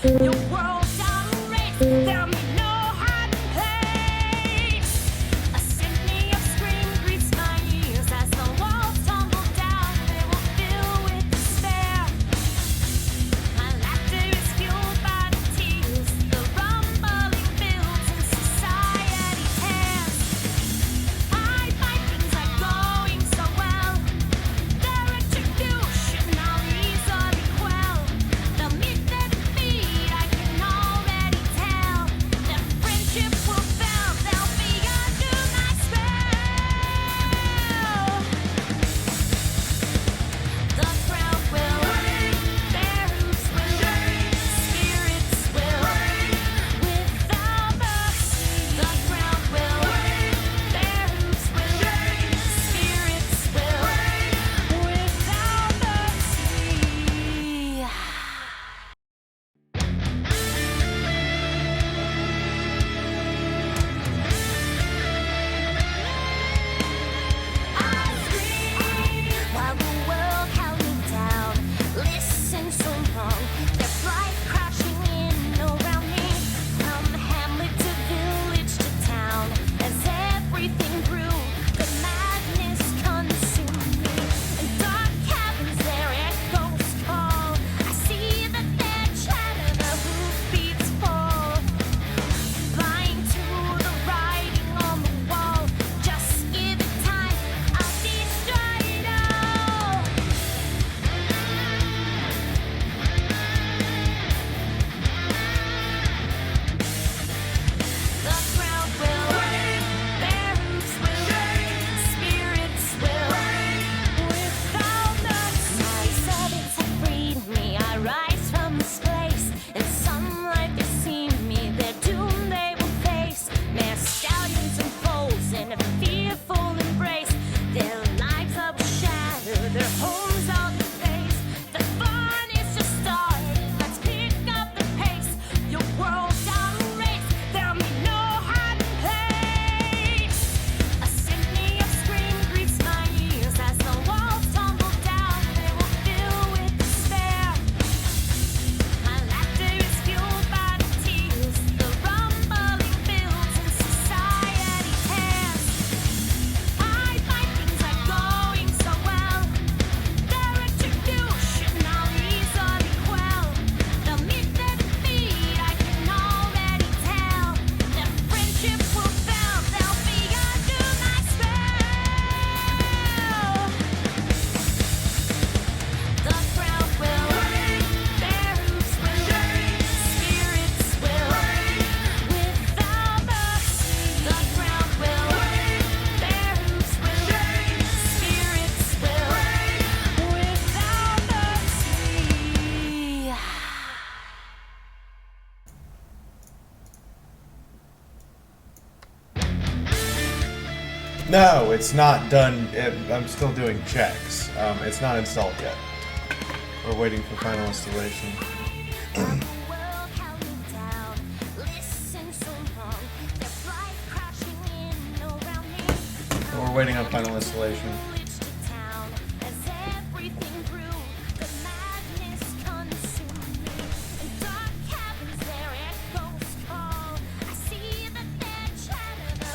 Your world's on a race, there'll be no hiding place. A symphony of scream greets my ears as the walls tumble down. They will fill with despair. My laughter is fueled by the tears. The rumbling builds and society tears. I find things are going so well. Their retribution I'll easily quell. They'll meet their defeat, I can already tell. Their friendship will fail, they'll be under my spell. The crowd will wait, their hooves will wait, spirits will wait without mercy. The crowd will wait, their hooves will wait, spirits will wait without mercy. I scream while the world held me down. Listen so long, their flight crashing in around me. From hamlet to village to town, as everything grew, the madness consumed me. In dark caverns, their echoes call. I see that their chatter, the hoofbeats fall. Blind to the writing on the wall. Just give it time, I'll destroy it all. The crowd will wait, their hooves will wait, spirits will wait without mercy. My servants have freed me, I rise from this place. In sunlight they see me, their doom they will face. Mere stallions and foals in a fearful embrace. Their lives are shattered, their homes are defaced. The fun is just started, let's pick up the pace. Your world's on a race, there'll be no hiding place. A symphony of scream greets my ears as the walls tumble down. They will fill with despair. My laughter is fueled by the tears. The rumbling builds and society tears. I find things are going so well. Their retribution I'll easily quell. They'll meet their defeat, I can already tell. Their friendship will fail, they'll be under my spell. The crowd will wait, their hooves will wait, spirits will wait without mercy. The crowd will wait, their hooves will wait, spirits will wait without mercy. No, it's not done. I'm still doing checks. It's not installed yet. We're waiting for final installation. The world held me down. Listen so long, their flight crashing in around me. We're waiting on final installation. Village to town, as everything grew, the madness consumed me. In dark caverns, their echoes call. I see that their chatter, the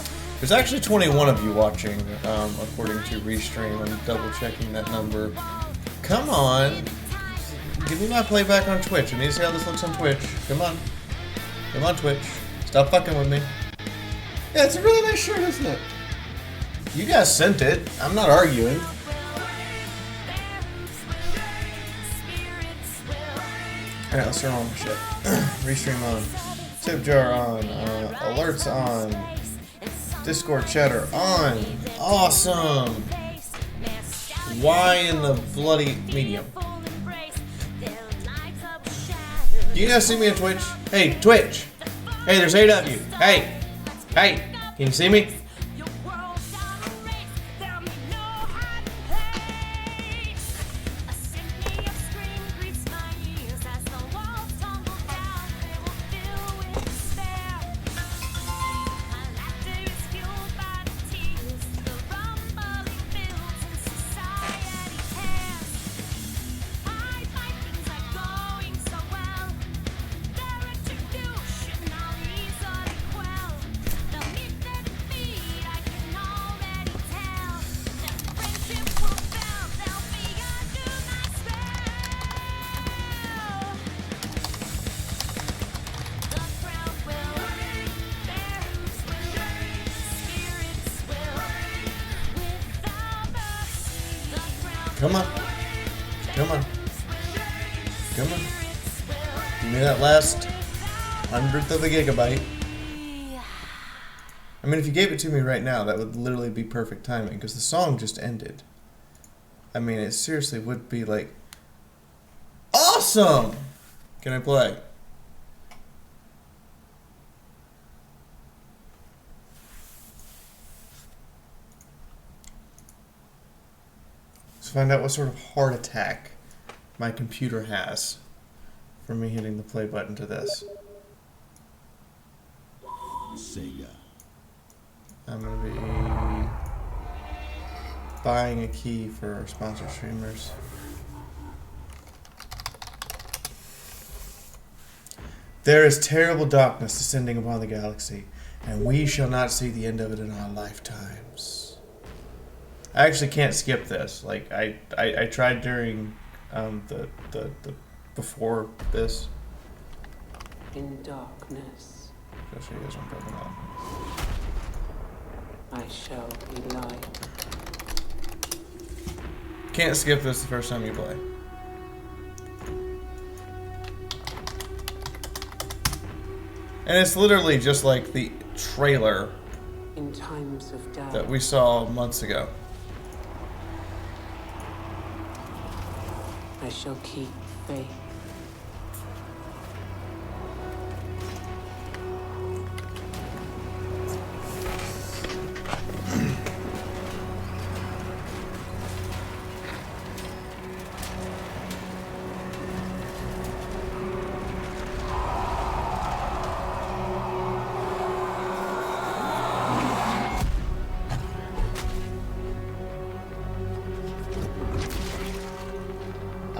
There's actually 21 of you watching, according to Restream. I'm double checking that number. Come on. Give me my playback on Twitch. I need to see how this looks on Twitch. Come on. Come on, Twitch. Stop fucking with me. Yeah, it's a really nice shirt, isn't it? You guys sent it. I'm not arguing. Alright, let's turn on shit. Restream on. Tip jar on. Alerts on. Discord chatter on. Awesome. Why in the bloody medium? Do you guys see me on Twitch? Hey, Twitch. Hey, there's 8 of you. Hey. Hey. Can you see me? Come on. Come on. Come on. Give me that last 100th of a gigabyte. I mean, if you gave it to me right now, that would literally be perfect timing, because the song just ended. I mean, it seriously would be like, awesome! Can I play? Let's find out what sort of heart attack my computer has from me hitting the play button to this. Sega. I'm going to be buying a key for our sponsor streamers. There is terrible darkness descending upon the galaxy, and we shall not see the end of it in our lifetimes. I actually can't skip this. Like, I tried during the before this. In darkness, I'll show you guys what I'm talking about. I shall be light. Can't skip this the first time you play. And it's literally just like the trailer In times of doubt, that we saw months ago. I shall keep faith.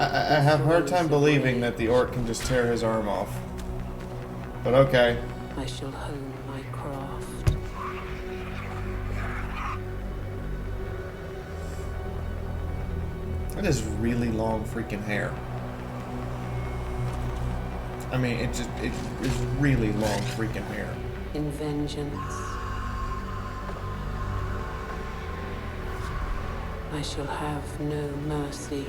I have a hard time believing that the orc can just tear his arm off. But okay. I shall hone my craft. That is really long freaking hair. I mean, it is really long freaking hair. In vengeance, I shall have no mercy.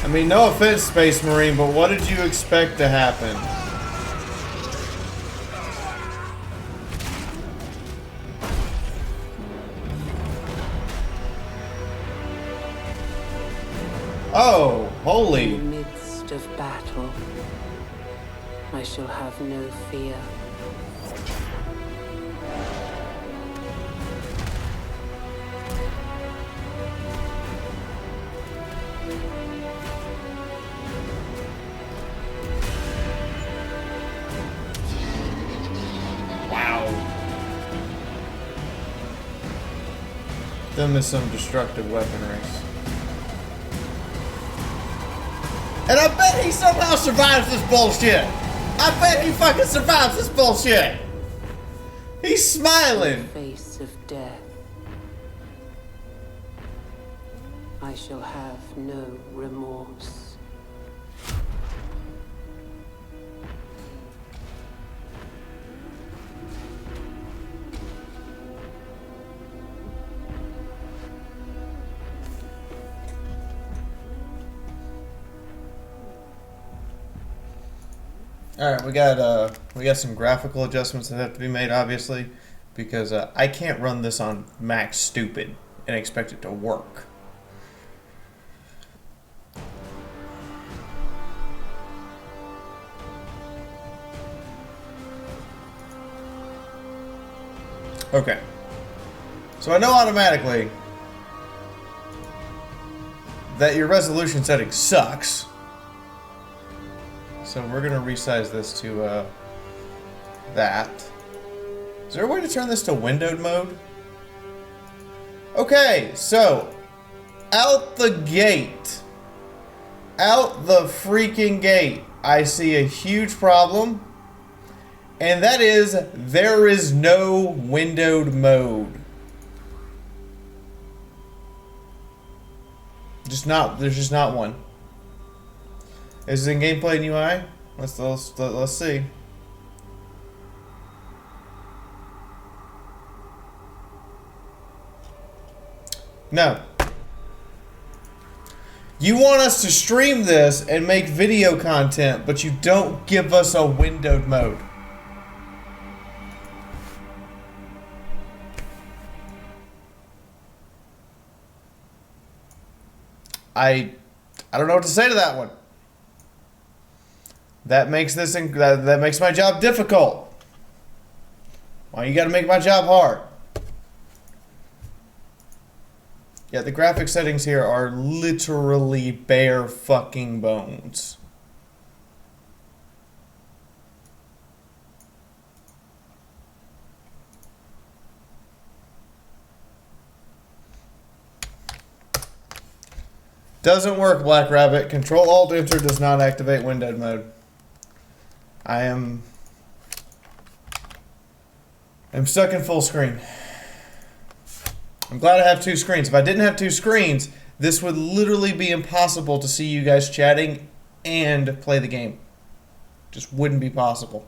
I mean, no offense, Space Marine, but what did you expect to happen? Oh, holy. In the midst of battle, I shall have no fear. Them is some destructive weaponry. And I bet he somehow survives this bullshit. I bet he fucking survives this bullshit. He's smiling. Face of death, I shall have no remorse. All right, we got some graphical adjustments that have to be made, obviously, because I can't run this on max stupid and expect it to work. Okay, so I know automatically that your resolution setting sucks. So we're gonna resize this to that. Is there a way to turn this to windowed mode? Okay, so out the gate, out the freaking gate, I see a huge problem, and that is there is no windowed mode. There's just not one. Is it in gameplay and UI? Let's see. No. You want us to stream this and make video content, but you don't give us a windowed mode. I don't know what to say to that one. That makes this that makes my job difficult. Why you gotta make my job hard? Yeah, the graphic settings here are literally bare fucking bones. Doesn't work, Black Rabbit. Control-Alt-Enter does not activate windowed mode. I'm stuck in full screen. I'm glad I have two screens. If I didn't have two screens, this would literally be impossible to see you guys chatting and play the game. Just wouldn't be possible.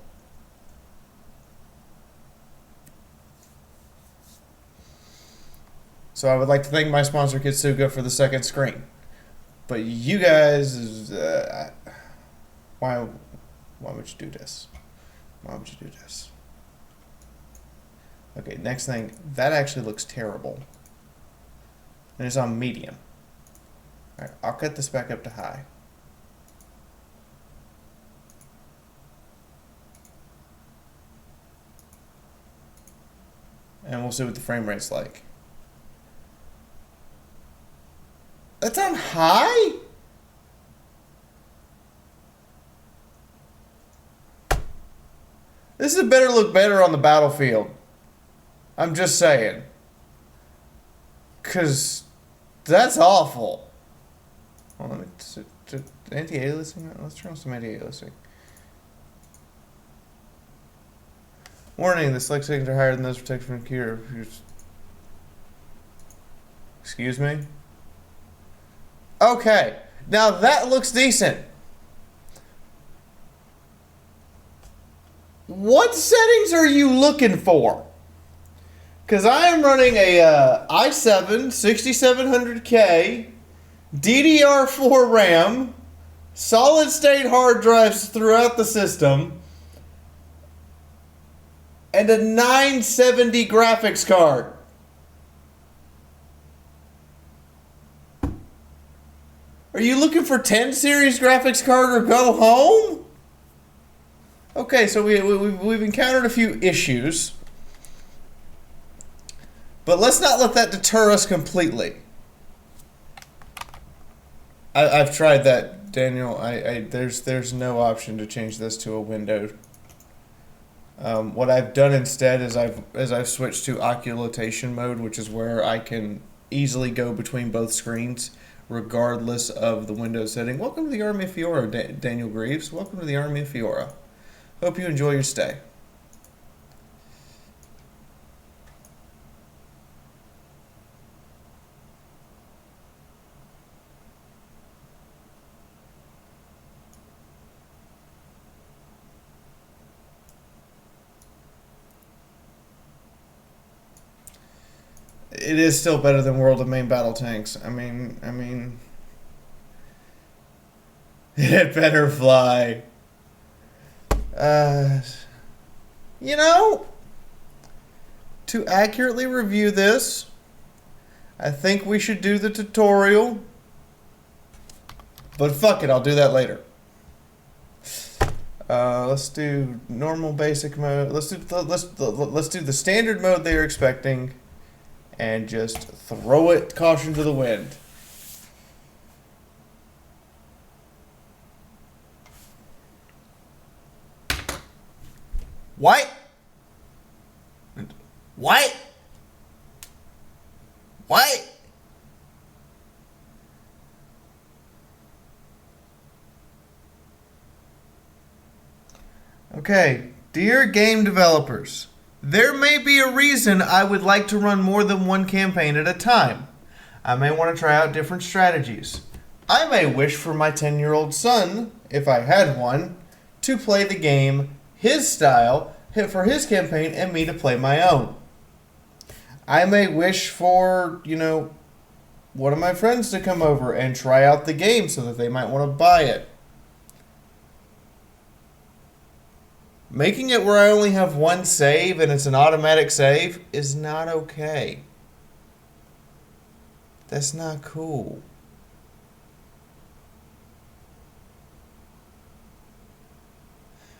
So I would like to thank my sponsor, Kitsuga, for the second screen. But you guys, why would you do this? Why would you do this? Okay, next thing. That actually looks terrible. And it's on medium. Alright, I'll cut this back up to high. And we'll see what the frame rate's like. That's on high? This had better look better on the battlefield. I'm just saying. Because that's awful. Hold on, let me anti-aliasing. Let's turn on some anti-aliasing. Warning, the select settings are higher than those protected from computer. Excuse me? Okay, now that looks decent. What settings are you looking for? Because I am running a i7 6700K, DDR4 RAM, solid state hard drives throughout the system, and a 970 graphics card. Are you looking for 10 series graphics card or go home? Okay, so we've encountered a few issues. But let's not let that deter us completely. I've tried that, Daniel. There's no option to change this to a window. What I've done instead is I've switched to occultation mode, which is where I can easily go between both screens, regardless of the window setting. Welcome to the Army of Fiaura, Daniel Greaves. Welcome to the Army of Fiaura. Hope you enjoy your stay. It is still better than World of Main Battle Tanks. I mean, it better fly. You know, to accurately review this, I think we should do the tutorial. But fuck it, I'll do that later. Let's do normal basic mode. Let's do the standard mode they're expecting. And just throw it caution to the wind. What? What? What? Okay, dear game developers. There may be a reason I would like to run more than one campaign at a time. I may want to try out different strategies. I may wish for my 10-year-old son, if I had one, to play the game his style for his campaign and me to play my own. I may wish for, one of my friends to come over and try out the game so that they might want to buy it. Making it where I only have one save and it's an automatic save is not okay. That's not cool.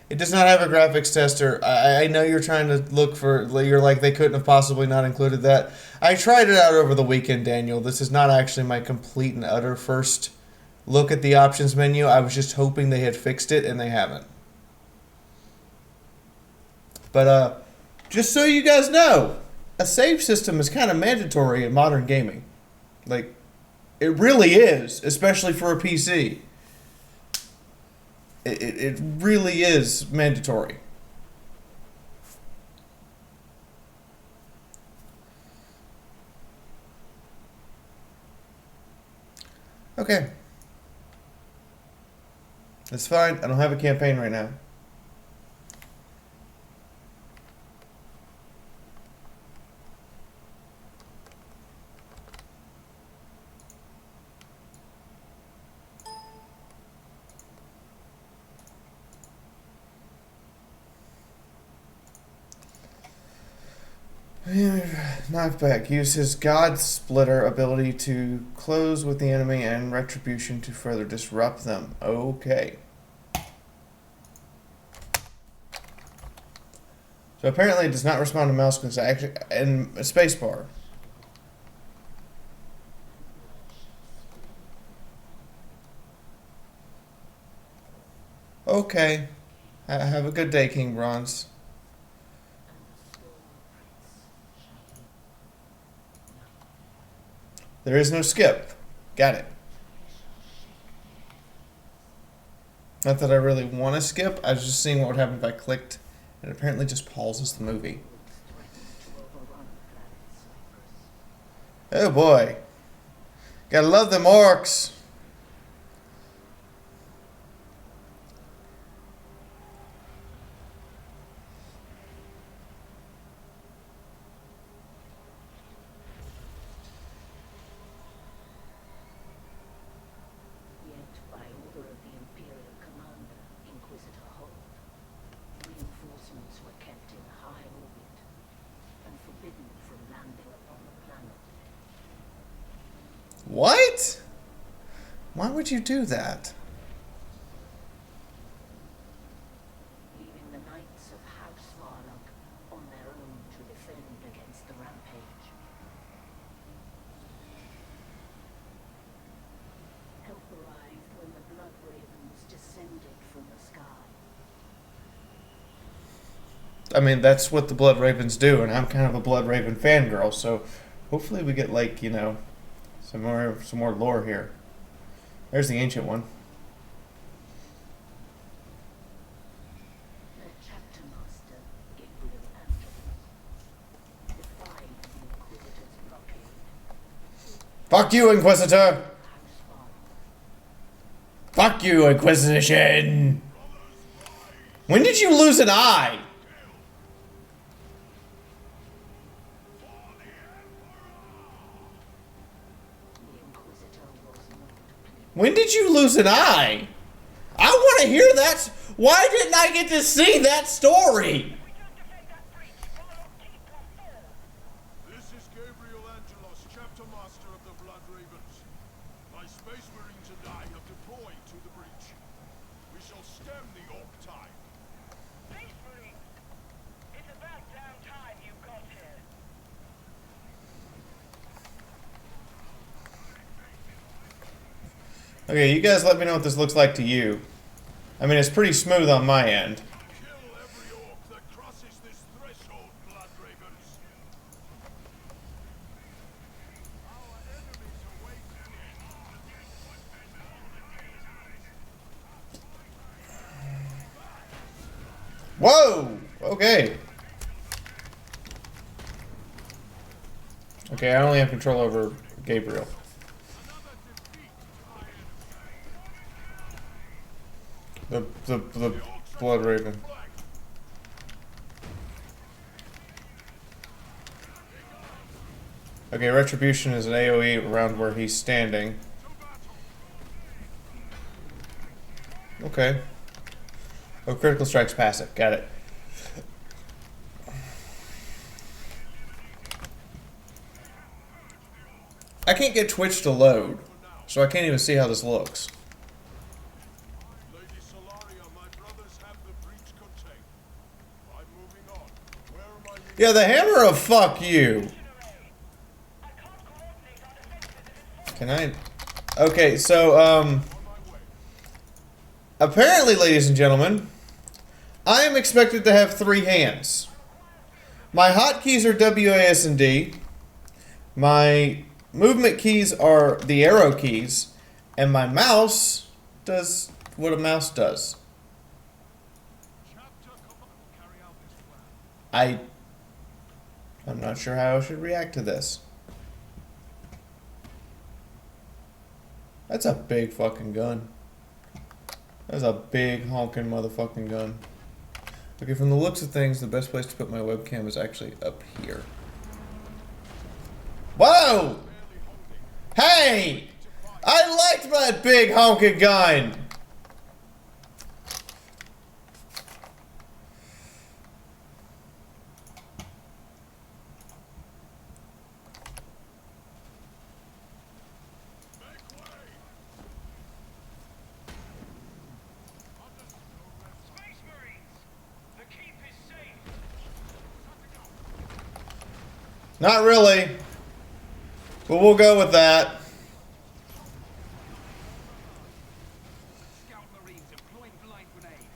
It does not have a graphics tester. I know you're trying to look for... You're like, they couldn't have possibly not included that. I tried it out over the weekend, Daniel. This is not actually my complete and utter first look at the options menu. I was just hoping they had fixed it, and they haven't. But, just so you guys know, a save system is kind of mandatory in modern gaming. Like, it really is, especially for a PC. It really is mandatory. Okay. That's fine. I don't have a campaign right now. Knockback. Use his God Splitter ability to close with the enemy and Retribution to further disrupt them. Okay. So apparently it does not respond to mouse clicks and a spacebar. Okay. Have a good day, King Bronze. There is no skip. Got it. Not that I really want to skip. I was just seeing what would happen if I clicked. It apparently just pauses the movie. Oh boy. Gotta love them orcs. What? Why would you do that? Leaving the Knights of House on their own to defend against the rampage. Help arrived when the Blood Ravens descended from the sky. I mean, that's what the Blood Ravens do, and I'm kind of a Blood Raven fangirl, so hopefully we get, like, you know, some more lore here. There's the ancient one. Their chapter master, Gabriel Angelos, defied the Inquisitor's blockade. Fuck you, Inquisitor! Fuck you, Inquisition! When did you lose an eye? When did you lose an eye? I want to hear that. Why didn't I get to see that story? This is Gabriel Angelos, chapter master of the Blood Ravens. My space marines and I have deployed to the breach. We shall stem the orc tide. Space Marine, it's about damn time you got here. Okay, you guys let me know what this looks like to you. I mean, it's pretty smooth on my end. Kill every orc that crosses this threshold, Blood Ravens. Our enemies await. Whoa! Okay. Okay, I only have control over Gabriel. The Blood Raven. Okay, Retribution is an AoE around where he's standing. Okay. Oh, Critical Strike's passive. Got it. I can't get Twitch to load, so I can't even see how this looks. Lady Solaria, my brothers have the breach contained. I'm moving on. Where am I? Yeah, the hammer of fuck you. Can I? Okay, so, apparently, ladies and gentlemen, I am expected to have 3 hands. My hotkeys are WAS and D. My movement keys are the arrow keys. And my mouse does what a mouse does. I'm not sure how I should react to this. That's a big fucking gun. That's a big honking motherfucking gun. Okay, from the looks of things, the best place to put my webcam is actually up here. Whoa! Hey! I liked my big honking gun! Space Marines! The keep is safe! Not really. But we'll go with that. Scout Marines deploying blind grenade.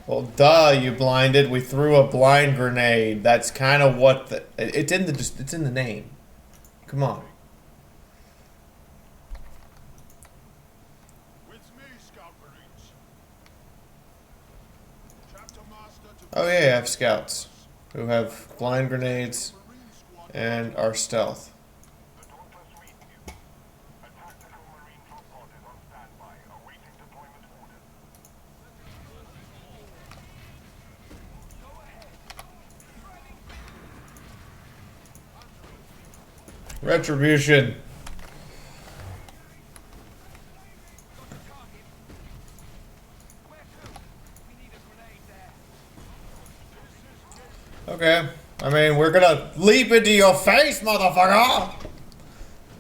Well, duh, you blinded. We threw a blind grenade. That's kind of what the... It's in the name. Come on. With me, Scout Marines. Chapter Master to Oh yeah, I have scouts who have blind grenades Marine Squad. and are stealth. The Dauntless read you. A tactical Marine drop pod is on standby, awaiting deployment orders. Retribution. Okay. I mean, we're gonna leap into your face, motherfucker!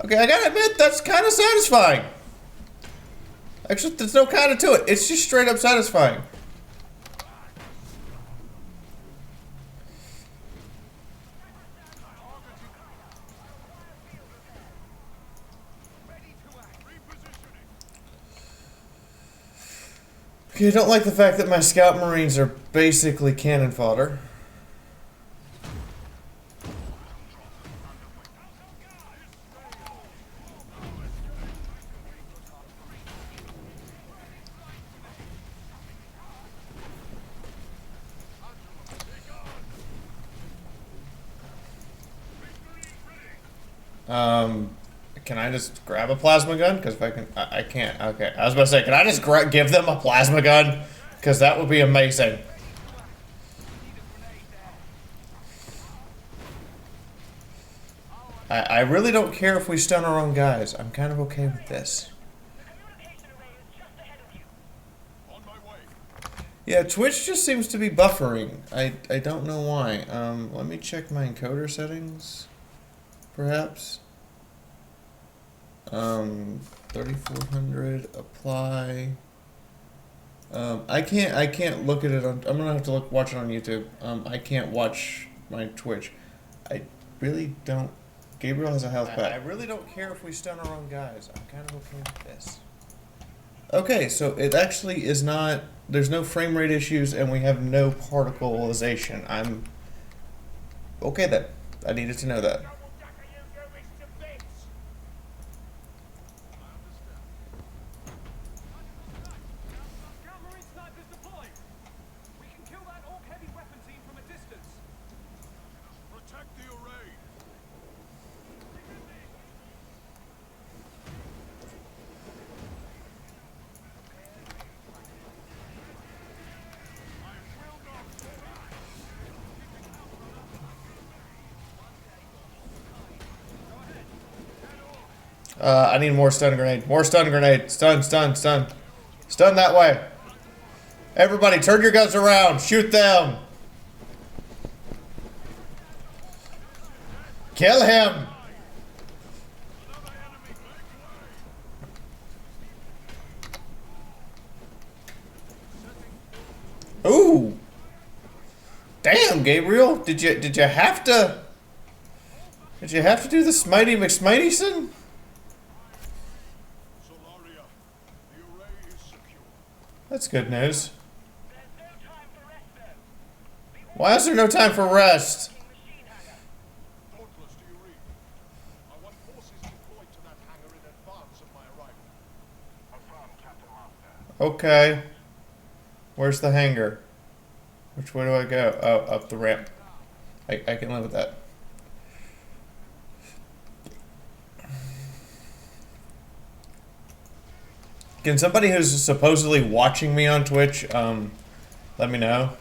Okay, I gotta admit, that's kind of satisfying. Actually, there's no kind of to it. It's just straight up satisfying. Okay, I don't like the fact that my scout marines are basically cannon fodder. Can I just grab a plasma gun? Because if I can, I can't. Okay, I was about to say, can I just give them a plasma gun? Because that would be amazing. I really don't care if we stun our own guys. I'm kind of okay with this. Communication array is just ahead of you. On my way. Yeah, Twitch just seems to be buffering. I don't know why. Let me check my encoder settings, perhaps. 3400 apply. I can't look at it on. I'm gonna have to watch it on YouTube. I can't watch my Twitch. I really don't. Gabriel has a health pack. I really don't care if we stun our own guys. I'm kind of okay with this. Okay, so it actually is not. There's no frame rate issues, and we have no particleization. I'm okay then. I needed to know that. Scout Marine snipers deployed. We can kill that orc heavy weapon team from a distance. Protect the array. I need more stun grenade. More stun grenade. Stun, stun, stun. Stun that way. Everybody, turn your guns around. Shoot them. Kill him. Ooh. Damn, Gabriel. Did you have to do the Smitey McSmiteyson? Solaria, the array is secure. That's good news. Why is there no time for rest? Dauntless, do you read? I want forces deployed to that hangar in advance of my arrival. Affirm, Captain Master. Okay. Where's the hangar? Which way do I go? Oh, up the ramp. I can live with that. Can somebody who's supposedly watching me on Twitch, let me know?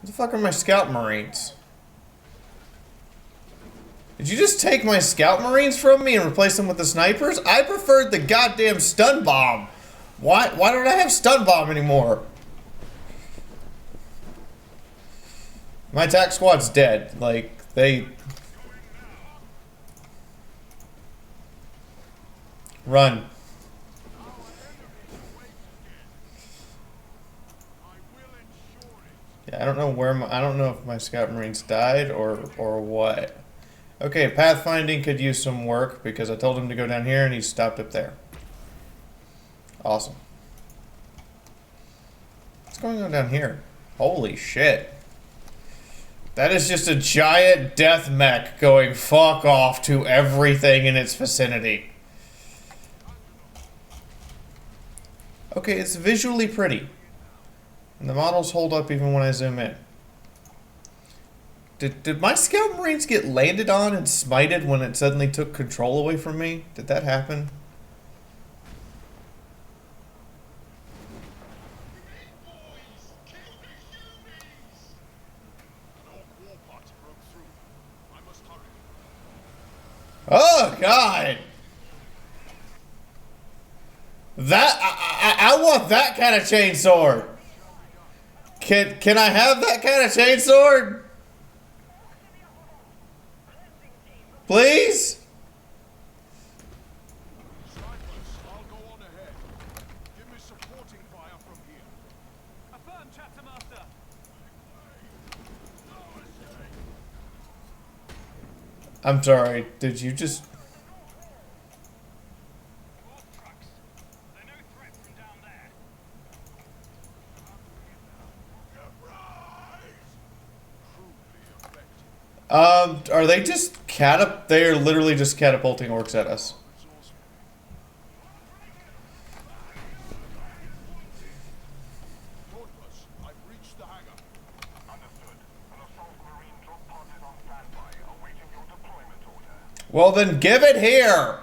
What the fuck are my scout marines? Did you just take my scout marines from me and replace them with the snipers? I preferred the goddamn stun bomb. Why don't I have stun bomb anymore? My attack squad's dead. Like, they... Run. Yeah, I don't know where I don't know if my scout marines died or what. Okay, pathfinding could use some work because I told him to go down here and he stopped up there. Awesome. What's going on down here? Holy shit. That is just a giant death mech going fuck off to everything in its vicinity. Okay, it's visually pretty. And the models hold up even when I zoom in. Did my scout marines get landed on and smited when it suddenly took control away from me? Did that happen? Oh God! That I want that kind of chainsword. Can I have that kind of chainsword? Please? Snipers, I'll go on ahead. Give me supporting fire from here. Affirm, Chapter Master. I'm sorry, did you just... They're no threat from down there. Are they just they're literally just catapulting orcs at us. Dauntless, I've reached the hangar. Understood. An assault marine drop pod is on standby, awaiting your deployment order. Well then give it here!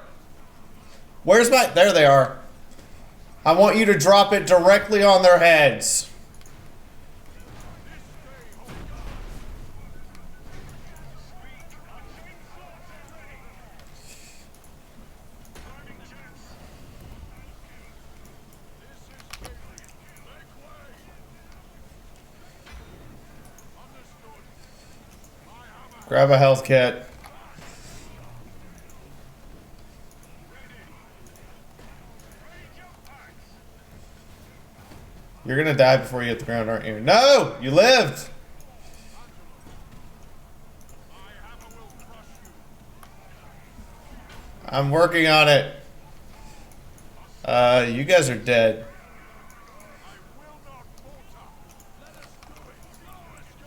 Where's my... There they are. I want you to drop it directly on their heads. Grab a health kit. You're gonna die before you hit the ground, aren't you? No! You lived! I'm working on it. You guys are dead.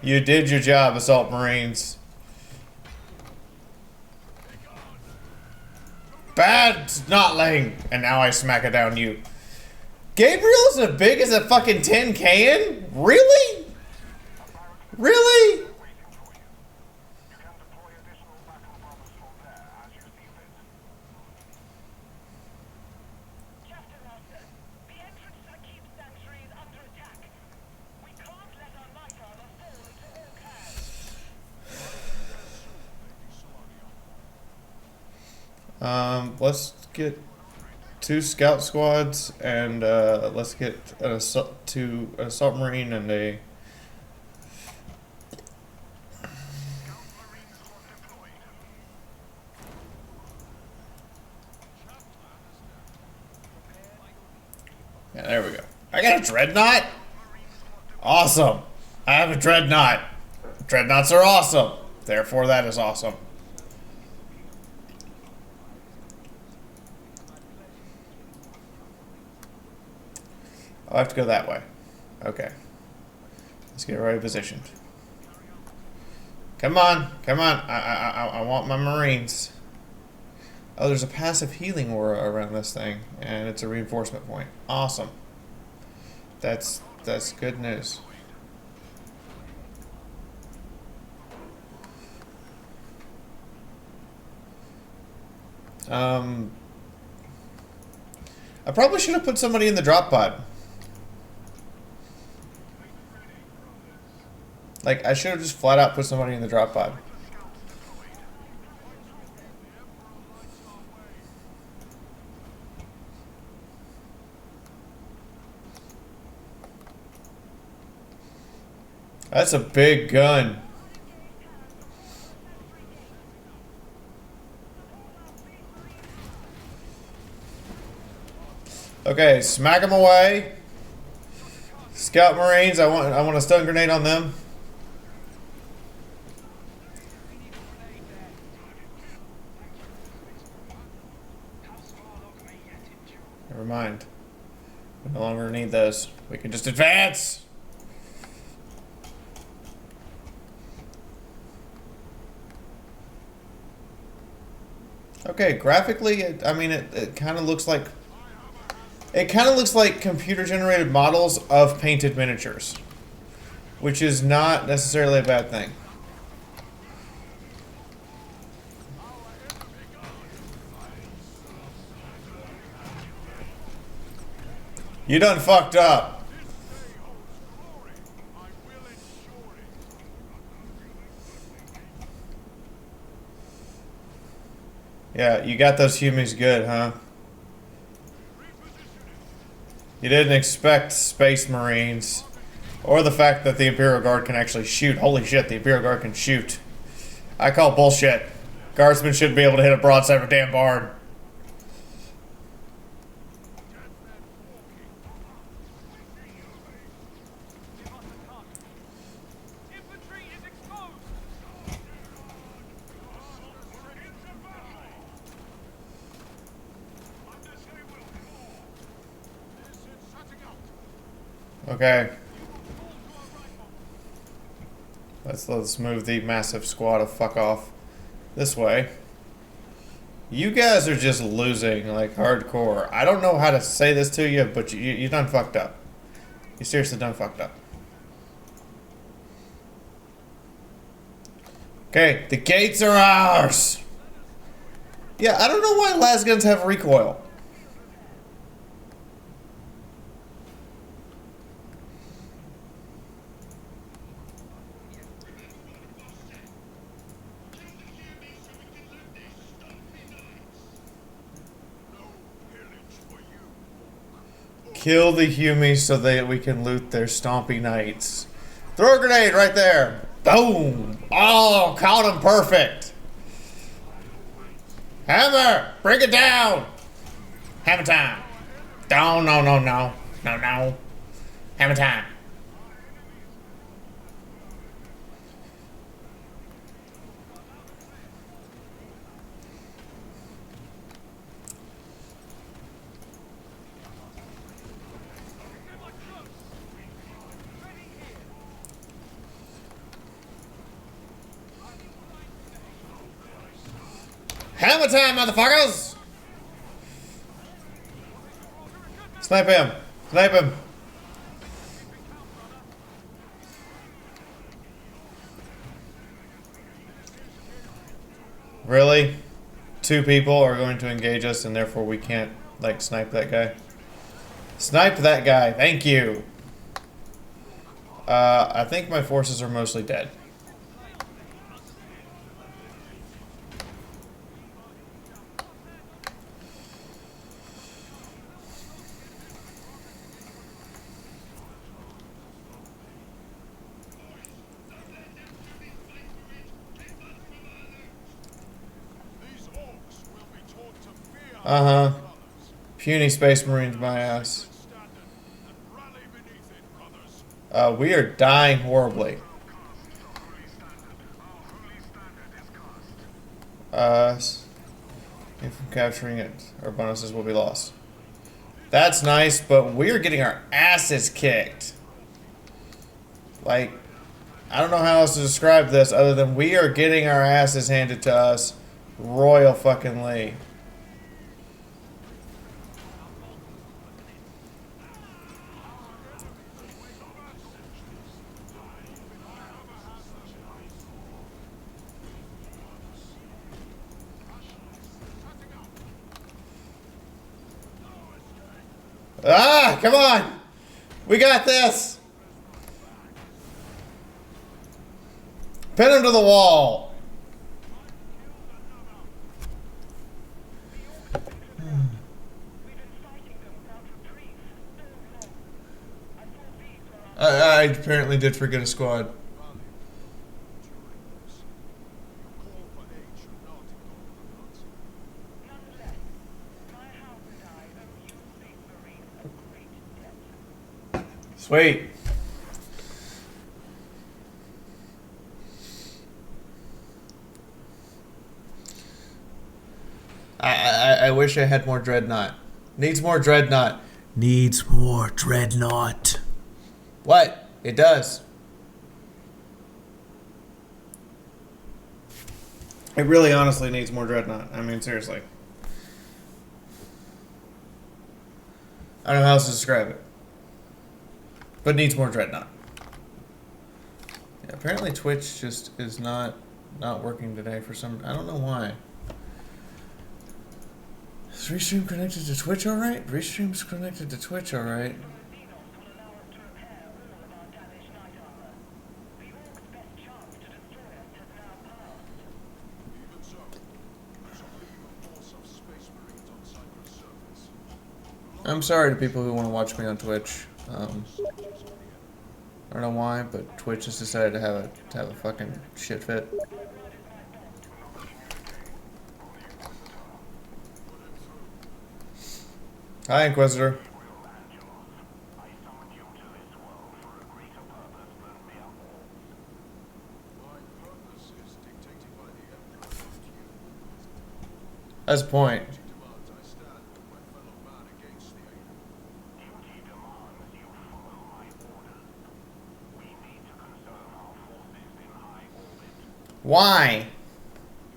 You did your job, Assault Marines. Bad snotling! And now I smack it down you. Gabriel's as big as a fucking tin can? Really? Really? let's get 2 scout squads and let's get an assault marine and a. Yeah, there we go. I got a dreadnought. Awesome. I have a dreadnought. Dreadnoughts are awesome. Therefore, that is awesome. I'll have to go that way. Okay. Let's get right positioned. Come on. Come on. I want my Marines. Oh, there's a passive healing aura around this thing, and it's a reinforcement point. Awesome. That's good news. I probably should have put somebody in the drop pod. Like, I should have just flat out put somebody in the drop pod. That's a big gun. Okay, smack them away. Scout Marines, I want a stun grenade on them. Never mind. We no longer need those. We can just advance. Okay, graphically, it kind of looks like. It kind of looks like computer-generated models of painted miniatures, which is not necessarily a bad thing. You done fucked up. Yeah, you got those humans good, huh? You didn't expect Space Marines. Or the fact that the Imperial Guard can actually shoot. Holy shit, the Imperial Guard can shoot. I call bullshit. Guardsmen should be able to hit a broadside of a damn barn. Infantry is exposed! Okay. Let's move the massive squad of fuck off this way. You guys are just losing like hardcore. I don't know how to say this to you, but you done fucked up. You seriously done fucked up. Okay, the gates are ours. Yeah, I don't know why las guns have recoil. Kill the humies so that we can loot their stompy knights. Throw a grenade right there. Boom. Oh, caught him perfect. Hammer, bring it down. Hammer time. Oh, no, no, no. No, no. Hammer time. Hammer time, motherfuckers! Snipe him! Snipe him! Really? 2 people are going to engage us and therefore we can't, like, snipe that guy? Snipe that guy, thank you! I think my forces are mostly dead. Uh-huh. Puny Space Marines, my ass. Rally beneath it, brothers. We are dying horribly. If from capturing it, our bonuses will be lost. That's nice, but we're getting our asses kicked. Like, I don't know how else to describe this other than we are getting our asses handed to us royal fucking Lee. Ah, come on! We got this! Pin him to the wall! I apparently did forget a squad. During this, your call for aid should not go unnoticed. Nonetheless, my house and I owe you Space Marines a great debt. Sweet. I wish I had more Dreadnought. Needs more Dreadnought. Needs more Dreadnought. What? It does. It really honestly needs more Dreadnought. I mean, seriously. I don't know how else to describe it. But it needs more Dreadnought. Yeah, apparently Twitch just is not working today for some... I don't know why. Is Restream connected to Twitch alright? Restream's connected to Twitch alright. Even so, there's only a force of Space Marines on Cyprus surface. I'm sorry to people who want to watch me on Twitch. I don't know why, but Twitch has decided to have a fucking shit fit. Hi, Inquisitor. My purpose is dictated by the Emperor, not you. That's the point. Demands I stand with my fellow man against the alien. Duty demands you follow my orders. We need to conserve our forces in high orbit. Why?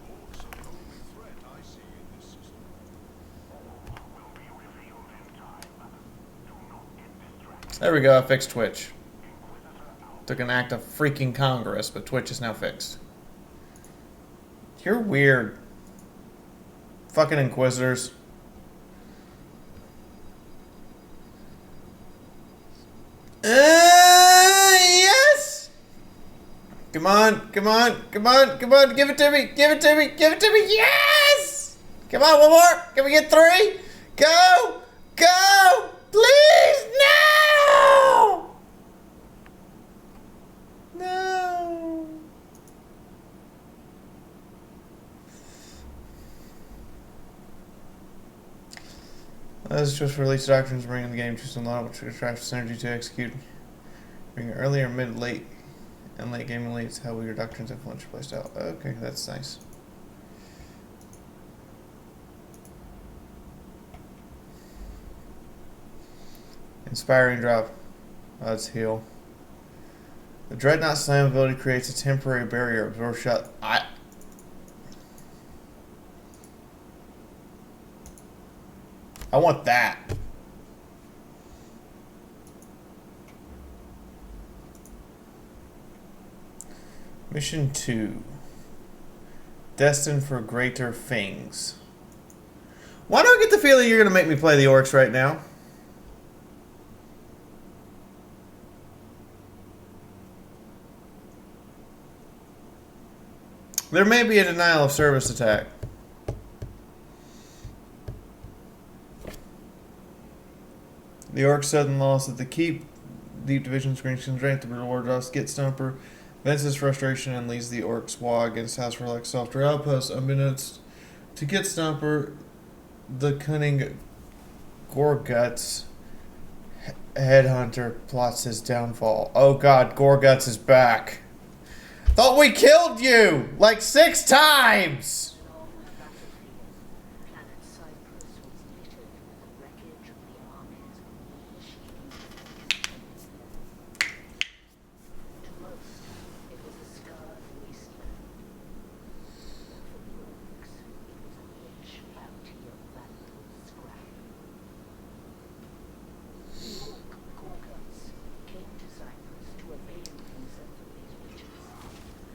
Orcs are the only threat I see in this system. Will be revealed in time. Do not get distracted. There we go, I fixed Twitch. Took an act of freaking Congress, but Twitch is now fixed. You're weird. Fucking Inquisitors. Yes! Come on, come on, come on, come on, give it to me, give it to me, give it to me, yes! Come on, one more, can we get 3? Go! Go! Please, no! No. As just released doctrines bringing the game to some lot which attracts synergy to execute. Bring earlier, mid, late, and late game elites, how will your doctrines influence your playstyle? Okay, that's nice. Inspiring drop. Let's heal. The Dreadnought Slam ability creates a temporary barrier. Absorb shot. I want that. Mission 2. Destined for greater things. Why do I get the feeling you're going to make me play the orcs right now? There may be a denial of service attack. The orcs sudden loss at the keep. Deep division screens constraint. The reward us get Stumper. Vents his frustration and leads the orcs WAAGGHHH against House Relic Software Outpost. Unbeknownst to Get Stumper, The cunning Gorguts headhunter plots his downfall. Oh god, Gorguts is back. Thought we killed you like 6 times! Along with battlefields, planet Cyprus was littered with the wreckage of the armies of war machines. To most, it was a scarred wasteland. But for the orcs, it was a rich bounty of valuable scrap. The orc Gorguts came to Cyprus to avail himself of these riches,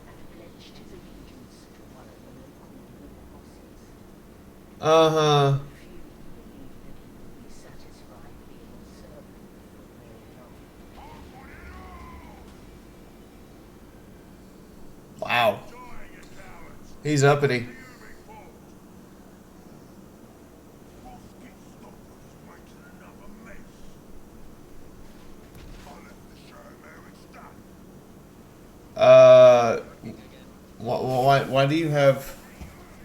and pledged his allegiance to one of the local war bosses. Uh-huh. Few believed that he would be satisfied being a servant for very long. Wow. He's uppity. Why do you have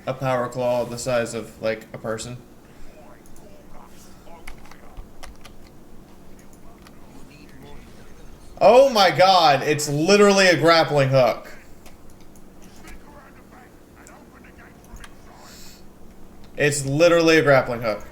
a power claw the size of, like, a person? Oh my god, it's literally a grappling hook. It's literally a grappling hook.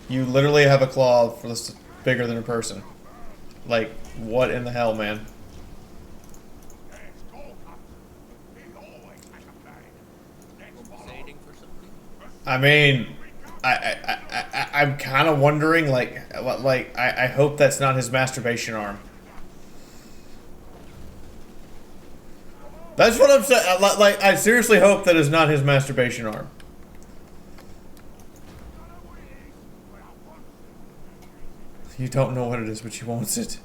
You literally have a claw for this bigger than a person. Like, what in the hell, man? I mean, I'm kind of wondering, I hope that's not his masturbation arm. That's what I'm saying. Like, I seriously hope that is not his masturbation arm. You don't know what it is, but she wants it.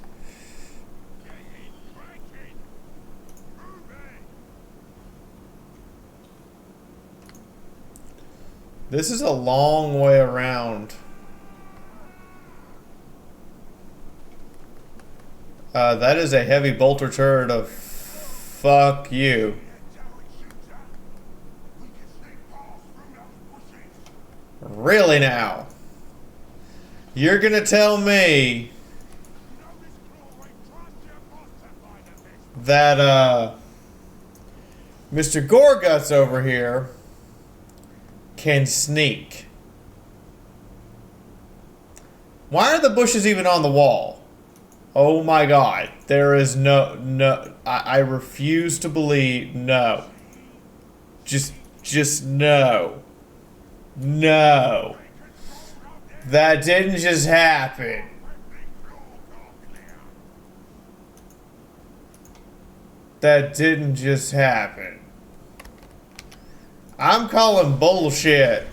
This is a long way around. That is a heavy bolter turret of fuck you. Really now? You're gonna tell me that, Mr. Gorguts over here can sneak. Why are the bushes even on the wall? Oh my god. There is no, I refuse to believe, no. Just no. No. That didn't just happen. That didn't just happen. I'm calling bullshit.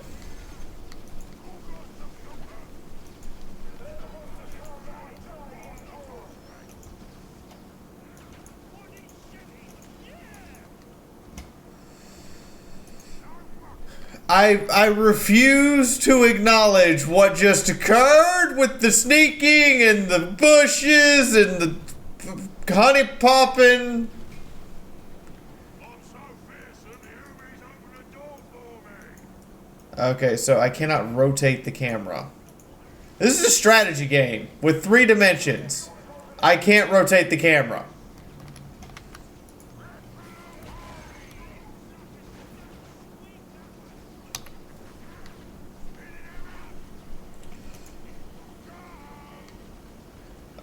I refuse to acknowledge what just occurred with the sneaking and the bushes and the honey popping. Okay, so I cannot rotate the camera. This is a strategy game with 3 dimensions. I can't rotate the camera.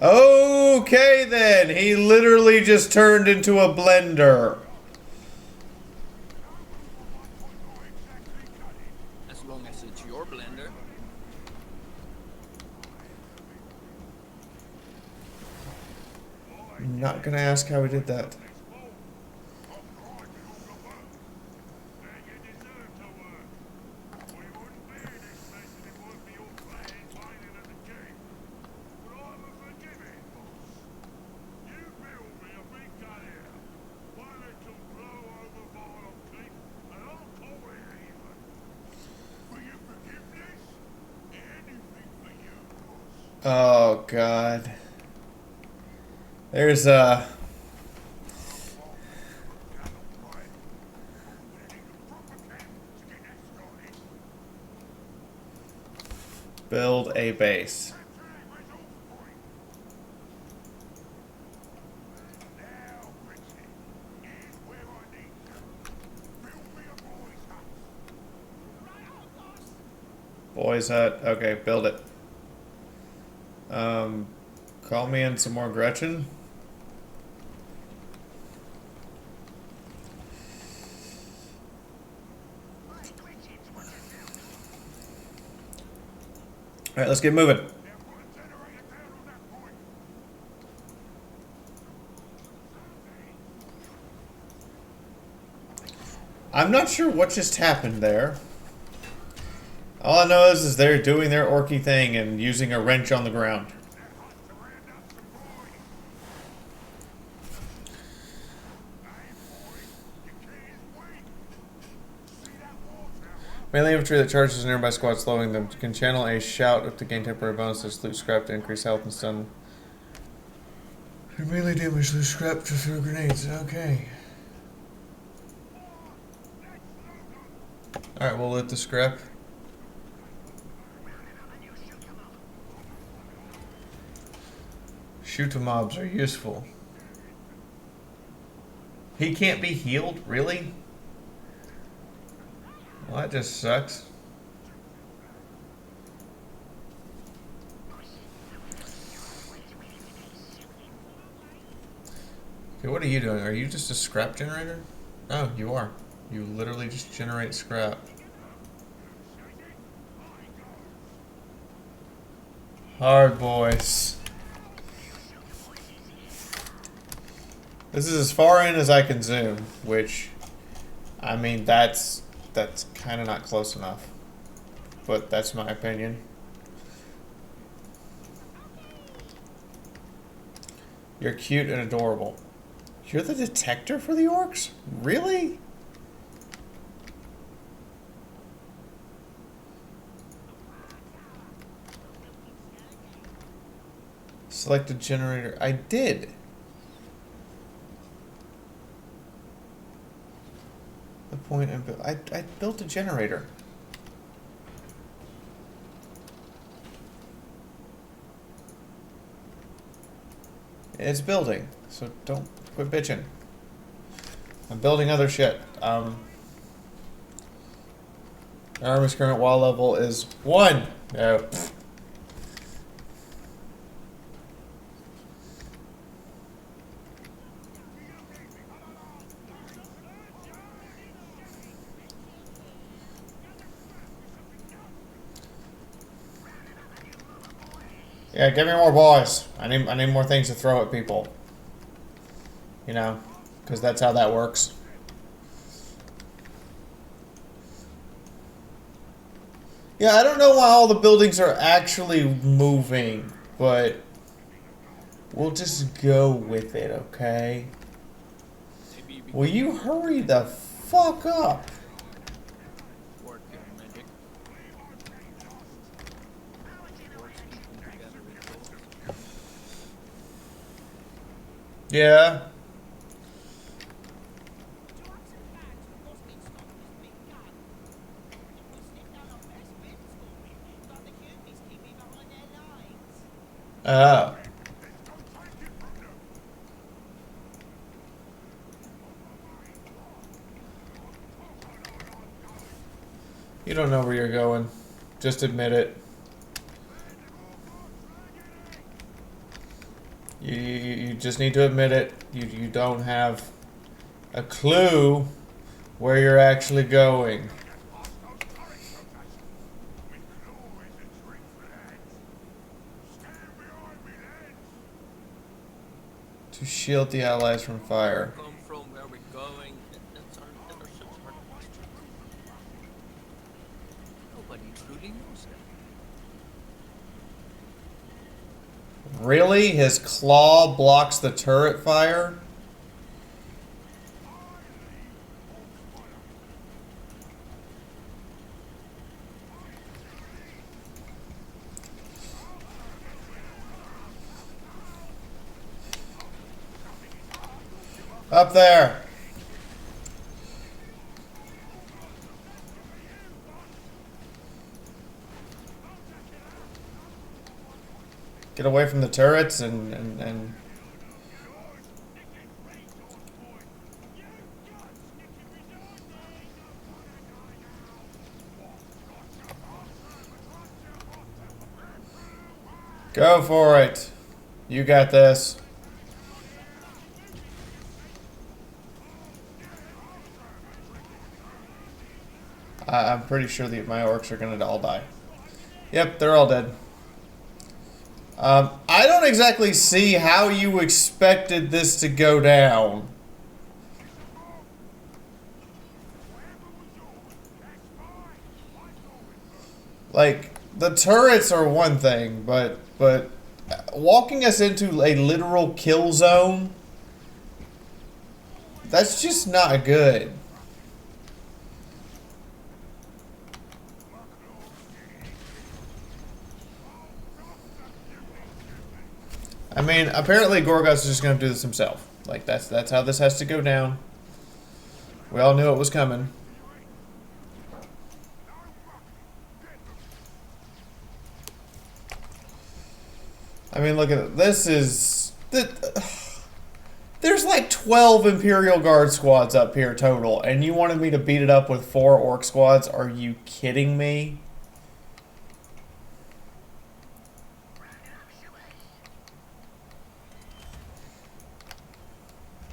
Okay then, he literally just turned into a blender. As long as it's your blender. I'm not gonna ask how he did that. Oh god. There's build a base. Boys hut. Okay, build it. Call me in some more Gretchen. Alright, let's get moving. I'm not sure what just happened there. All I know is they're doing their orky thing and using a wrench on the ground. Melee infantry that charges a nearby squad, slowing them. Can channel a shout to gain temporary bonuses, loot scrap to increase health and stun. Melee damage, loot scrap to throw grenades. Okay. Alright, we'll loot the scrap. Shoot to mobs are useful. He can't be healed? Really? Well, that just sucks. Okay, what are you doing? Are you just a scrap generator? Oh, you are. You literally just generate scrap. Hard boys. This is as far in as I can zoom, which, I mean, that's kind of not close enough. But that's my opinion. You're cute and adorable. You're the detector for the orcs? Really? Select a generator. I did. The point I built a generator. It's building, so don't quit bitching. I'm building other shit. Our army's current wall level is 1. No. Yeah, give me more boys. I need more things to throw at people. You know, because that's how that works. Yeah, I don't know why all the buildings are actually moving, but we'll just go with it, okay? Will you hurry the fuck up? Yeah. Oh. You don't know where you're going. Just admit it. You just need to admit it. You don't have a clue where you're actually going. To shield the allies from fire. Come from where we're going. That's our such hard questions. Nobody truly knows that. Really? His claw blocks the turret fire? Up there. Get away from the turrets and go for it. You got this. I'm pretty sure that my orcs are gonna all die. Yep, they're all dead. I don't exactly see how you expected this to go down. Like, the turrets are one thing, but walking us into a literal kill zone, that's just not good. I mean, apparently Gorgas is just going to do this himself. Like, that's how this has to go down. We all knew it was coming. I mean, look at it. This is... There's like 12 Imperial Guard squads up here total, and you wanted me to beat it up with 4 Orc squads? Are you kidding me?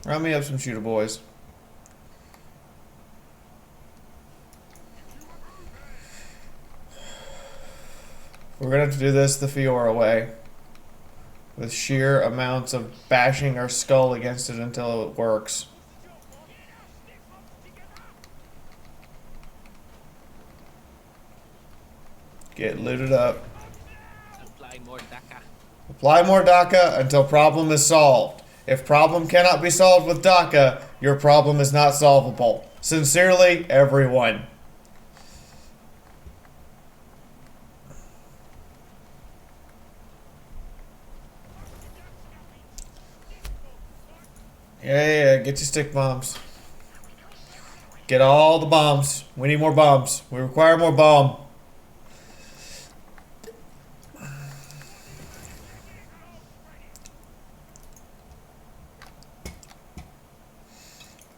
Round me up some shooter boys. We're gonna have to do this the Fiaura way. With sheer amounts of bashing our skull against it until it works. Get looted up. Apply more DACA. Apply more DACA until problem is solved. If problem cannot be solved with DACA, your problem is not solvable. Sincerely, everyone. Yeah, get your stick bombs. Get all the bombs. We need more bombs. We require more bomb.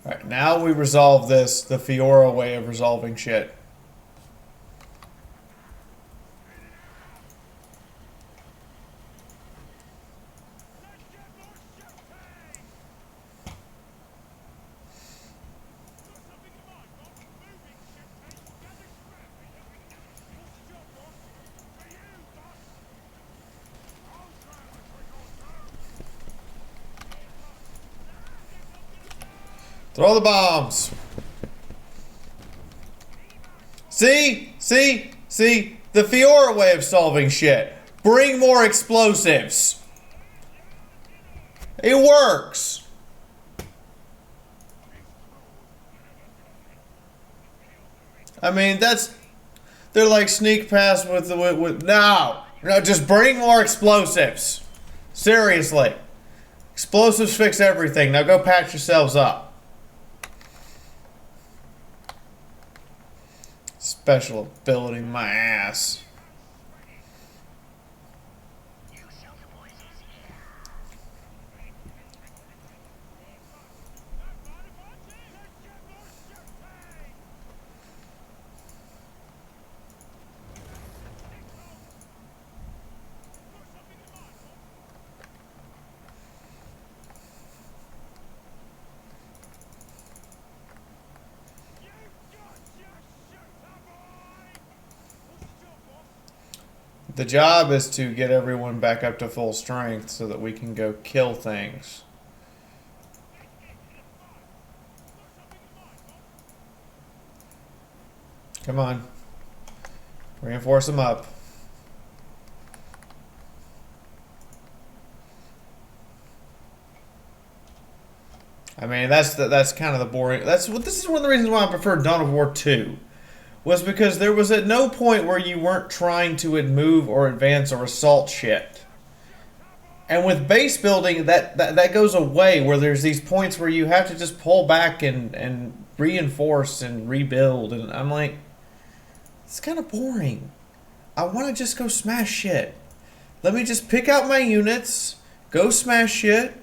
Alright, now we resolve this the Fiaura way of resolving shit. Throw the bombs. See? The Fiaura way of solving shit. Bring more explosives. It works. I mean, they're like sneak past with no, just bring more explosives. Seriously. Explosives fix everything. Now go patch yourselves up. Special ability, my ass. The job is to get everyone back up to full strength so that we can go kill things. Come on. Reinforce them up. I mean, that's kind of the boring. This is one of the reasons why I prefer Dawn of War 2. Was because there was at no point where you weren't trying to move or advance or assault shit. And with base building, that goes away, where there's these points where you have to just pull back and reinforce and rebuild. And I'm like, it's kind of boring. I want to just go smash shit. Let me just pick out my units, go smash shit.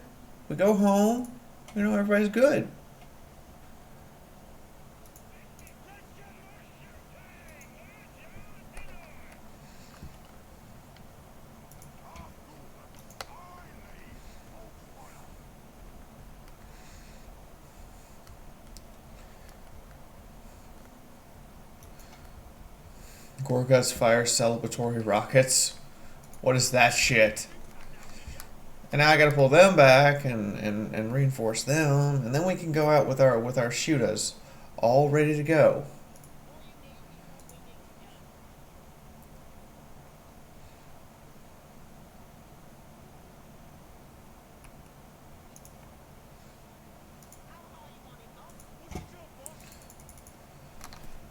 We go home. You know, everybody's good. Gorgas fire celebratory rockets. What is that shit? And now I gotta pull them back and reinforce them, and then we can go out with our shooters, all ready to go.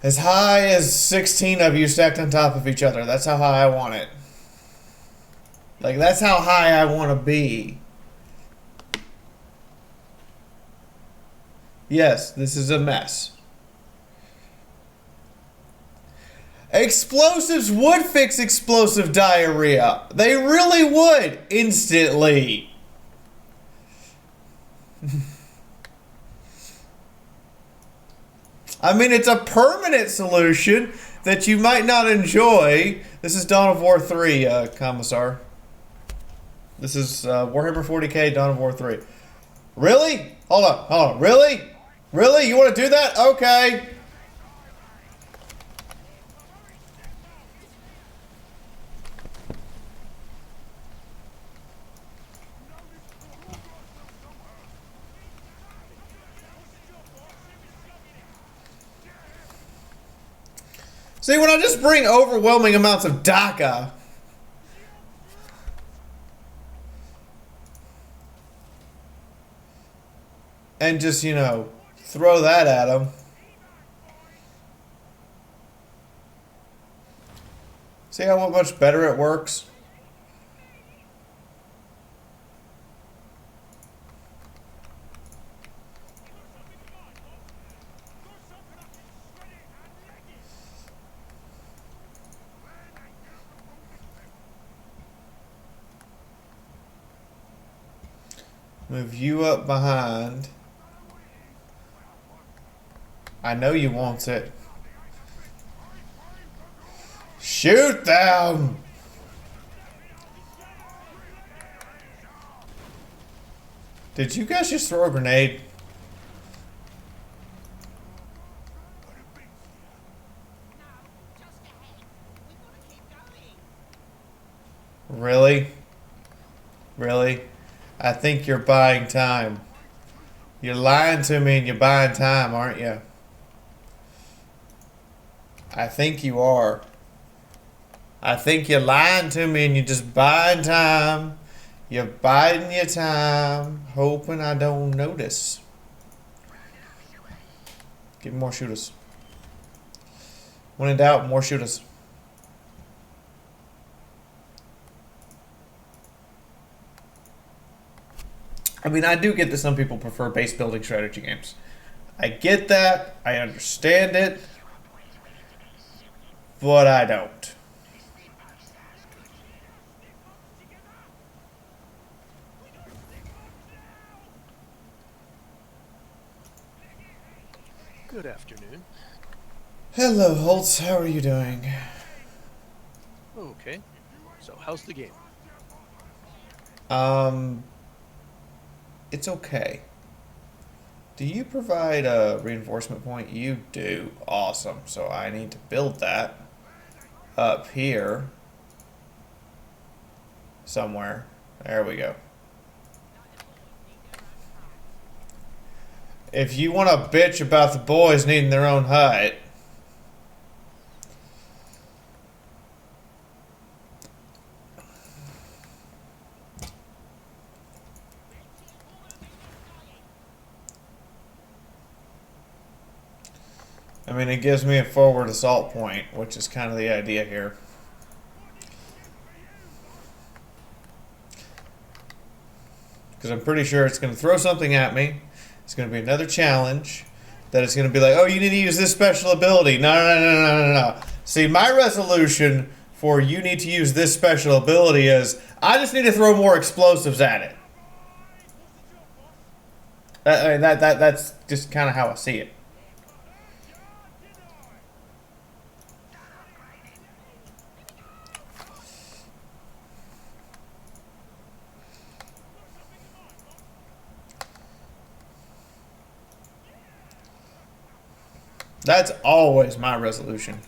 As high as 16 of you stacked on top of each other. That's how high I want it. Like, that's how high I want to be. Yes, this is a mess. Explosives would fix explosive diarrhea. They really would. Instantly. I mean, it's a permanent solution that you might not enjoy. This is Dawn of War 3, Commissar. This is Warhammer 40k, Dawn of War 3. Really? Hold on. Really? Really? You want to do that? Okay. See, when I just bring overwhelming amounts of DACA, and just, you know, throw that at them. See how much better it works? Move you up behind. I know you want it. Shoot them! Did you guys just throw a grenade? Really? Really? I think you're buying time. You're lying to me and you're buying time, aren't you? I think you are. I think you're lying to me and you're just buying time. You're biding your time, hoping I don't notice. Give me more shooters. When in doubt, more shooters. I mean, I do get that some people prefer base building strategy games. I get that. I understand it. But I don't. Good afternoon. Hello, Holtz. How are you doing? Okay. So, how's the game? It's okay. Do you provide a reinforcement point? You do. Awesome. So I need to build that up here somewhere. There we go. If you want to bitch about the boys needing their own hut, I mean, it gives me a forward assault point, which is kind of the idea here. Because I'm pretty sure it's going to throw something at me. It's going to be another challenge. That it's going to be like, oh, you need to use this special ability. No, no, no, no, no, no. See, my resolution for you need to use this special ability is I just need to throw more explosives at it. That's just kind of how I see it. That's always my resolution.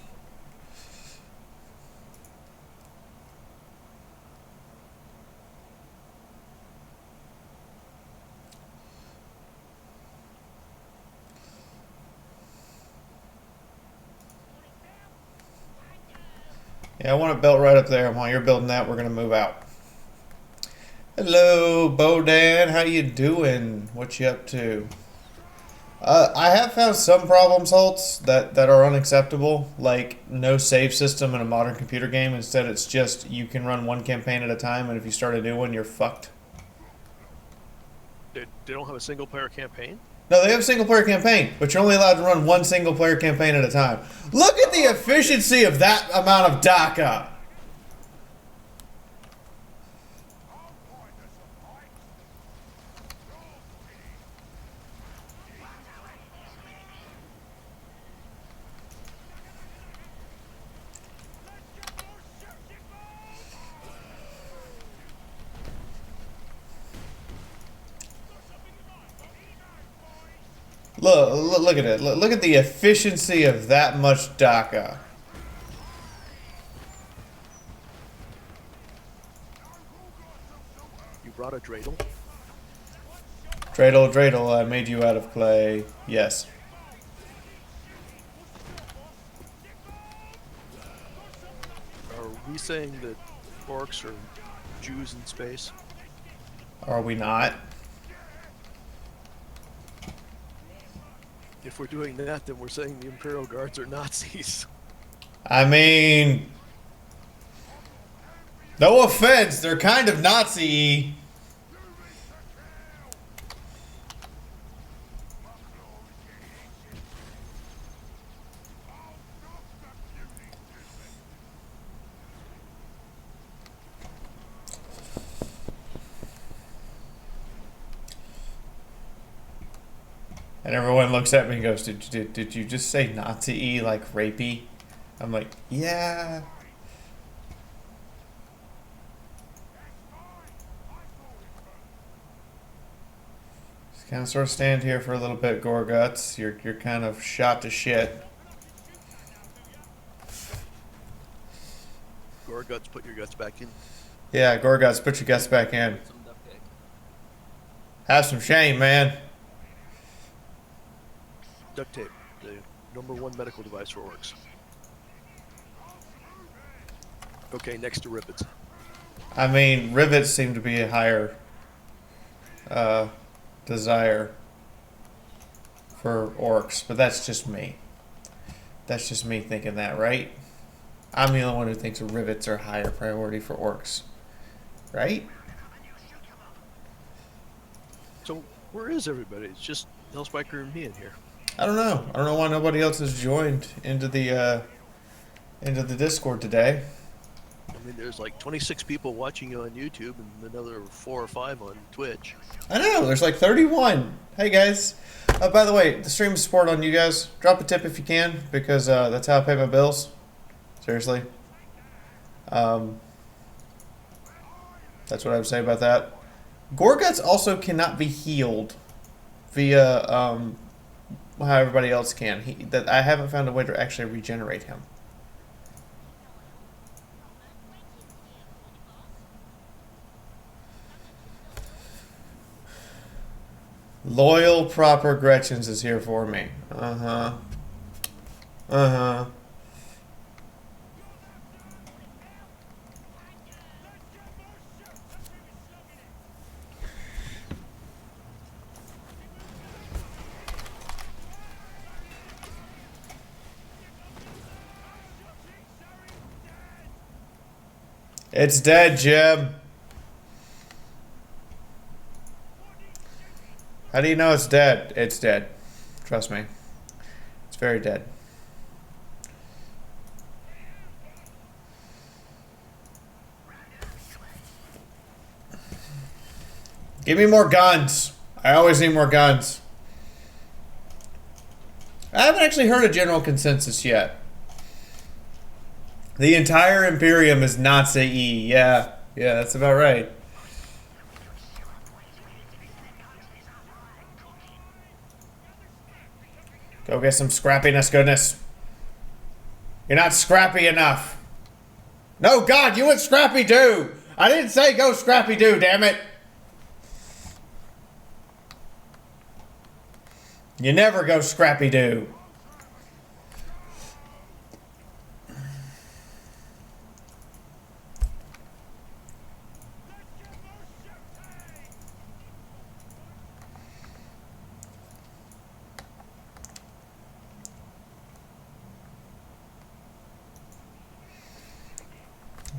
Yeah, I want it built right up there. While you're building that, we're going to move out. Hello, Bodan. How you doing? What you up to? I have found some problem salts that are unacceptable, like no save system in a modern computer game. Instead, it's just you can run one campaign at a time, and if you start a new one, you're fucked. They don't have a single player campaign? No, they have a single player campaign, but you're only allowed to run one single player campaign at a time. Look at the efficiency of that amount of DACA. Look at it. Look at the efficiency of that much DACA. You brought a dreidel? Dreidel, I made you out of clay. Yes. Are we saying that orcs are Jews in space? Are we not? If we're doing that, then we're saying the Imperial Guards are Nazis. I mean, no offense, they're kind of Nazi-y. And everyone looks at me and goes, did you just say Nazi-y, like rapey? I'm like, yeah. Just kind of sort of stand here for a little bit, Gorguts. You're kind of shot to shit. Gorguts, put your guts back in. Yeah, Gorguts, put your guts back in. Some duct tape. Have some shame, man. Duct tape, the #1 medical device for orcs. Okay, next to rivets. I mean, rivets seem to be a higher desire for orcs, but that's just me. That's just me thinking that, right? I'm the only one who thinks rivets are a higher priority for orcs, right? So, where is everybody? It's just Hellspiker and me in here. I don't know. I don't know why nobody else has joined into the Discord today. I mean, there's like 26 people watching you on YouTube and another 4 or 5 on Twitch. I know. There's like 31. Hey guys. By the way, the stream is support on you guys. Drop a tip if you can, because that's how I pay my bills. Seriously. That's what I would say about that. Gorguts also cannot be healed via how everybody else can. I haven't found a way to actually regenerate him. Loyal, proper Gretchens is here for me. Uh-huh. Uh-huh. It's dead, Jim. How do you know it's dead? It's dead. Trust me. It's very dead. Give me more guns. I always need more guns. I haven't actually heard a general consensus yet. The entire Imperium is Nazi. Yeah, that's about right. Go get some scrappiness, goodness. You're not scrappy enough. No, God, you went Scrappy Doo. I didn't say go Scrappy Doo, damn it. You never go Scrappy Doo.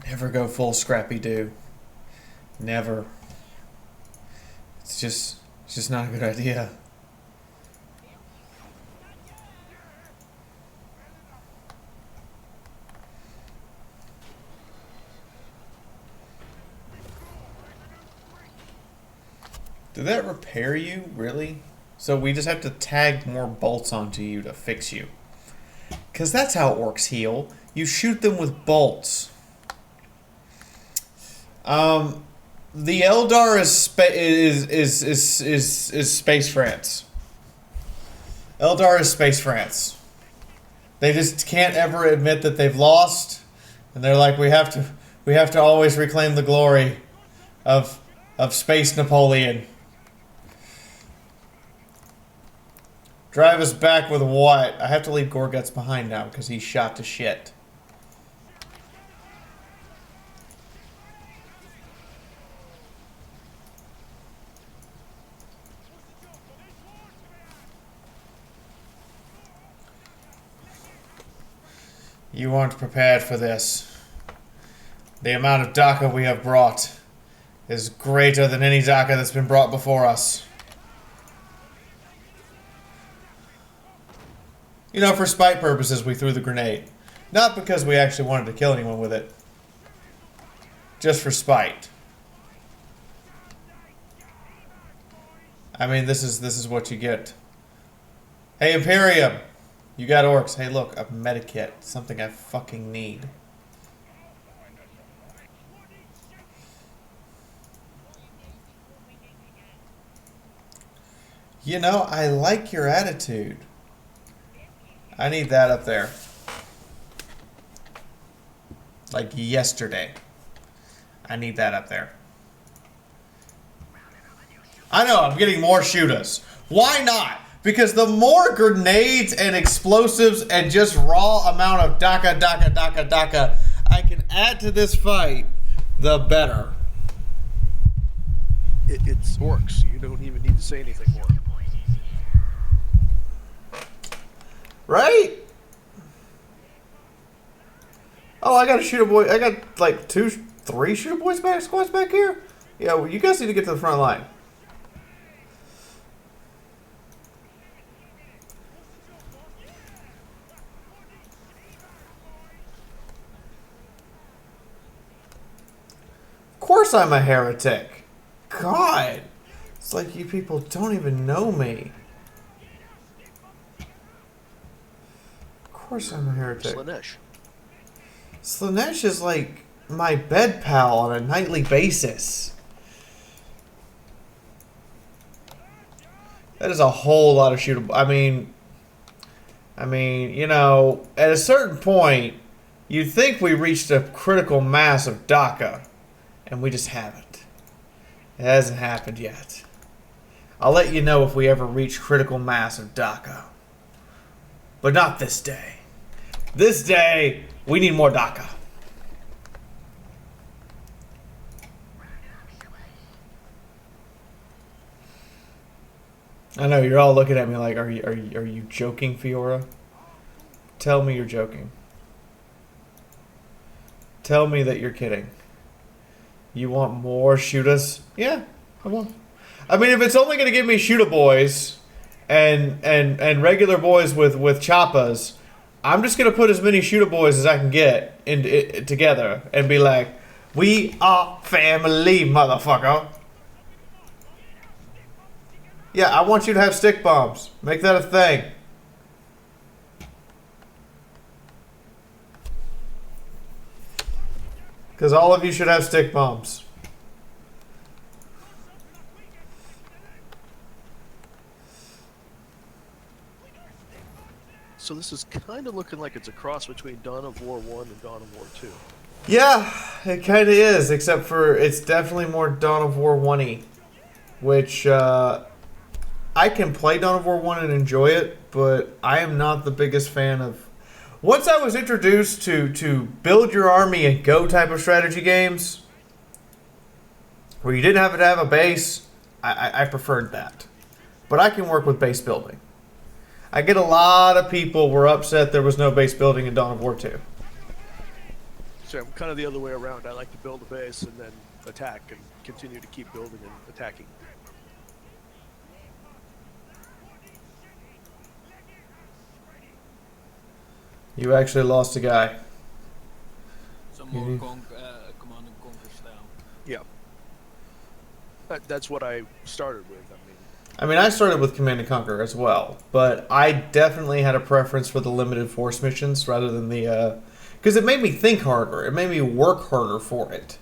Never go full Scrappy Doo. Never. It's just not a good idea. Did that repair you? Really? So we just have to tag more bolts onto you to fix you. Because that's how orcs heal. You shoot them with bolts. The Eldar is Space France. Eldar is Space France. They just can't ever admit that they've lost, and they're like, we have to always reclaim the glory of Space Napoleon. Drive us back with what? I have to leave Gorguts behind now because he's shot to shit. You aren't prepared for this. The amount of Daka we have brought is greater than any Daka that's been brought before us. You know, for spite purposes, we threw the grenade. Not because we actually wanted to kill anyone with it. Just for spite. I mean, this is what you get. Hey, Imperium! You got orcs. Hey, look, a medikit. Something I fucking need. You know, I like your attitude. I need that up there. Like yesterday. I need that up there. I know, I'm getting more shooters. Why not? Because the more grenades and explosives and just raw amount of Daka I can add to this fight, the better. It's orcs. You don't even need to say anything more. Right? Oh, I got a shooter boy. I got like 3 shooter boys back, squads back here. Yeah, well, you guys need to get to the front line. Of course I'm a heretic. God. It's like you people don't even know me. Of course I'm a heretic. Slaanesh. Slaanesh is like my bed pal on a nightly basis. That is a whole lot of shootable. I mean, you know, at a certain point, you'd think we reached a critical mass of Daka, and we just haven't. It hasn't happened yet. I'll let you know if we ever reach critical mass of Daka. But not this day. This day, we need more Daka. I know, you're all looking at me like, are you joking, Fiaura? Tell me you're joking. Tell me that you're kidding. You want more shooters? Yeah, I want. I mean, if it's only going to give me shooter boys and regular boys with choppas, I'm just going to put as many shooter boys as I can get together and be like, we are family, motherfucker. Yeah, I want you to have stick bombs. Make that a thing. Because all of you should have stick bombs. So this is kind of looking like it's a cross between Dawn of War 1 and Dawn of War 2. Yeah, it kind of is, except for it's definitely more Dawn of War 1-y, which I can play Dawn of War 1 and enjoy it, but I am not the biggest fan of... Once I was introduced to build your army and go type of strategy games, where you didn't have to have a base, I preferred that. But I can work with base building. I get a lot of people were upset there was no base building in Dawn of War 2. So I'm kind of the other way around. I like to build a base and then attack and continue to keep building and attacking. You actually lost a guy. Some more command and conquer style. Yeah. That's what I started with. I mean, I started with Command & Conquer as well, but I definitely had a preference for the limited force missions rather than the... Because it made me think harder. It made me work harder for it.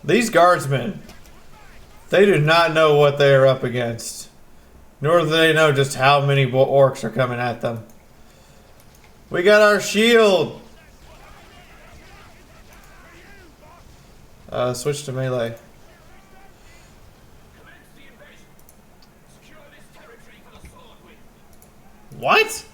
These guardsmen, they do not know what they are up against. Nor do they know just how many orcs are coming at them. We got our shield! Switch to melee. What?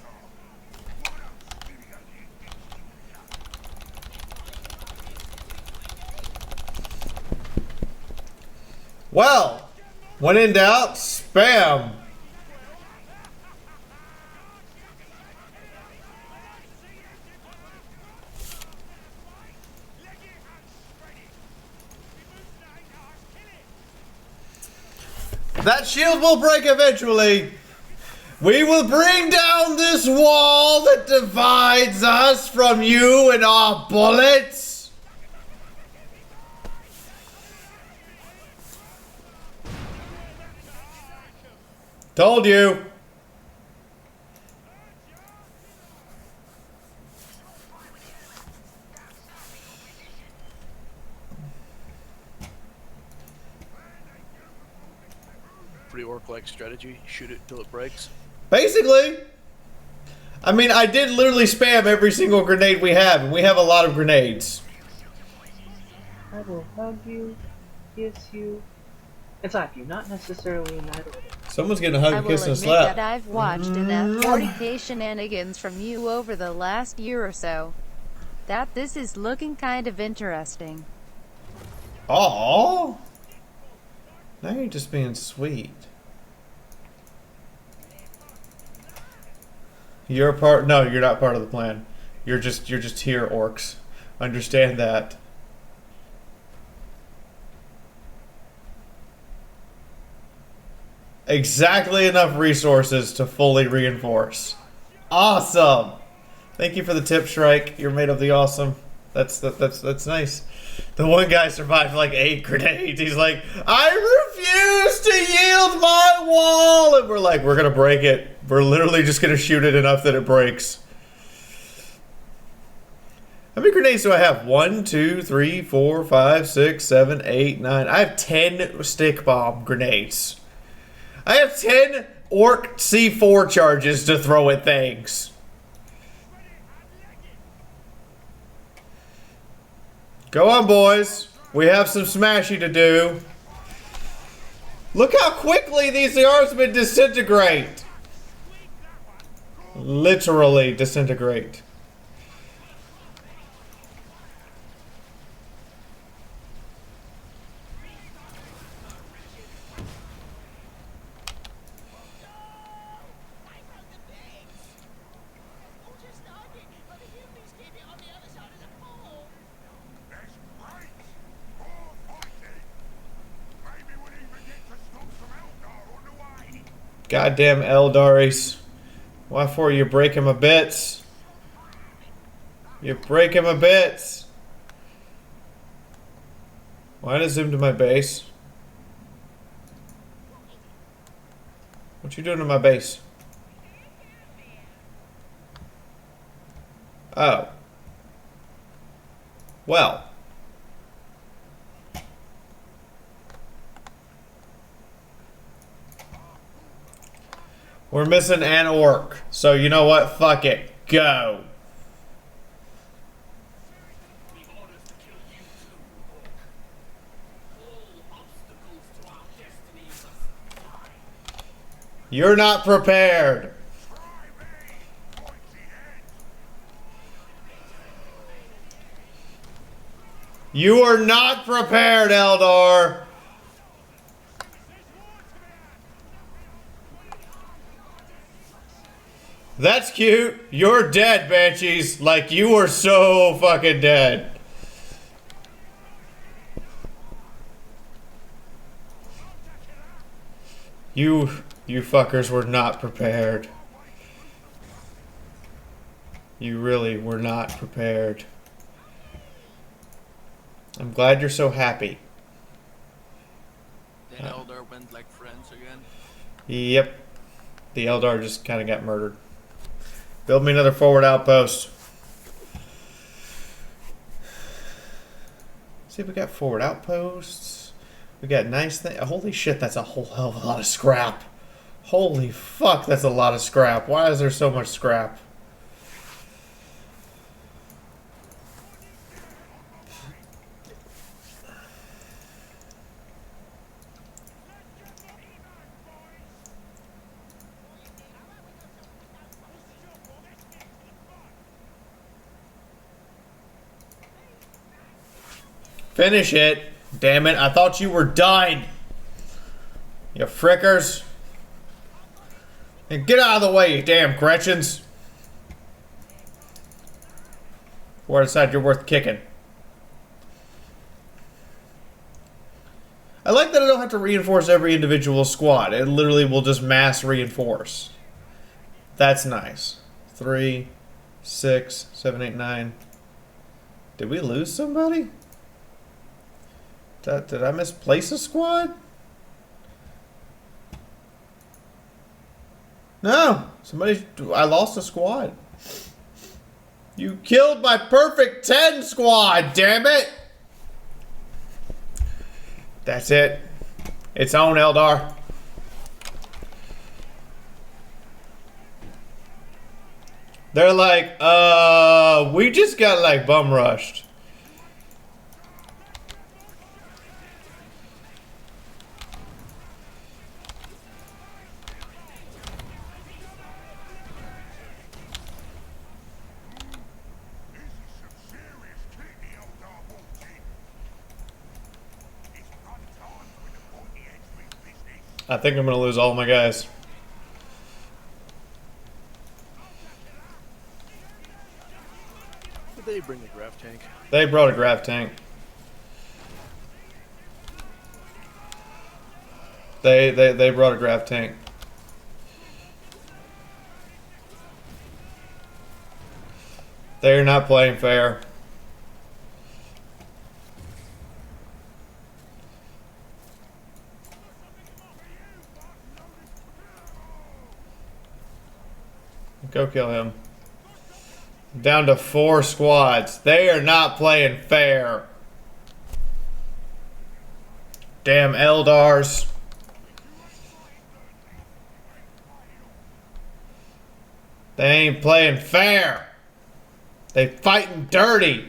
Well, when in doubt, spam. That shield will break eventually. We will bring down this wall that divides us from you and our bullets. Told you. Pretty orc-like strategy. Shoot it till it breaks. Basically. I mean, I did literally spam every single grenade we have, and we have a lot of grenades. I will hug you, kiss you, and slap you. Not necessarily in that order. Someone's getting a hug, I a will kiss, and a admit slap. that I've watched enough 40k shenanigans from you over the last year or so that this is looking kind of interesting. Aww. Now you're just being sweet. You're a part. No, you're not part of the plan. You're just here, orcs. Understand that. Exactly enough resources to fully reinforce. Awesome. Thank you for the tip, Shrike. You're made of the awesome. That's nice. The one guy survived like 8 grenades. He's like, I refuse to yield my wall. And we're like, we're gonna break it. We're literally just gonna shoot it enough that it breaks. How many grenades do I have? 1, 2, 3, 4, 5, 6, 7, 8, 9. I have 10 stick bomb grenades. I have 10 orc C4 charges to throw at things. Go on, boys. We have some smashing to do. Look how quickly these guardsmen disintegrate. Literally disintegrate. Goddamn Eldaris. Why for you breaking my bits? You're breaking my bits. Why did it zoom to my base? What you doing to my base? Oh. Well. We're missing an orc. So you know what? Fuck it. Go. You're not prepared. You are not prepared, Eldar. That's cute. You're dead, Banshees. Like, you are so fucking dead. You fuckers were not prepared. You really were not prepared. I'm glad you're so happy. The Eldar went like friends again. Yep. The Eldar just kind of got murdered. Build me another forward outpost. See, we got forward outposts. We got nice things. Holy shit, that's a whole hell of a lot of scrap. Holy fuck, that's a lot of scrap. Why is there so much scrap? Finish it. Damn it, I thought you were done. You frickers. And get out of the way, you damn Gretchens. Or decide you're worth kicking. I like that I don't have to reinforce every individual squad. It literally will just mass reinforce. That's nice. 3, 6, 7, 8, 9. Did we lose somebody? Did I misplace a squad? No. I lost a squad. You killed my perfect 10 squad, damn it! That's it. It's on, Eldar. They're like, we just got like bum rushed. I think I'm gonna lose all my guys. Did they bring a grav tank? They brought a grav tank. They brought a grav tank. They're not playing fair. Go kill him. Down to 4 squads. They are not playing fair. Damn Eldars. They ain't playing fair. They fighting dirty.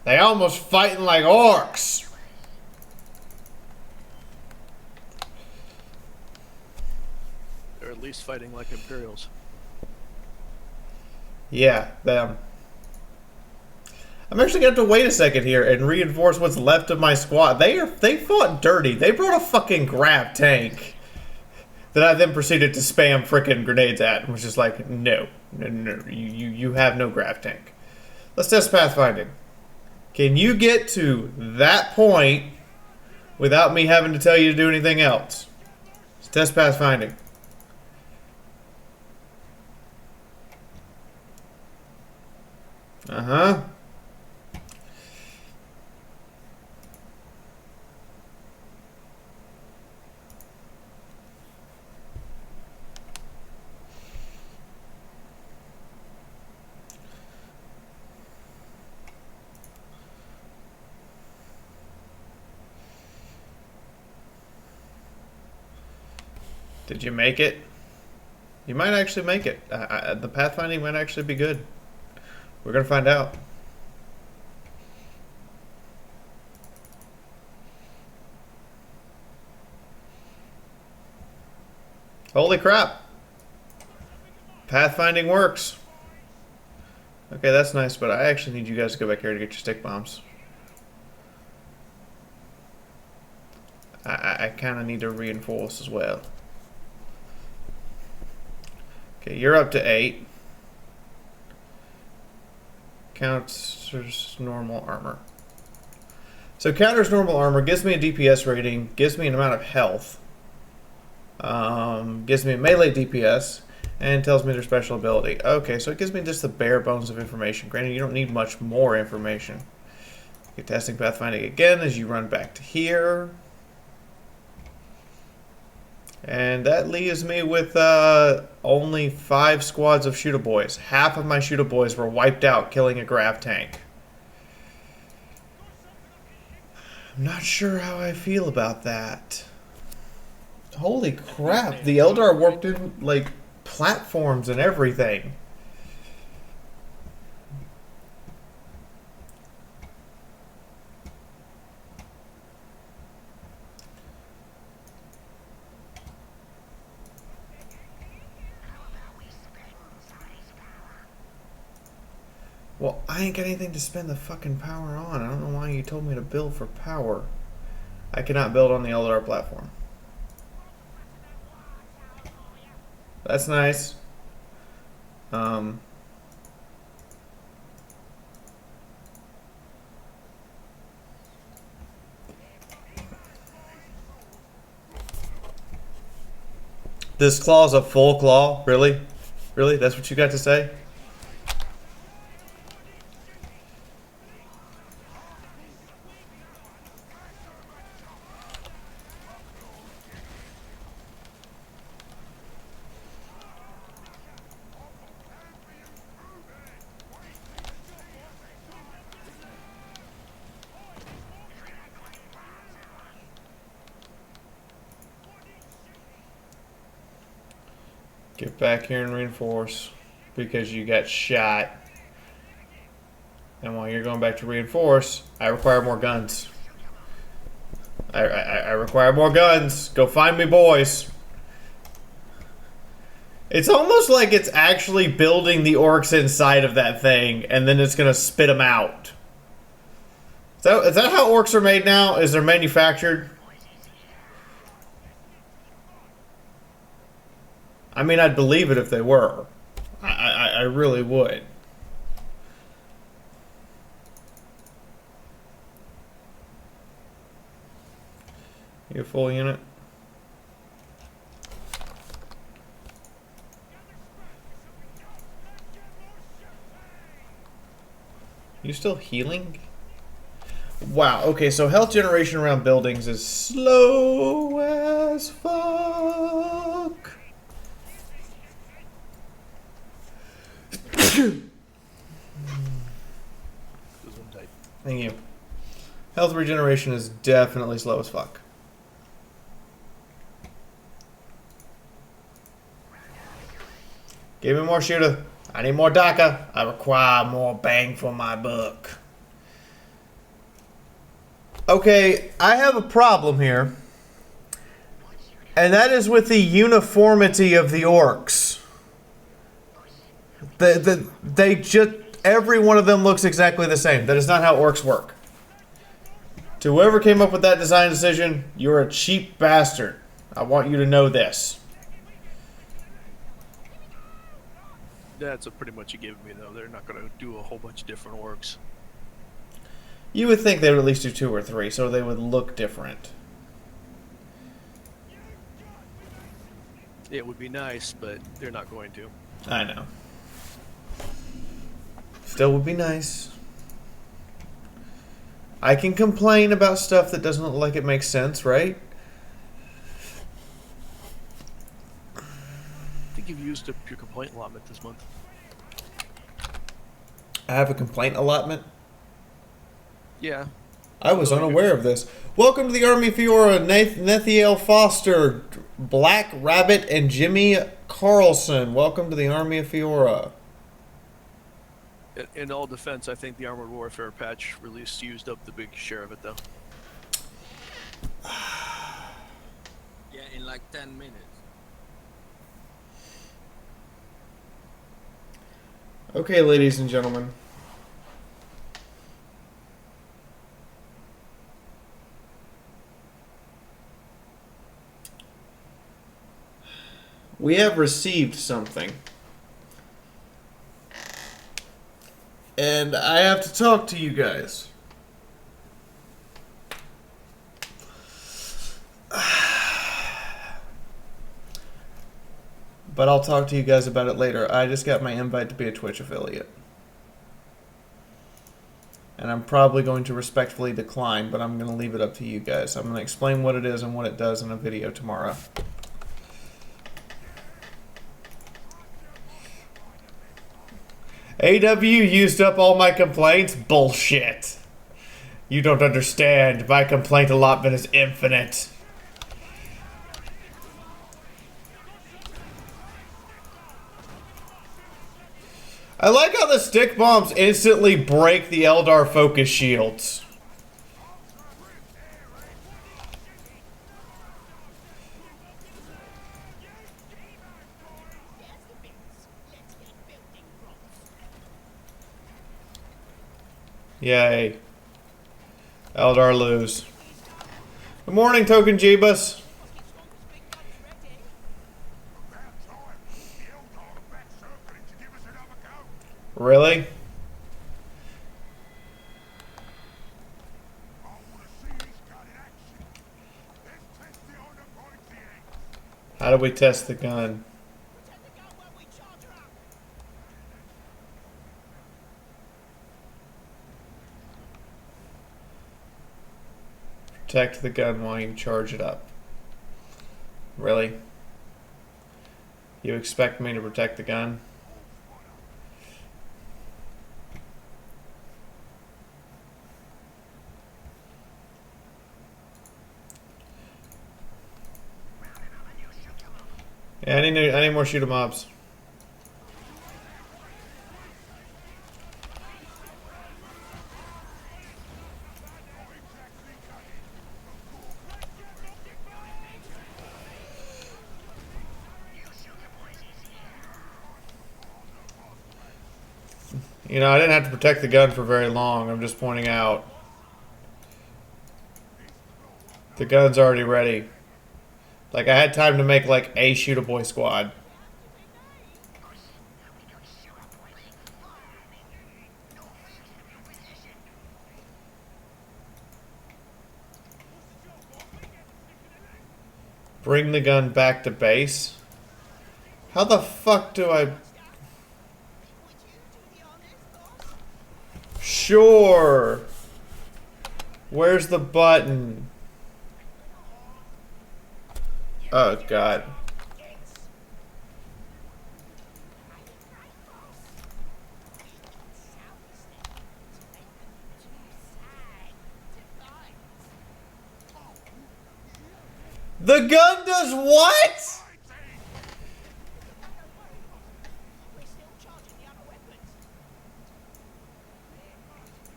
They almost fighting like orcs. They're at least fighting like Imperials. Yeah, them. I'm actually going to have to wait a second here and reinforce what's left of my squad. They fought dirty. They brought a fucking grav tank that I then proceeded to spam frickin' grenades at and was just like, no, you have no grav tank. Let's test pathfinding. Can you get to that point without me having to tell you to do anything else? Let's test pathfinding. Uh-huh. Did you make it? You might actually make it. The pathfinding might actually be good. We're gonna find out. Holy crap! Pathfinding works. Okay, that's nice, but I actually need you guys to go back here to get your stick bombs. I kind of need to reinforce as well. Okay, you're up to 8. Counters normal armor. So counters normal armor, gives me a DPS rating, gives me an amount of health, gives me a melee DPS, and tells me their special ability. Okay, so it gives me just the bare bones of information. Granted, you don't need much more information. Get testing pathfinding again as you run back to here. And that leaves me with only 5 squads of shooter boys. Half of my shooter boys were wiped out killing a grav tank. I'm not sure how I feel about that. Holy crap, the Eldar warped in like platforms and everything. Well, I ain't got anything to spend the fucking power on. I don't know why you told me to build for power. I cannot build on the Eldar platform. That's nice. This claw's a full claw? Really? Really? That's what you got to say? Get back here and reinforce because you got shot. And while you're going back to reinforce, I require more guns. I require more guns. Go find me boys. It's almost like it's actually building the orcs inside of that thing and then it's going to spit them out. Is that how orcs are made now? Is they're manufactured? I mean, I'd believe it if they were. I really would. You a full unit? You still healing? Wow, okay, so health generation around buildings is slow as fuck. Thank you. Health regeneration is definitely slow as fuck. Give me more shooter. I need more DACA. I require more bang for my buck. Okay, I have a problem here. And that is with the uniformity of the orcs. They just... Every one of them looks exactly the same. That is not how orcs work. To whoever came up with that design decision, you're a cheap bastard. I want you to know this. That's pretty much a give me, though. They're not going to do a whole bunch of different orcs. You would think they would at least do 2 or 3, so they would look different. It would be nice, but they're not going to. I know. Still would be nice. I can complain about stuff that doesn't look like it makes sense, right? I think you've used up your complaint allotment this month. I have a complaint allotment. Yeah. I was unaware of this. Welcome to the Army Fiaura, Nethiel Foster, Black Rabbit, and Jimmy Carlson. Welcome to the Army of Fiaura. In all defense, I think the Armored Warfare patch release used up the big share of it, though. Yeah, in like 10 minutes. Okay, ladies and gentlemen. We have received something. And I have to talk to you guys. But I'll talk to you guys about it later. I just got my invite to be a Twitch affiliate. And I'm probably going to respectfully decline, but I'm going to leave it up to you guys. I'm going to explain what it is and what it does in a video tomorrow. AW used up all my complaints? Bullshit. You don't understand. My complaint allotment is infinite. I like how the stick bombs instantly break the Eldar focus shields. Yay. Eldar lose. Good morning, Token Jeebus. Really? How do we test the gun? Protect the gun while you charge it up. Really? You expect me to protect the gun? Yeah, I need more shoot 'em mobs. You know, I didn't have to protect the gun for very long. I'm just pointing out. The gun's already ready. Like, I had time to make, like, a shoot-a-boy squad. Bring the gun back to base? How the fuck do I... Sure! Where's the button? Oh, God. The gun does what?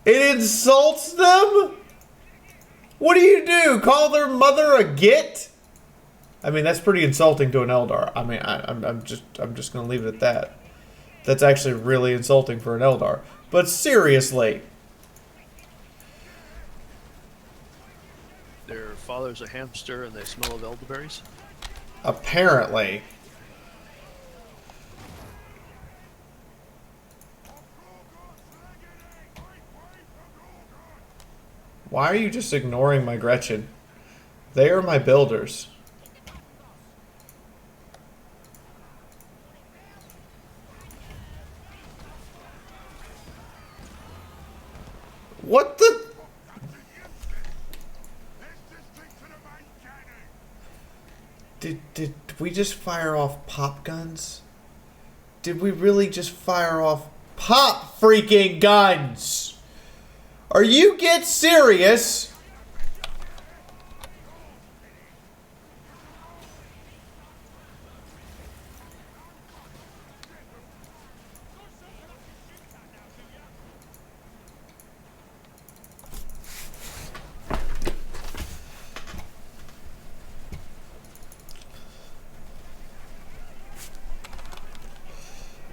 It insults them? What do you do? Call their mother a git? I mean, that's pretty insulting to an Eldar. I mean, I'm just gonna leave it at that. That's actually really insulting for an Eldar. But seriously. Their father's a hamster and they smell of elderberries? Apparently. Why are you just ignoring my Gretchen? They are my builders. What the? Did we just fire off pop guns? Did we really just fire off pop freaking guns? Are you get serious?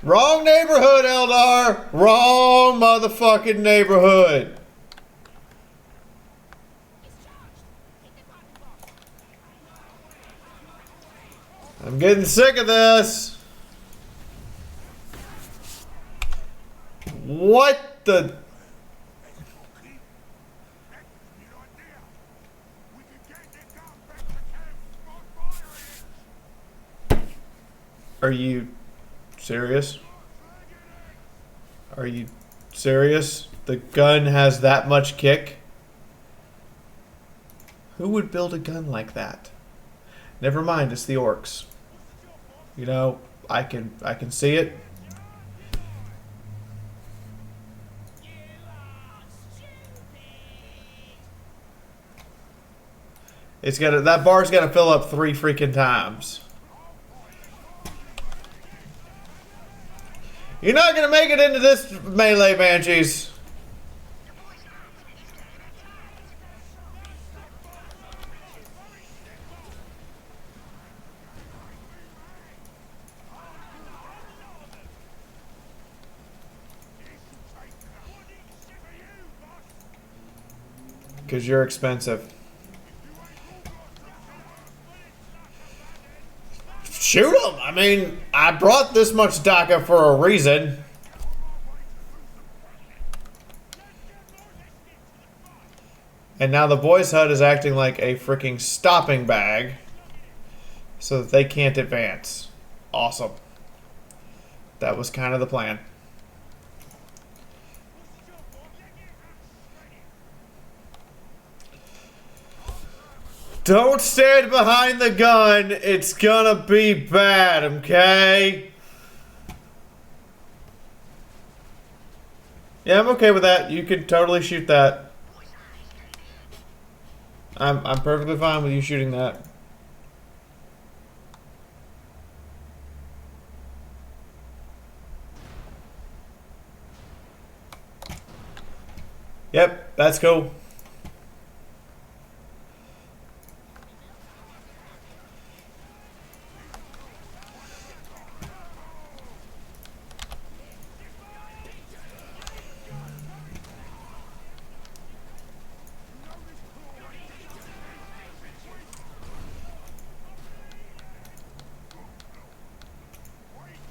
Wrong neighborhood, Eldar! Wrong motherfucking neighborhood! I'm getting sick of this! What the... Are you serious? Are you serious? The gun has that much kick? Who would build a gun like that? Never mind, it's the orcs. You know, I can see it. It's gotta, that bar's gotta fill up 3 freaking times. You're not gonna make it into this melee, Banshees. Because you're expensive. Shoot him! I mean, I brought this much DACA for a reason. And now the boys' hut is acting like a freaking stopping bag so that they can't advance. Awesome. That was kind of the plan. Don't stand behind the gun. It's gonna be bad, okay? Yeah, I'm okay with that. You can totally shoot that. I'm perfectly fine with you shooting that. Yep, that's cool.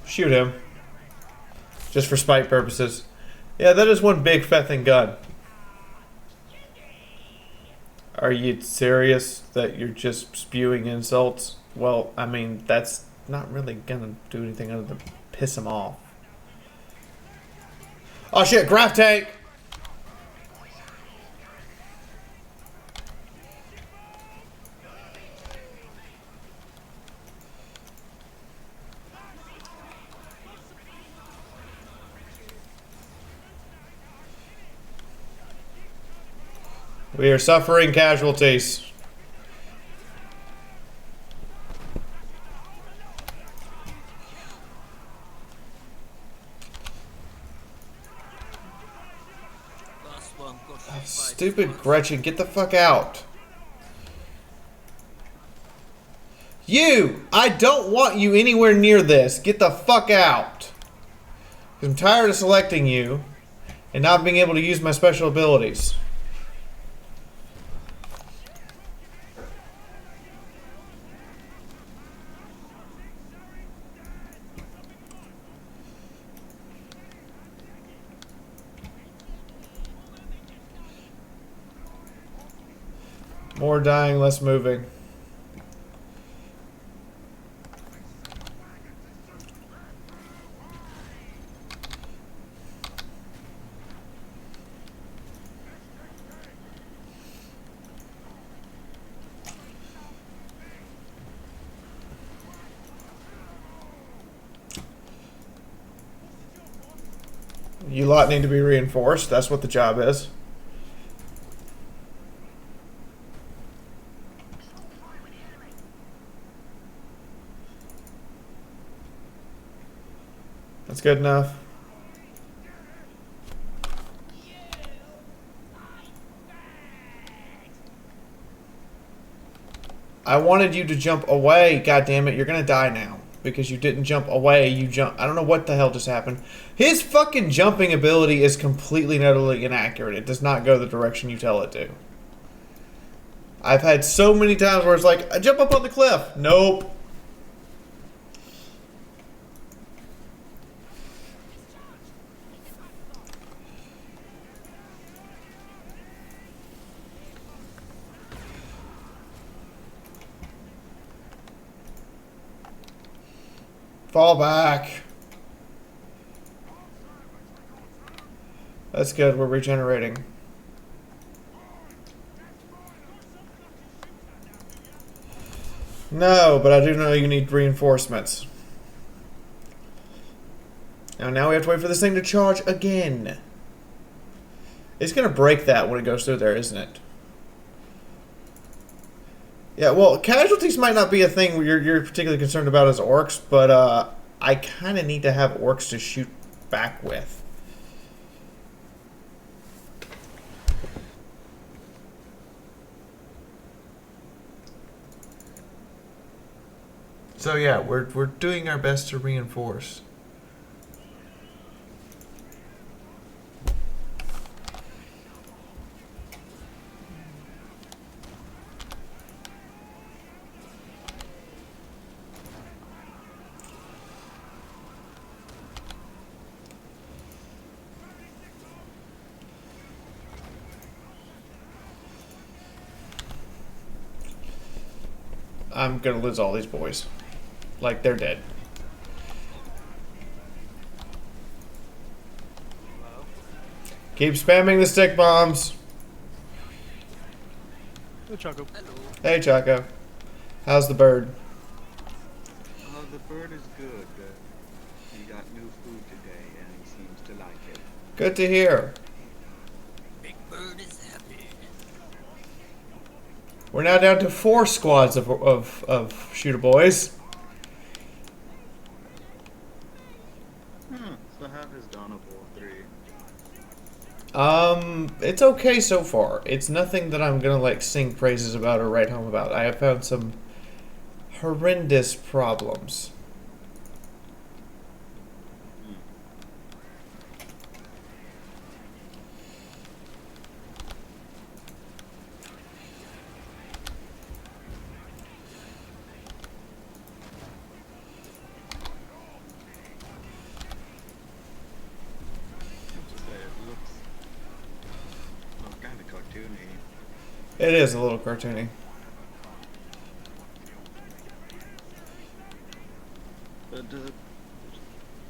Shoot him. Just for spite purposes. Yeah, that is one big fething gun. Are you serious that you're just spewing insults? Well, I mean, that's not really gonna do anything other than piss him off. Oh shit, graph tank! We are suffering casualties. Last one, go to Stupid Gretchen, get the fuck out. You! I don't want you anywhere near this. Get the fuck out. I'm tired of selecting you and not being able to use my special abilities. More dying, less moving. You lot need to be reinforced. That's what the job is. That's good enough. I wanted you to jump away. God damn it, you're gonna die now. Because you didn't jump away, you jump. I don't know what the hell just happened. His fucking jumping ability is completely and utterly inaccurate. It does not go the direction you tell it to. I've had so many times where it's like, I jump up on the cliff. Nope. Fall back. That's good, we're regenerating. No, but I do know you need reinforcements. Now we have to wait for this thing to charge again. It's gonna break that when it goes through there, isn't it? Yeah, well, casualties might not be a thing you're particularly concerned about as orcs, but I kind of need to have orcs to shoot back with. So yeah, we're doing our best to reinforce. I'm gonna lose all these boys. Like, they're dead. Keep spamming the stick bombs. Hey, Choco. Hello. Hey, Choco. How's the bird? The bird is good. He got new food today and he seems to like it. Good to hear. Big Bird is happy. We're now down to 4 squads of shooter boys. So how has Dawn of War 3? It's okay so far. It's nothing that I'm gonna like sing praises about or write home about. I have found some horrendous problems. It is a little cartoony. But does it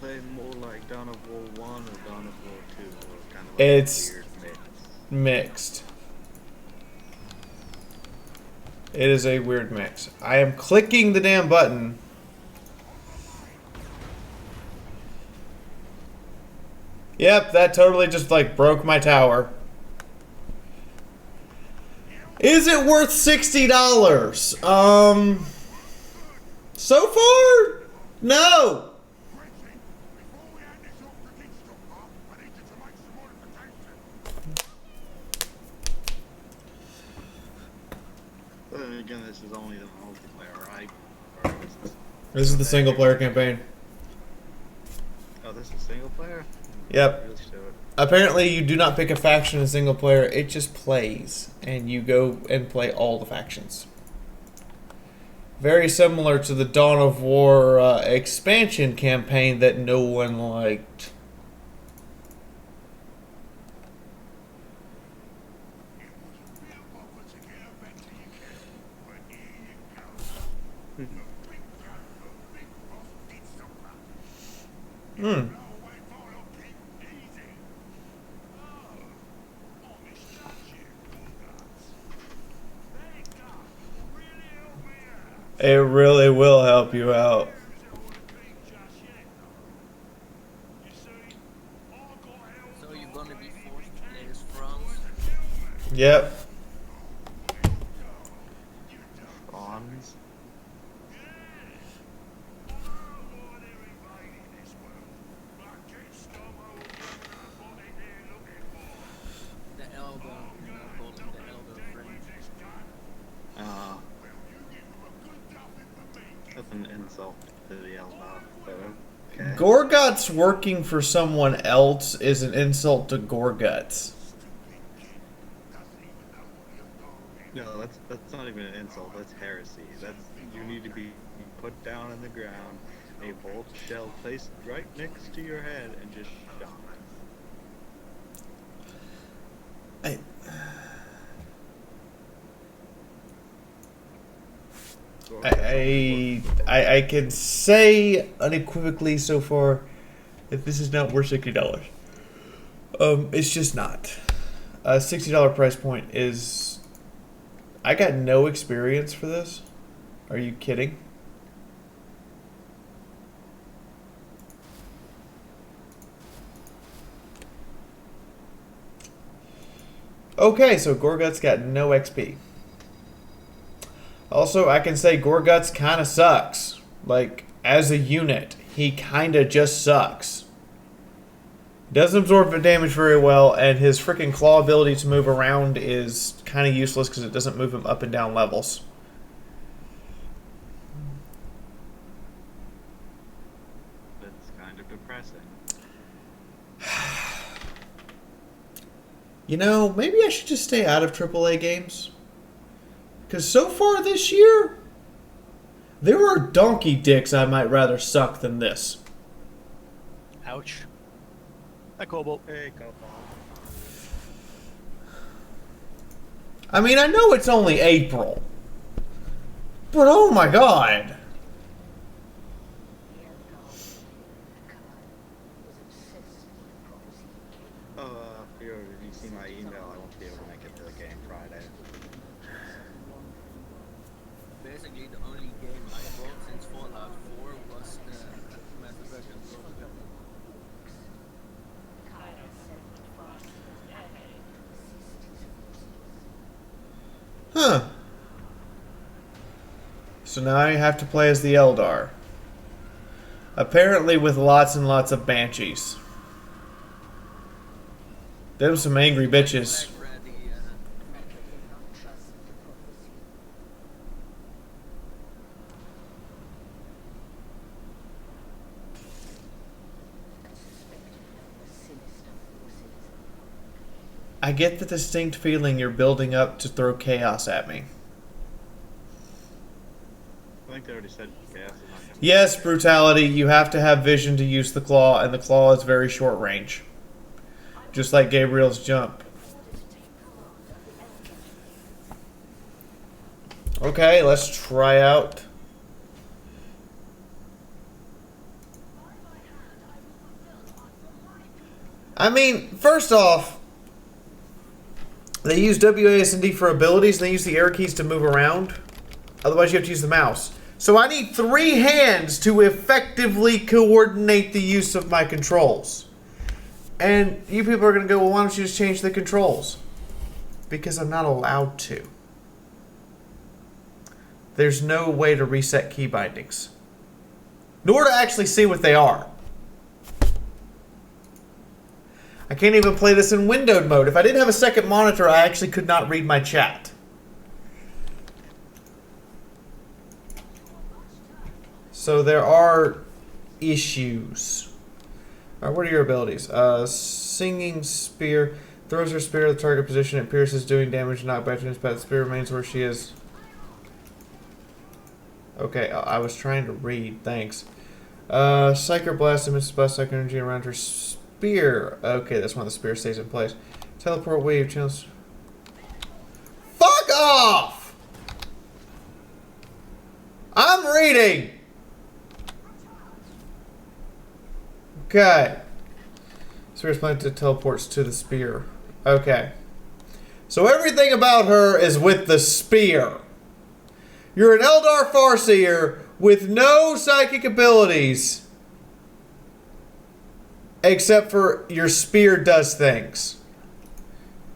play more like Dawn of War 1 or Dawn of War 2? Or kind of like It's a weird mix? mixed. It is a weird mix. I am clicking the damn button. Yep, that totally just like broke my tower. Is it worth $60? So far, no. But then again, this is only the multiplayer, right? Or This is the single player campaign. Oh, this is single player? Yep. Really show it. Apparently, you do not pick a faction in single player. It just plays, and you go and play all the factions. Very similar to the Dawn of War expansion campaign that no one liked. It really will help you out. You see, I got Yep. Fawns. The elder, call him the elder friend. That's an insult to the Eldar, but okay. Gorguts working for someone else is an insult to Gorguts. No, that's not even an insult. That's heresy. You need to be put down on the ground, a bolt shell placed right next to your head, and just shot. I can say unequivocally so far that this is not worth $60. It's just not. A $60 price point is. I got no experience for this. Are you kidding? Okay, so Gorguts got no XP. Also, I can say Gorguts kind of sucks. Like, as a unit, he kind of just sucks. Doesn't absorb the damage very well, and his freaking claw ability to move around is kind of useless because it doesn't move him up and down levels. That's kind of depressing. You know, maybe I should just stay out of AAA games. Because so far this year, there are donkey dicks I might rather suck than this. Ouch. Hi, Cobalt. Hey, Cobalt. I mean, I know it's only April. But oh my god. Fiaura, did you see my email? I won't be able to make it to the game Friday. Basically, the only game I bought since Fallout 4 was the Mass Effect and Groceries. Huh. So now you have to play as the Eldar. Apparently with lots and lots of banshees. Them some angry bitches. I get the distinct feeling you're building up to throw chaos at me. I think they already said chaos is not going to. Yes, brutality, you have to have vision to use the claw, and the claw is very short range. Just like Gabriel's jump. Okay, let's try out. I mean, first off, they use WASD for abilities, and they use the arrow keys to move around. Otherwise, you have to use the mouse. So I need 3 hands to effectively coordinate the use of my controls. And you people are going to go, well, why don't you just change the controls? Because I'm not allowed to. There's no way to reset key bindings. Nor to actually see what they are. I can't even play this in windowed mode. If I didn't have a second monitor, I actually could not read my chat. So there are issues. Alright, what are your abilities? Singing Spear. Throws her spear at the target position. It pierces, doing damage, knocked back to his pet. The spear remains where she is. Okay, I was trying to read. Thanks. Psyker Blast emits blast psychic energy around her spear. Okay, that's when the spear stays in place. Teleport wave channels. Fuck off! I'm reading! Okay. Spear's planted teleports to the spear. Okay. So everything about her is with the spear. You're an Eldar Farseer with no psychic abilities. Except for your spear does things.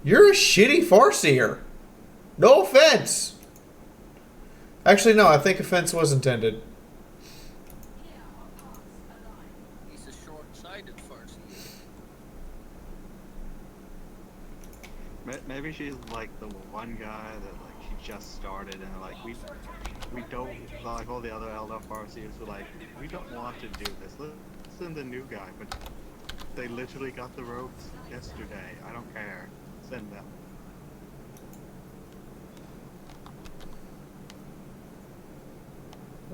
You're a shitty Farseer. No offense. Actually, no, I think offense was intended. He's a short-sighted farce. Maybe she's like the one guy that like she just started and like we don't like all the other Eldar Farseers were like we don't want to do this. Listen to the new guy, but they literally got the ropes yesterday. I don't care. Send them.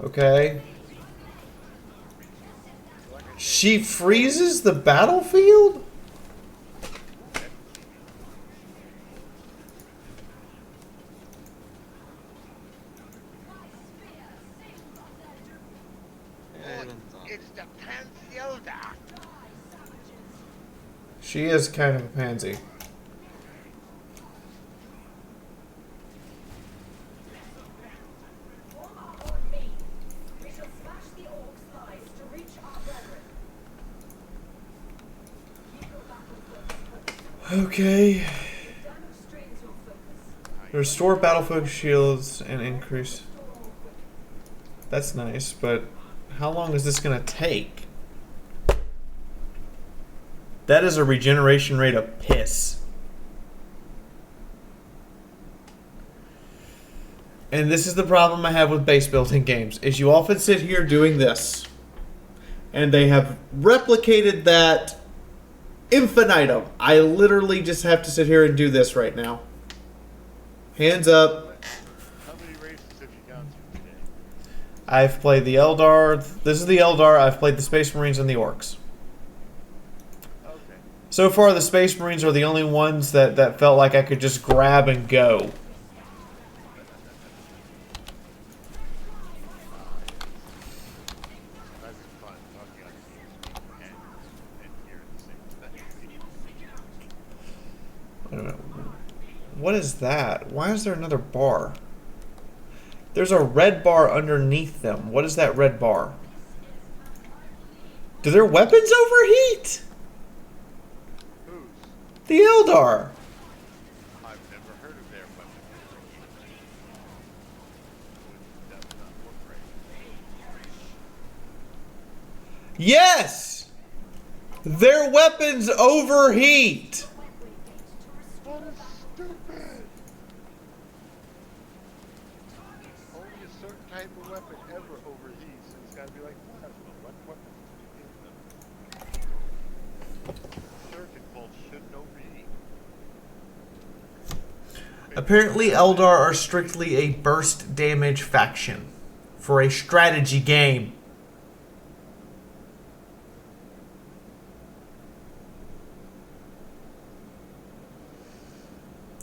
Okay. She freezes the battlefield? It's the Pantheilda. She is kind of a pansy. Okay. Restore battle focus shields and increase. That's nice, but how long is this going to take? That is a regeneration rate of piss. And this is the problem I have with base building games, is you often sit here doing this. And they have replicated that infinitum. I literally just have to sit here and do this right now. Hands up. How many races have you gone through today? I've played the Eldar. This is the Eldar. I've played the Space Marines and the Orcs. Okay. So far, the Space Marines are the only ones that felt like I could just grab and go. That's fun. Okay. And here at the same time. Wait a minute. What is that? Why is there another bar? There's a red bar underneath them. What is that red bar? Do their weapons overheat? Whose? The Eldar. I've never heard of their weapon. That would not look right. Yes! Their weapons overheat. What is stupid? Only a certain type of weapon ever overheats, and it's got to be like plasma. What weapons do you use them? Circuit bolts shouldn't overheat. Apparently, Eldar are strictly a burst damage faction for a strategy game.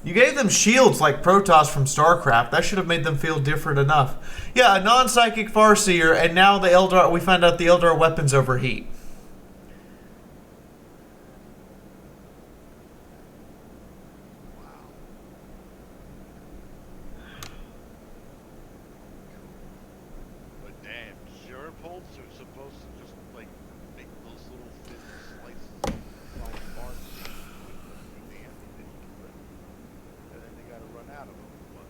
You gave them shields like Protoss from StarCraft. That should have made them feel different enough. Yeah, a non-psychic Farseer, and now the Eldar. We find out the Eldar weapons overheat. But damn, sure bolts are supposed to just like make those little thin slices of solid bars through the ammunition, but and then they gotta run out of them. But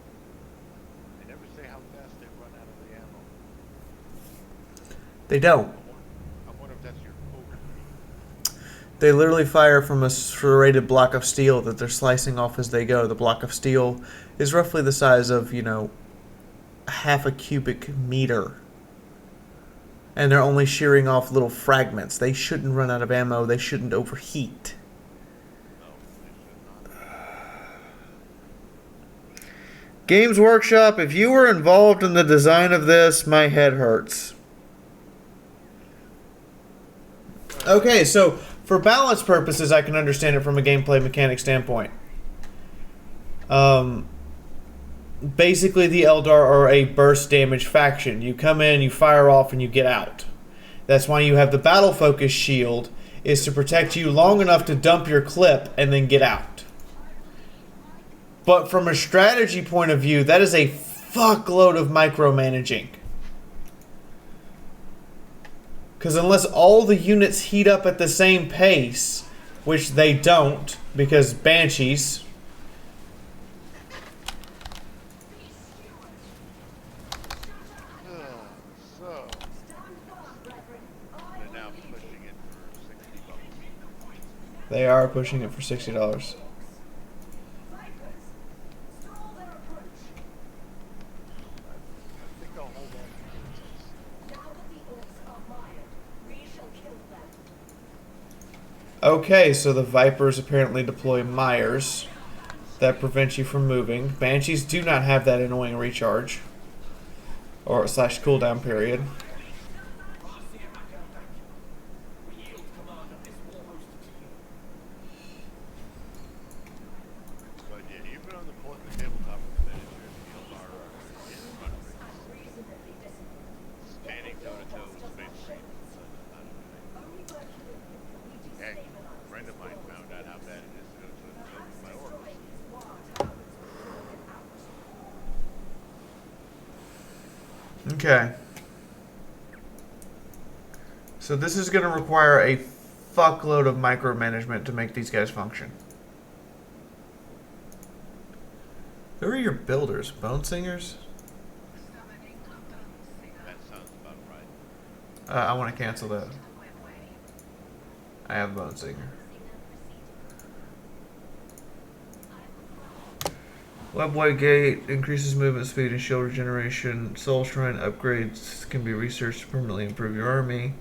they never say how fast they run out of the ammo. They don't. I wonder if that's your overheat. They literally fire from a serrated block of steel that they're slicing off as they go. The block of steel is roughly the size of, you know, half a cubic meter. And they're only shearing off little fragments. They shouldn't run out of ammo. They shouldn't overheat. Games Workshop, if you were involved in the design of this, my head hurts. Okay, so for balance purposes, I can understand it from a gameplay mechanic standpoint. Basically, the Eldar are a burst damage faction. You come in, you fire off, and you get out. That's why you have the battle focus shield, is to protect you long enough to dump your clip and then get out. But from a strategy point of view, that is a fuckload of micromanaging. Because unless all the units heat up at the same pace, which they don't, because Banshees, They are pushing it for $60. I think I'll hold on. Okay, so the Vipers apparently deploy Myers. That prevents you from moving. Banshees do not have that annoying recharge. Or / cooldown period. But yeah, even on the tabletop with the miniature Fiaura is running standing toe to toe with Space Marines. Heck, a friend of mine found out how bad it is to go toe to toe with my orcs. Okay. So this is going to require a fuckload of micromanagement to make these guys function. Who are your builders? Bone Singers? That sounds about right. I want to cancel that. I have Bone Singer. Webway Gate increases movement speed and shield regeneration. Soul Shrine upgrades can be researched to permanently improve your army.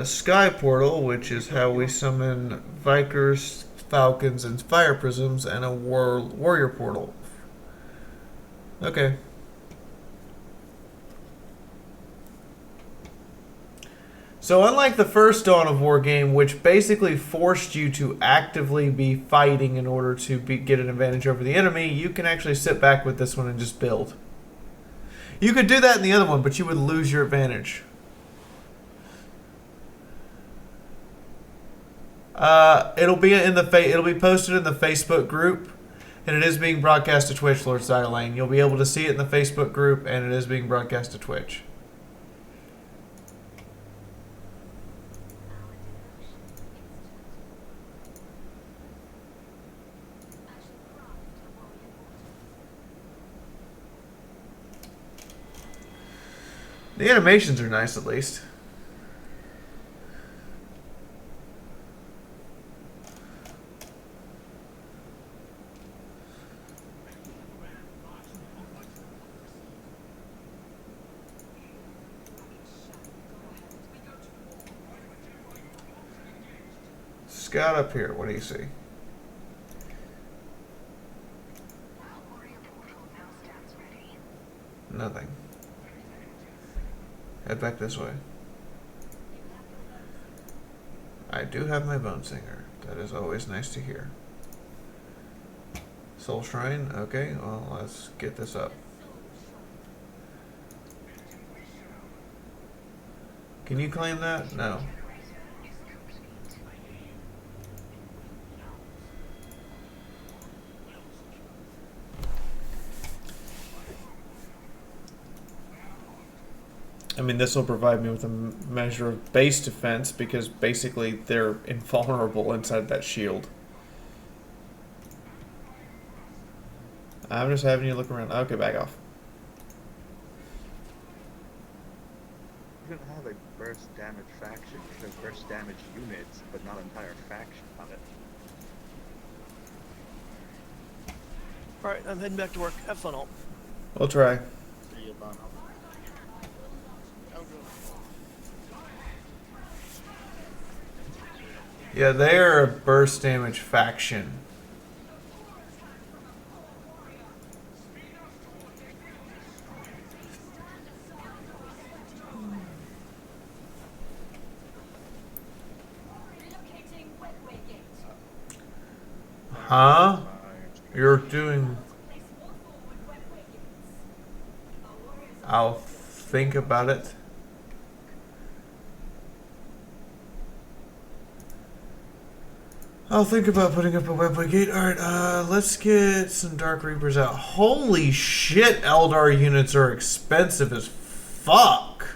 Sky Portal, which is how we summon Vikers, Falcons, and Fire Prisms, and a Warrior Portal. Okay. So unlike the first Dawn of War game, which basically forced you to actively be fighting in order to get an advantage over the enemy, you can actually sit back with this one and just build. You could do that in the other one, but you would lose your advantage. It'll be posted in the Facebook group, and it is being broadcast to Twitch, Lord Stylane. You'll be able to see it in the Facebook group, and it is being broadcast to Twitch. The animations are nice, at least. Scout up here. What do you see? Nothing. Head back this way. I do have my Bone Singer. That is always nice to hear. Soul Shrine. Okay, well, let's get this up. Can you claim that? No. I mean, this will provide me with a measure of base defense because basically they're invulnerable inside that shield. I'm just having you look around. Okay, back off. You can have a burst damage faction, because burst damage units, but not entire faction on it. Alright, I'm heading back to work. Have fun all. We'll try. See you, Bono. Yeah, they are a burst damage faction. Huh? You're doing... I'll think about it. I'll think about putting up a webway gate. Alright, let's get some Dark Reapers out. Holy shit, Eldar units are expensive as fuck.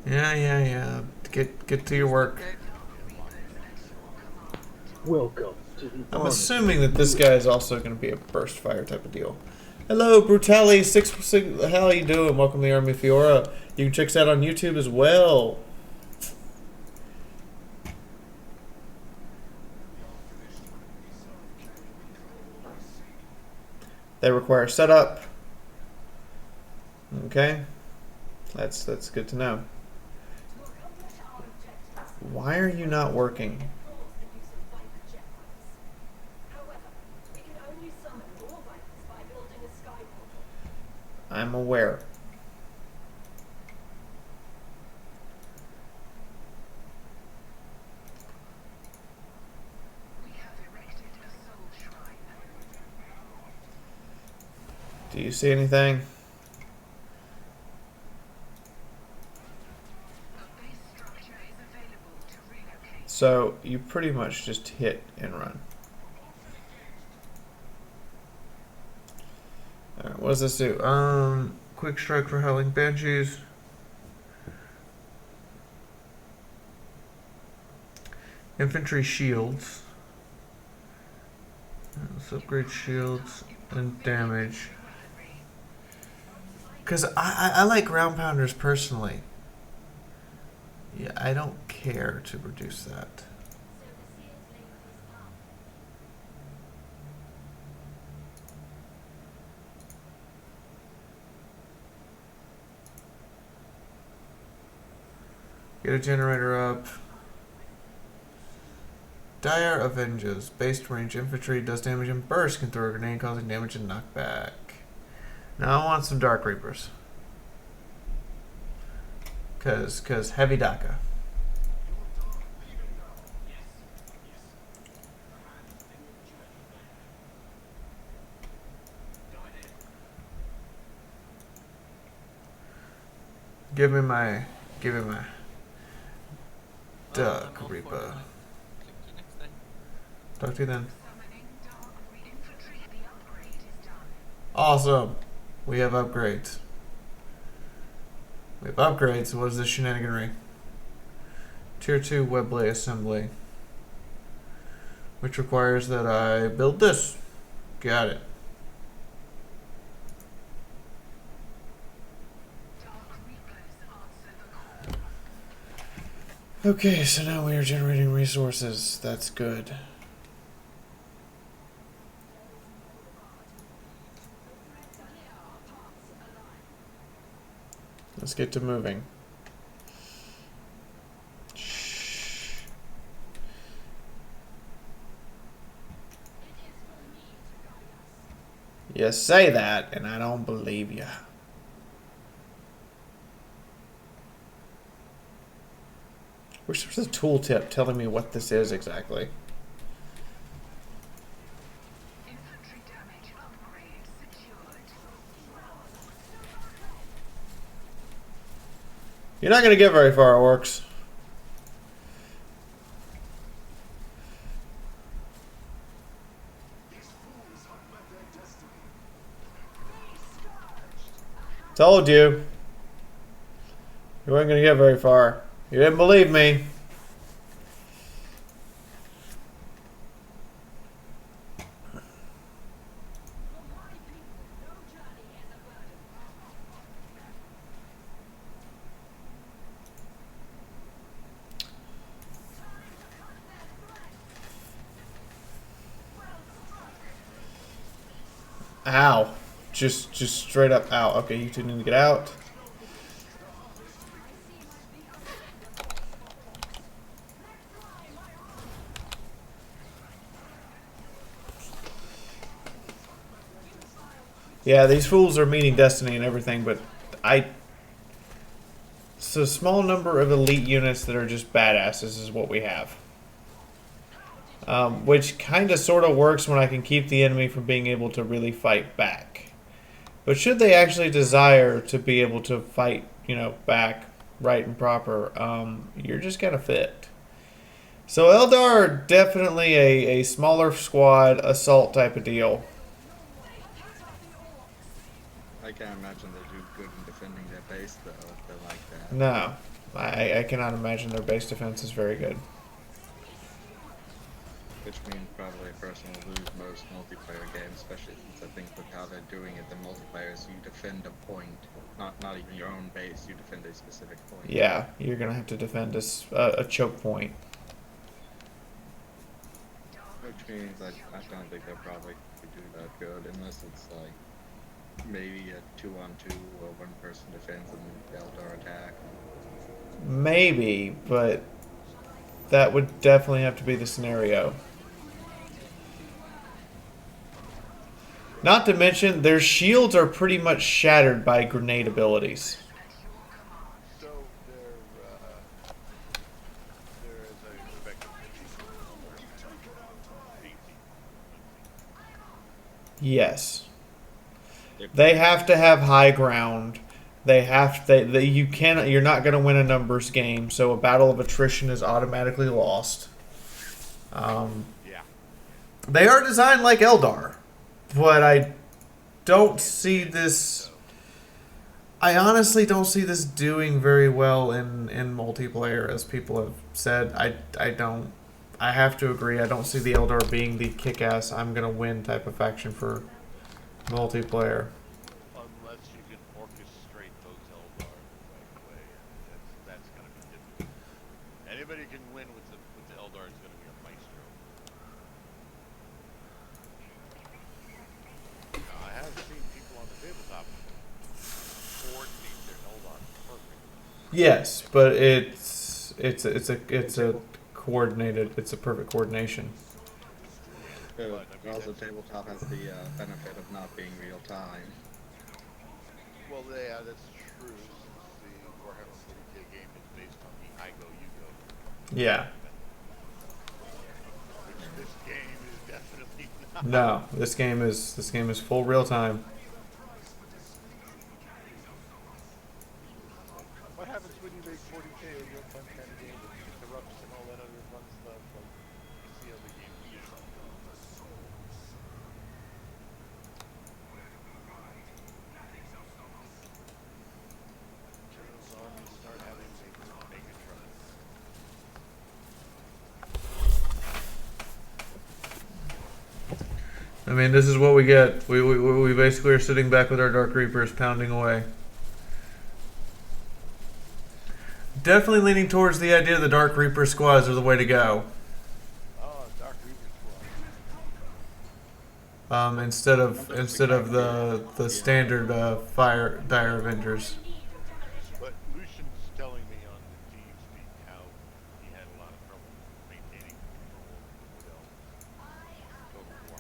Yeah. Get to your work. Welcome I'm assuming that this guy is also going to be a burst fire type of deal. Hello, Brutali. How you doing? Welcome to the Army of Fiaura. You can check us out on YouTube as well. They require setup. Okay, that's good to know. Why are you not working? I'm aware. Do you see anything? So you pretty much just hit and run. Alright, what does this do? Quick strike for Howling Banshees. Infantry shields. Let's upgrade shields and damage. Because I like ground pounders personally. Yeah, I don't care to reduce that. Get a generator up. Dire Avenges. Based range infantry does damage in burst. Can throw a grenade causing damage and knockback. Now I want some Dark Reapers. Cause heavy DACA. Give me my Dark Reaper. Talk to you then. Awesome. We have upgrades. We have upgrades. What is this shenaniganry? Tier 2 Webley Assembly. Which requires that I build this. Got it. Okay, so now we are generating resources. That's good. Let's get to moving. Shh. You say that, and I don't believe you. Where's the tooltip telling me what this is exactly? You're not going to get very far, orcs. Told you. You weren't going to get very far. You didn't believe me. Ow. Just straight up out. Okay, you two need to get out. Yeah, these fools are meeting destiny and everything, but it's a small number of elite units that are just badasses is what we have. Which kind of sort of works when I can keep the enemy from being able to really fight back. But should they actually desire to be able to fight, you know, back right and proper, you're just kind of fit. So Eldar are definitely a smaller squad assault type of deal. I can't imagine they do good in defending their base though, if they're like that. No, I cannot imagine their base defense is very good. Which means probably a person will lose most multiplayer games, especially since I think with how they're doing it, the multiplayer is you defend a point, not even your own base, you defend a specific point. Yeah, you're gonna have to defend a choke point. Which means I don't think they'll probably do that good unless it's like maybe a 2-on-2 where one person defends and the Eldar attack. Maybe, but that would definitely have to be the scenario. Not to mention, their shields are pretty much shattered by grenade abilities. So there is a effective Yes. They have to have high ground. They have to. You cannot. You're not going to win a numbers game. So a battle of attrition is automatically lost. Yeah. They are designed like Eldar, but I don't see this. I honestly don't see this doing very well in multiplayer, as people have said. I don't. I have to agree. I don't see the Eldar being the kick-ass, I'm gonna win type of faction for multiplayer. Unless you can orchestrate those Eldar the right way, that's gonna be difficult. Anybody who can win with the Eldar is gonna be a maestro. Now, I have seen people on the tabletop coordinate their Eldar perfectly. Yes, but it's a coordinated. It's a perfect coordination. Also, tabletop has the benefit of not being real time. Well, yeah, that's true. Since the Warhammer 40K game is based on the I go, you go. Yeah. Which this game is definitely not. No, this game is full real time. What happens when you make 40K a real fun kind of game with interrupts and all that other fun stuff? Like, you see how the game feels. Turns on, you start having Megatron. I mean, this is what we get. We basically are sitting back with our Dark Reapers pounding away. Definitely leaning towards the idea the Dark Reaper squads are the way to go. Oh, Dark Reaper squad. Instead of the standard Dire Avengers. But Lucian's telling me on the TeamSpeak how he had a lot of trouble maintaining control over the Total War.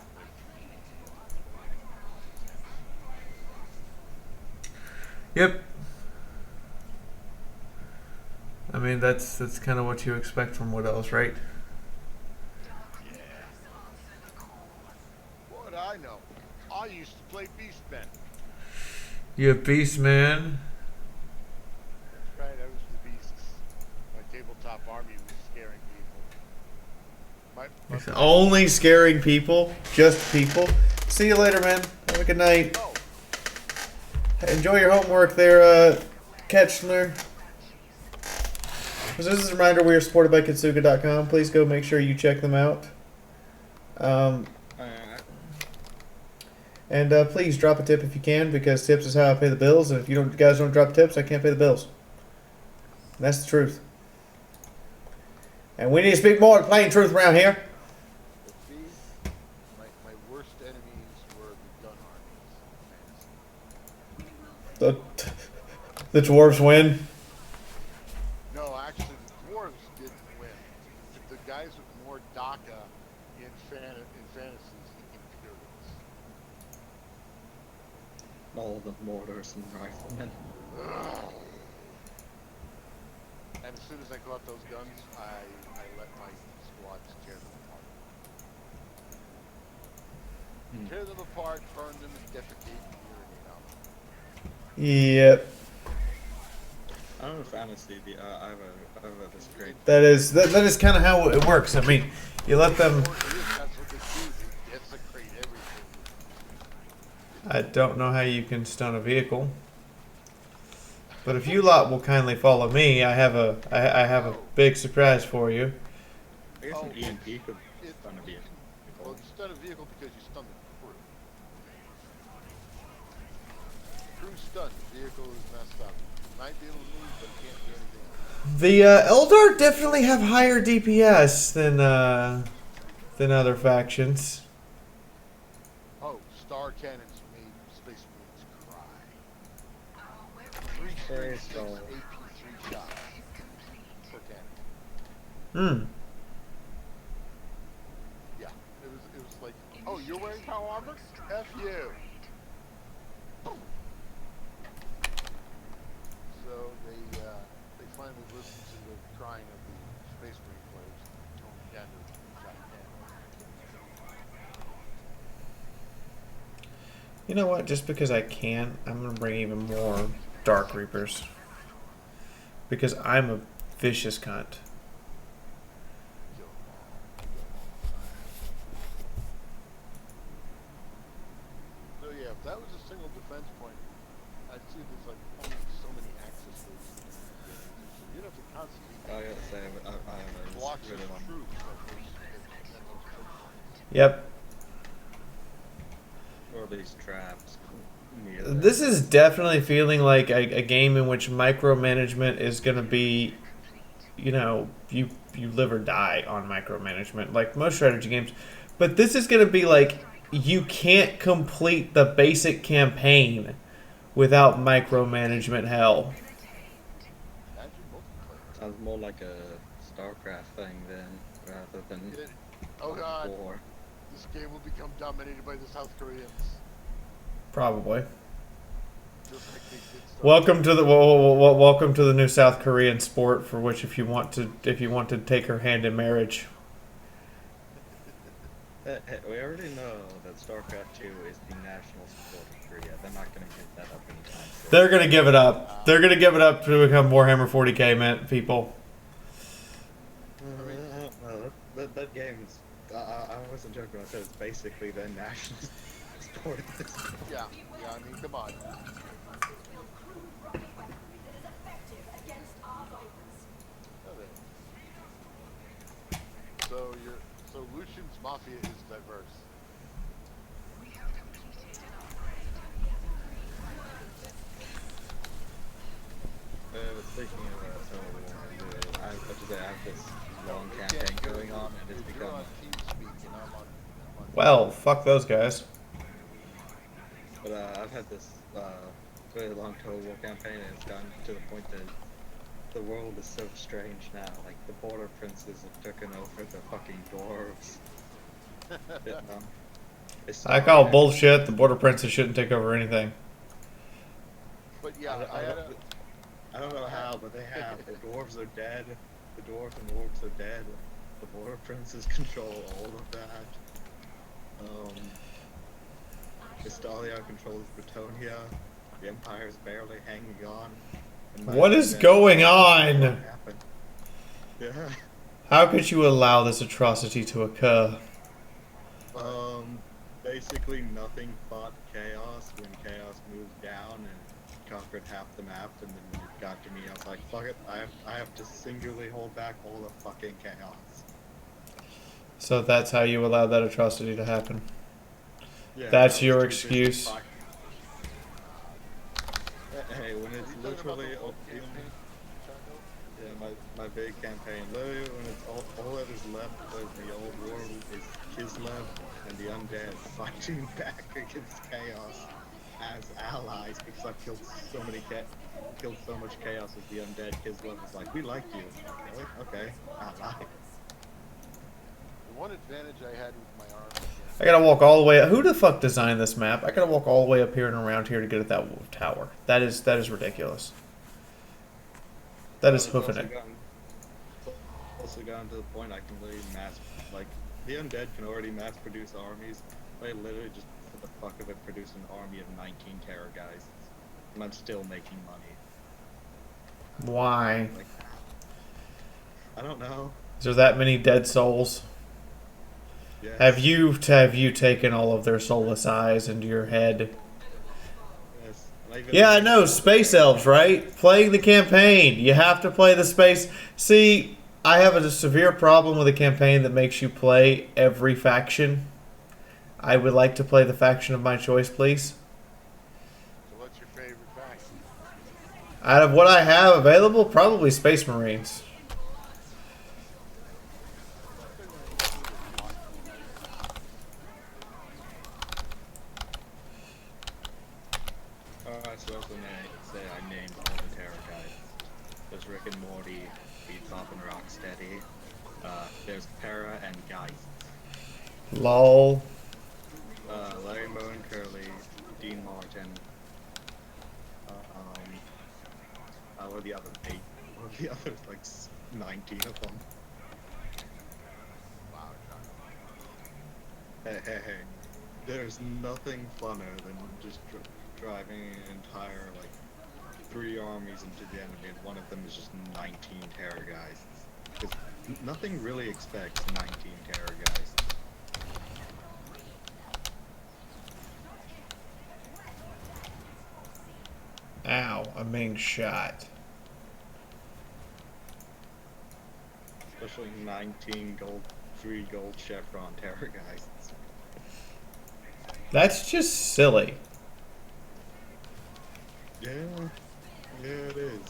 Yep. I mean, that's kind of what you expect from Wood Elves, right? Yeah. What I know, I used to play Beastmen. You have Beastman. That's right, I was the Beasts. My tabletop army was scaring people. Only scaring people, just people. See you later, man. Have a good night. Oh. Enjoy your homework there, Ketchner. So this is a reminder, we are supported by Kitsuga.com. Please go make sure you check them out. And please drop a tip if you can, because tips is how I pay the bills. And if you guys don't drop tips, I can't pay the bills. And that's the truth. And we need to speak more plain truth around here. See, my worst enemies were the gun armies. The dwarves win. No, actually, the dwarves didn't win. The guys with more DACA in fantasies than Imperials. All the mortars and riflemen. And as soon as I got those guns, I let my squads tear them apart. Tear them apart, burn them, and defecate and urinate out. Yep. I don't know fantasy. I have this great. That is kind of how it works. I mean, you let them. That's what they do. They desecrate everything. I don't know how you can stun a vehicle, but if you lot will kindly follow me, I have a big surprise for you. I guess an EMP could. Stun a vehicle. Well, you stun a vehicle because you stun the crew. Crew stunned. The vehicle is messed up. Might be able to move, but can't do anything else. The Eldar definitely have higher DPS than other factions. Oh, star cannons made Space Marines cry. 3 Very straight 6 strong. AP3 shots per cannon. Hmm. Yeah, it was like, oh, you're wearing power armor? F you. Boom. So they finally listened to the crying of the Space Marine players, going down to giant cannon. You know what? Just because I can, I'm gonna bring even more Dark Reapers. Because I'm a vicious cunt. So yeah, if that was a single defense point, I'd see there's like only so many access routes. So you'd have to constantly I gotta say, I block really some want. troops at those choke Yep. Or these traps. near This is definitely feeling like a game in which micromanagement is going to be, you know, you live or die on micromanagement, like most strategy games. But this is going to be like, you can't complete the basic campaign without micromanagement hell. Sounds more like a StarCraft thing then, rather than Oh god, war. this game will become dominated by the South Koreans. Probably. Just like they did Star Welcome to the welcome to the new South Korean sport, for which if you want to take her hand in marriage. Hey, we already know that StarCraft 2 is the national sport of Korea. They're not going to give that up anytime soon. They're gonna give it up. They're gonna give it up to become Warhammer 40k people. That game is. I wasn't joking when I said it's basically the national sport at this point. Yeah, I mean, come on. So Lucian's Mafia is diverse. But speaking of some of the ones I have this long campaign going on, and it's become. Well, fuck those guys. But I've had this really long total war campaign, and it's gotten to the point that the world is so strange now. Like, the border princes have taken over the fucking dwarves. I call bullshit. The border princes shouldn't take over anything. But yeah, I don't know how, but they have. The dwarves are dead. The dwarves and orcs are dead. The border princes control all of that. Estalia controls Bretonia. The Empire is barely hanging on. What is going on? Yeah. How could you allow this atrocity to occur? Basically nothing but chaos. When chaos moved down and conquered half the map, and then it got to me, I was like, fuck it, I have to singularly hold back all the fucking chaos. So that's how you allow that atrocity to happen. Yeah, That's your excuse. Hey, when it's literally my big campaign, literally when it's all that is left of the old world is Kislev and the undead fighting back against chaos as allies, because I've killed so much chaos with the undead. Kislev was like, we like you. Really? Okay, ally. the one advantage I had with my army. I gotta walk all the way. Who the fuck designed this map? I gotta walk all the way up here and around here to get at that tower. That is ridiculous. That is hoofing it. Also gotten to the point I can really the undead can already mass produce armies. They literally just, for the fuck of it, produce an army of 19 terror guys, and I'm still making money. Why? Like, I don't know. Is there that many dead souls? Yes. Have you taken all of their soulless eyes into your head? Yes. Yeah, I know, space elves, right? Playing the campaign. You have to play the space. See, I have a severe problem with a campaign that makes you play every faction. I would like to play the faction of my choice, please. So what's your favorite faction? Out of what I have available, probably Space Marines. So also say I named all the Terror guys. There's Rick and Morty, Beatop and Rocksteady. There's Para and Geist. LOL. Larry Moe and Curly, Dean Martin. What are the other 8? What are the other, like, 19 of them? Wow, Hey. There's nothing funner than just driving an entire, like, 3 armies into the enemy, and one of them is just 19 Terror guys. Because nothing really expects 19 Terror guys. Ow, I'm being shot. Especially 19 gold, 3 gold chevron Terror guys. That's just silly. Yeah, it is.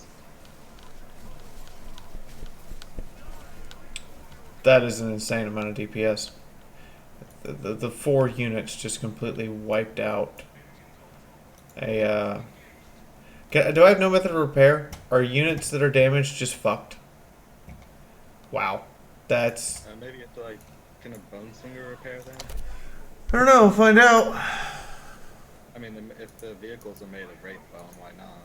That is an insane amount of DPS. The 4 units just completely wiped out a, do I have no method of repair? Are units that are damaged just fucked? Wow. That's... Maybe you have to, like, can a bone singer repair them? I don't know, we'll find out. I mean, if the vehicles are made of wraith bone, why not?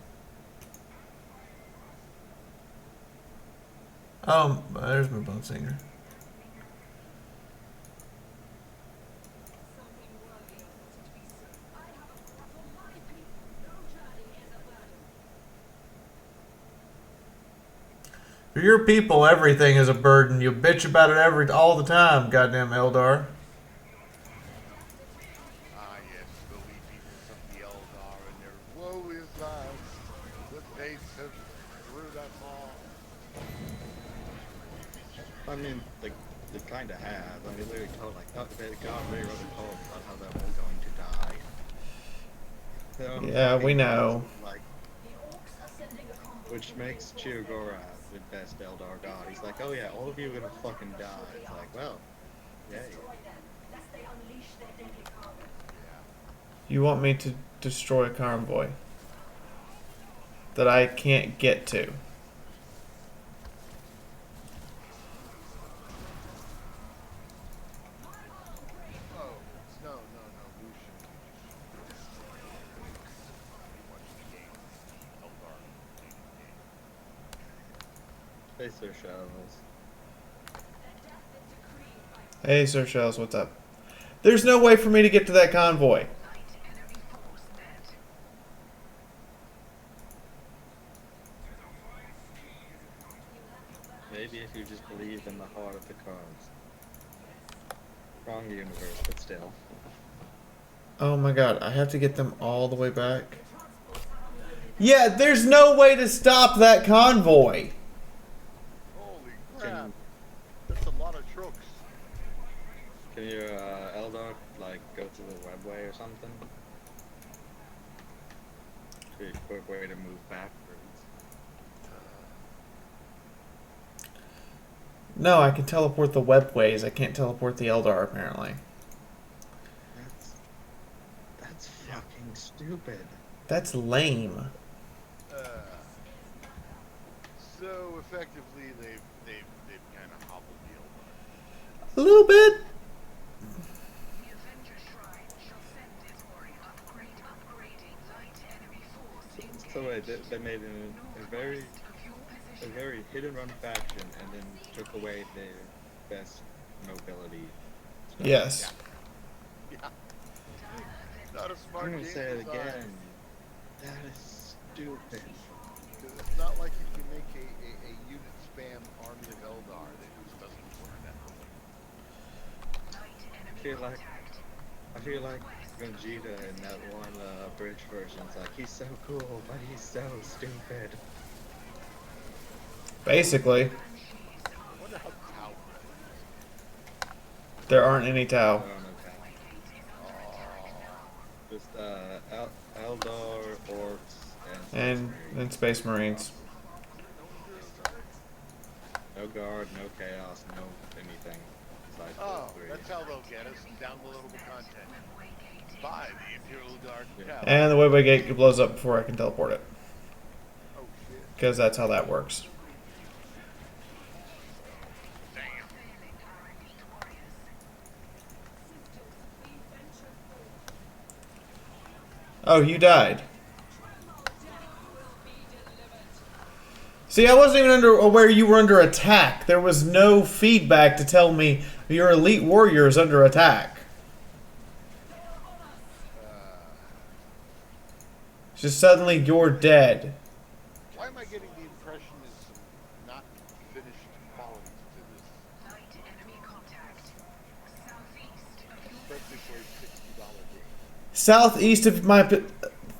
There's my bone singer. For your people, everything is a burden. You bitch about it all the time, goddamn Eldar. Ah, yes, the wee people of the Eldar and their woe is us. The fates have screwed us all. I mean, they kind of have. I mean, they told, like, they got very rather told about how they're all going to die. Yeah, we know. Like, which makes Fiaura the best Eldar god. He's like, oh yeah, all of you are gonna fucking die. It's like, well, yay. You want me to destroy a convoy that I can't get to? Oh, no, Lucian. Pretty much the game. Eldar. Hey, Sir Shells. Hey, Sir Shells, what's up? There's no way for me to get to that convoy. Maybe if you just believe in the heart of the cards. Wrong universe, but still. Oh my god, I have to get them all the way back. Yeah, there's no way to stop that convoy. Holy crap. That's a lot of trucks. Can your Eldar, like, go to the webway or something? Be a quick way to move backwards. No, I can teleport the webways. I can't teleport the Eldar, apparently. That's fucking stupid. That's lame. So effectively, they've kind of hobbled the Eldar. A little bit. So wait, they made a very hit and run faction, and then took away their best nobility. stuff. Yes. Yeah. Not a smart I'm gonna game say it design. again. That is stupid. Because it's not like you can make a unit spam army of Eldar that just doesn't work that way. I feel like Vegeta in that one bridge version. It's like, he's so cool, but he's so stupid. Basically. What There aren't any Tau. There are no Tau. Just Eldar, Orcs, And Space Marines. No guard, no chaos, no anything. Besides Oh, those three. that's how they'll get us. Downloadable content. Buy the Imperial Guard Tau. And the Webway Gate blows up before I can teleport it. Oh shit. Because that's how that works. Oh, you died. See, I wasn't even aware you were under attack. There was no feedback to tell me your elite warrior is under attack. Just suddenly you're dead. Why am I getting the impression there's some not finished qualities to this? Light enemy contact. Southeast of your Basically $60 game. Southeast of my...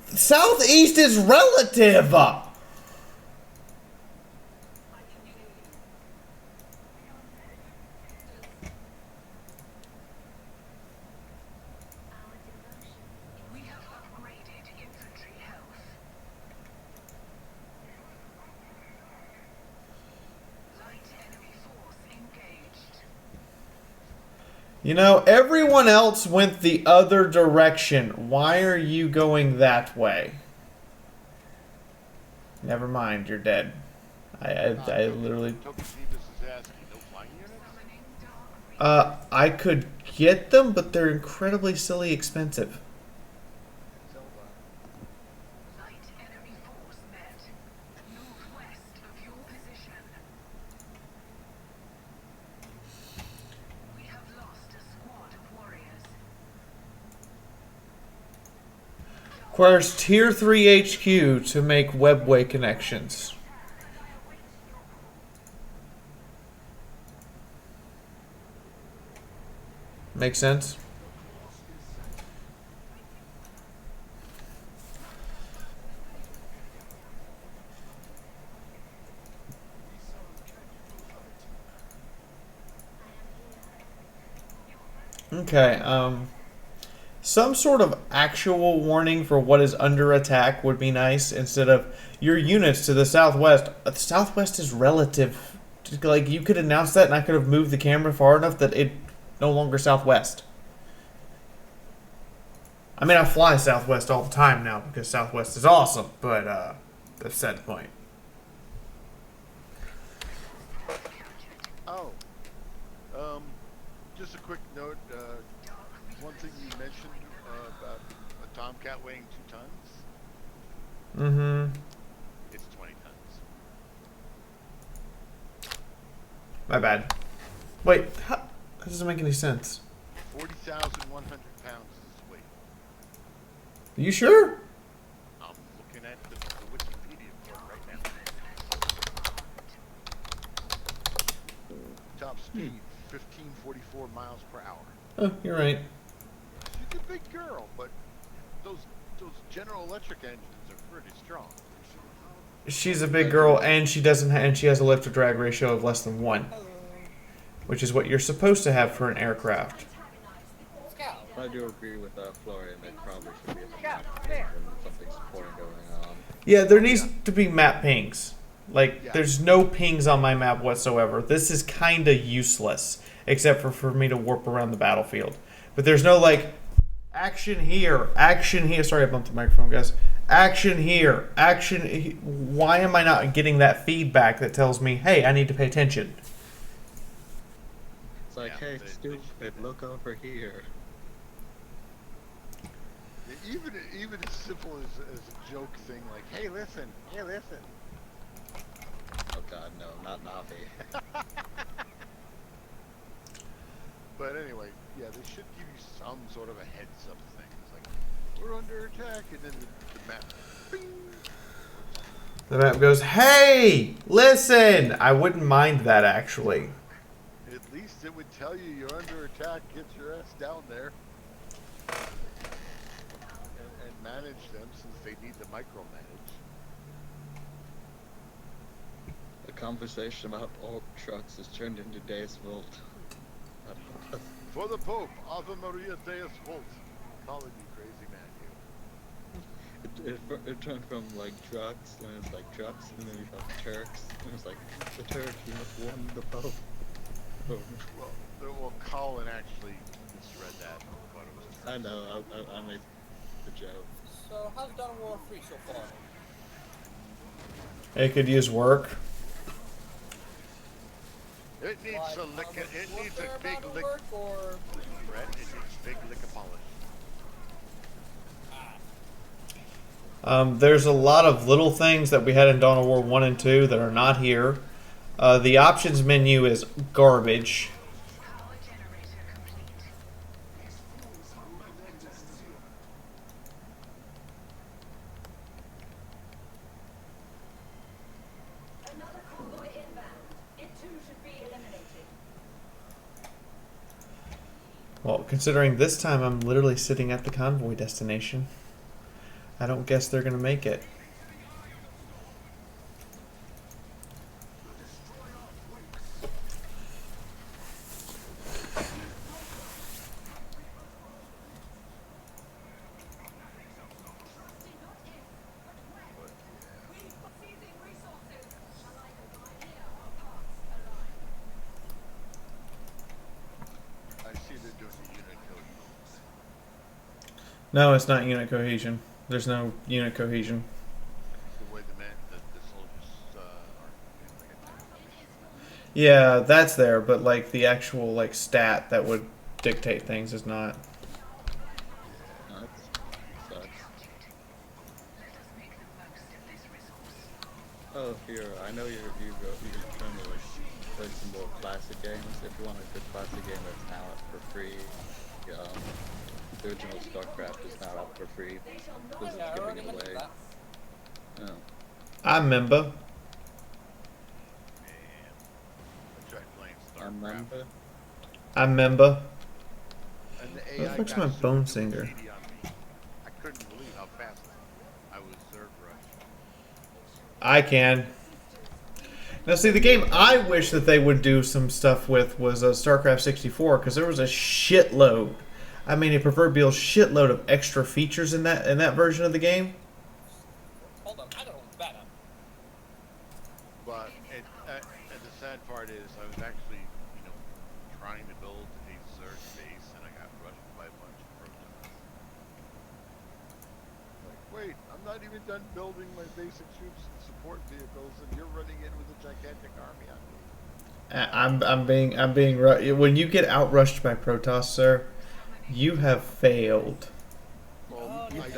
Southeast is relative! We have upgraded infantry health. Light enemy force engaged. You know, everyone else went the other direction. Why are you going that way? Never mind, you're dead. I literally... I could get them, but they're incredibly silly expensive. Light enemy force met. Northwest of your position. We have lost a squad of warriors. Requires Tier 3 HQ to make webway connections. Make sense? Okay, some sort of actual warning for what is under attack would be nice instead of your units to the southwest. The southwest is relative. Like, you could announce that and I could have moved the camera far enough that it no longer southwest. I mean, I fly southwest all the time now because southwest is awesome, but that's the point. Oh. Just a quick note. One thing you mentioned about a Tomcat weighing 2 tons. Mm-hmm. It's 20 tons. My bad. Wait, that doesn't make any sense. 40,100 pounds is its weight. Are you sure? I'm looking at the Wikipedia for it right now. Top speed, 1544 miles per hour. Oh, you're right. She's a big girl, but those General Electric engines are pretty strong. She's a big girl, and she has a lift to drag ratio of less than 1, which is what you're supposed to have for an aircraft. I do agree with Florian that probably should be a map when something's important going on. Yeah, there needs to be map pings. Like, there's no pings on my map whatsoever. This is kind of useless, except for me to warp around the battlefield. But there's no, like, action here, action here. Sorry, I bumped the microphone, guys. Action here, action. Why am I not getting that feedback that tells me, hey, I need to pay attention? It's like, hey, stupid, look over here. Even as simple as a joke thing like, hey, listen. Oh god, no, not Navi. But anyway, yeah, they should give you some sort of a heads up thing. It's like, we're under attack, and then the map. Bing! The map goes, hey, listen. I wouldn't mind that, actually. At least it would tell you you're under attack, get your ass down there. And manage them since they need to micromanage. The conversation about orc trucks has turned into Days Volt. For the Pope, Ave Maria Deus Vult. Calling you crazy man, you. It turned from like trucks, and it's like trucks, and then we got Turks, and it's like the Turks, we must warn the Pope. Oh. Well, Colin actually misread that. Thought it was I know, I made the joke. So, how's Dawn of War 3 so far? It could use work. It needs a lick. It needs a big lick. Or... Brett, it needs big lick of polish. There's a lot of little things that we had in Dawn of War 1 and 2 that are not here. The options menu is garbage. Another convoy inbound. It too should be eliminated. Well, considering this time I'm literally sitting at the convoy destination, I don't guess they're going to make it. I see they're doing the unit code. No, it's not unit cohesion. There's no unit cohesion. The way the soldiers are. Yeah, that's there, but like the actual like stat that would dictate things is not. No, that sucks. Oh, Fiaura, I know you're trying to like play some more classic games. If you want a good classic game that's now up for free, the original StarCraft is not up for free because it's giving it away. No. I remember. I remember. I remember. And the Where the AI fuck's got my super bone duper singer? greedy on me. I couldn't believe how fast I was served rushed. I can. Now, see, the game I wish that they would do some stuff with was StarCraft 64, because there was a shitload. I mean, a proverbial shitload of extra features in that version of the game. Hold on, I don't know what's better. But and the sad part is, I was actually, trying to build a Zerg base, and I got rushed by a bunch of protons. Like, wait, I'm not even done building my basic troops and support vehicles, and you're running in with a gigantic army on me. I'm being when you get outrushed by Protoss, sir, you have failed. Well, I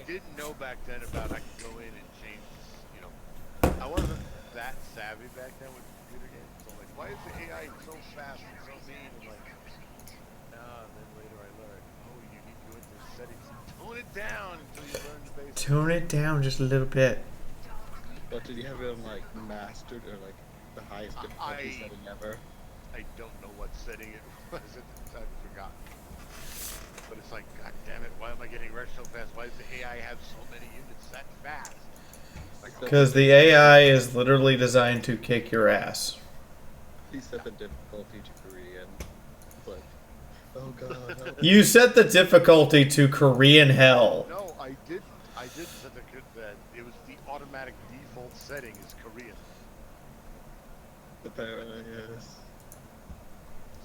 didn't know back then about I could go in and change, I wasn't that savvy back then with computer games. So I'm like, why is the AI so fast and so mean? And like, and then later I learned, you need to go into the settings and tone it down until you learn the basics. Tone it down just a little bit. But did you have it on like mastered or like the highest difficulty setting ever? I don't know what setting it was at the time. I've forgotten. But it's like, god damn it, why am I getting rushed so fast? Why does the AI have so many units that fast? Because the AI is literally designed to kick your ass. He set the difficulty to Korean. But, oh god. You set the difficulty to Korean hell. No, I didn't. I did set that it was the automatic default setting is Korean. Apparently, yes.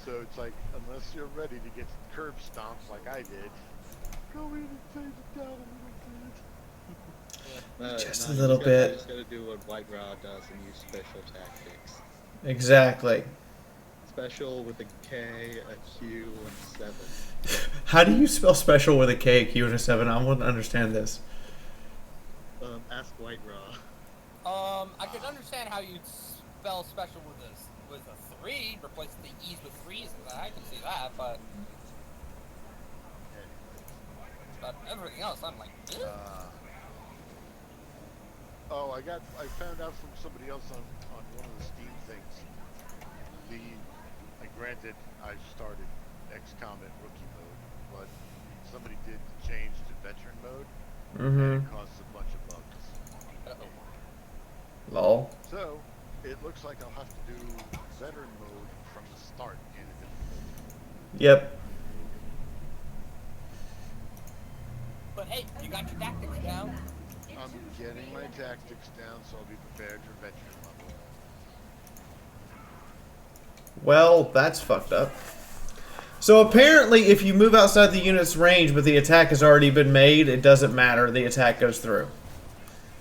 So it's like, unless you're ready to get curb stomped like I did, go in and change it down a little bit. Just a little bit. You just gotta do what White Raw does and use special tactics. Exactly. Special with a K, a Q, and a 7. How do you spell special with a K, a Q, and a 7? I wouldn't understand this. Ask White Raw. I could understand how you'd spell special with a 3, replace the E's with 3s, I can see that, but everything else, I'm like, I found out from somebody else on one of the Steam things. Granted, I started XCOM at rookie mode, but somebody did change to veteran mode, and it caused a bunch of bugs. Lol. So, it looks like I'll have to do veteran mode from the start in a different mode. Yep. But hey, you got your tactics down. I'm getting my tactics down, so I'll be prepared for veteran level. Well, that's fucked up. So apparently, if you move outside the unit's range, but the attack has already been made, it doesn't matter. The attack goes through.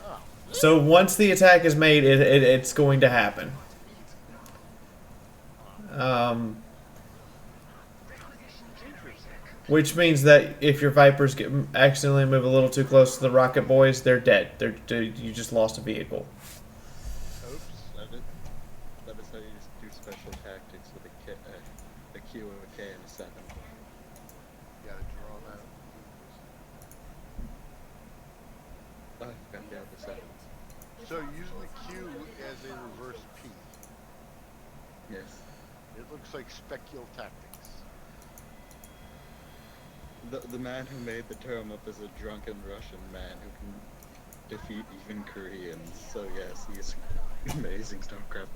Oh. So once the attack is made, it's going to happen. Which means that if your Vipers accidentally move a little too close to the Rocket Boys, they're dead. You just lost a vehicle. Oops. That is how you do special tactics with a Q, a K, and a 7. You gotta draw that. Oh, I forgot the other 7. So using the Q as a reverse P. Yes. It looks like specule tactics. The man who made the term up is a drunken Russian man who can defeat even Koreans. So yes, he's amazing StarCraft.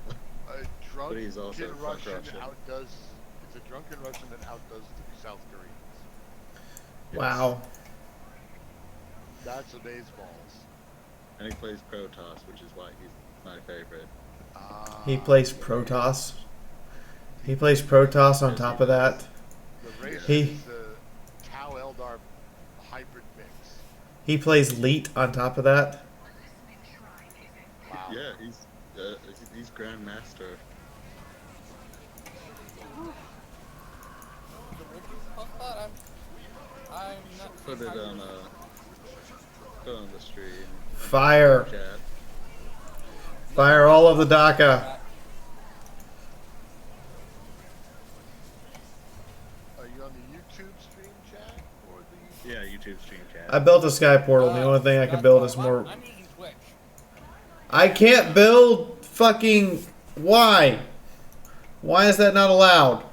A drunken But he's also Russian Russian. outdoes. It's a drunken Russian that outdoes the South Koreans. Wow. That's amazeballs. And he plays Protoss, which is why he's my favorite. He plays Protoss. He plays Protoss on top of that. The race He- is the Tau Eldar hybrid mix. He plays Leet on top of that. Wow. Yeah, he's Grandmaster. I'm not Put it on the stream. Fire. Chat. Fire all of the DACA. Are you on the YouTube stream chat or the? Yeah, YouTube stream chat. I built a Sky Portal. The only thing I can build is more... I'm using Twitch. I can't build fucking... Why? Why is that not allowed?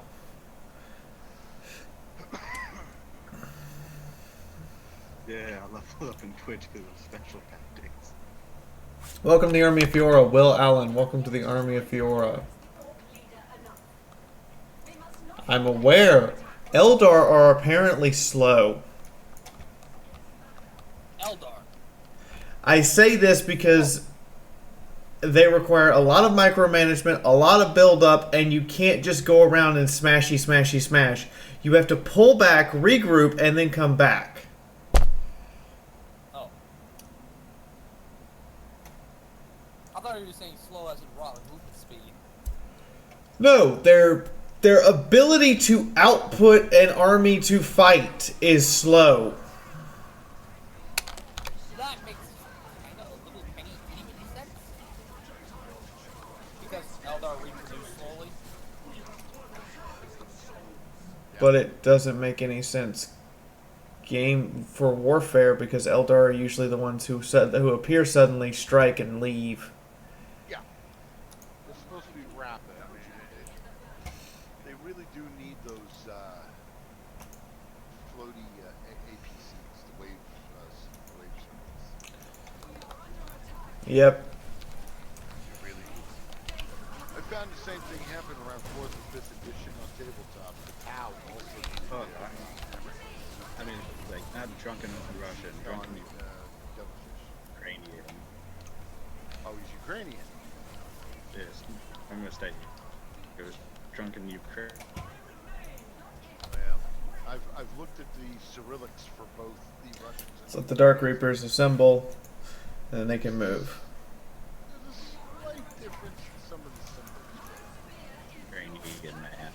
Yeah, I leveled up in Twitch because of special tactics. Welcome to the Army of Fiaura. Will Allen, welcome to the Army of Fiaura. I'm aware. Eldar are apparently slow. Eldar. I say this because they require a lot of micromanagement, a lot of build-up, and you can't just go around and smashy, smashy, smash. You have to pull back, regroup, and then come back. Oh. I thought you were saying slow as in raw movement speed. No, their ability to output an army to fight is slow. That makes kind of a little penny itty sense. Because Eldar reproduce slowly. But it doesn't make any sense game for warfare because Eldar are usually the ones who appear suddenly, strike, and leave. Yeah. They're supposed to be rapid. I mean, they really do need those floaty APCs, the wave circuits. Yep. They really do. I found the same thing happen around 4th and 5th edition on tabletop. The Tau also needed I mean, like, not drunken Russian, drunken Devilfish. Ukrainian. Oh, he's Ukrainian. Yes, I'm mistaken. It was drunken Ukraine. Well, I've looked at the Cyrillics for both the Russians and So let the Dark Reapers assemble, and then they can move. there's a slight difference in some of the symbols. Ukrainian man.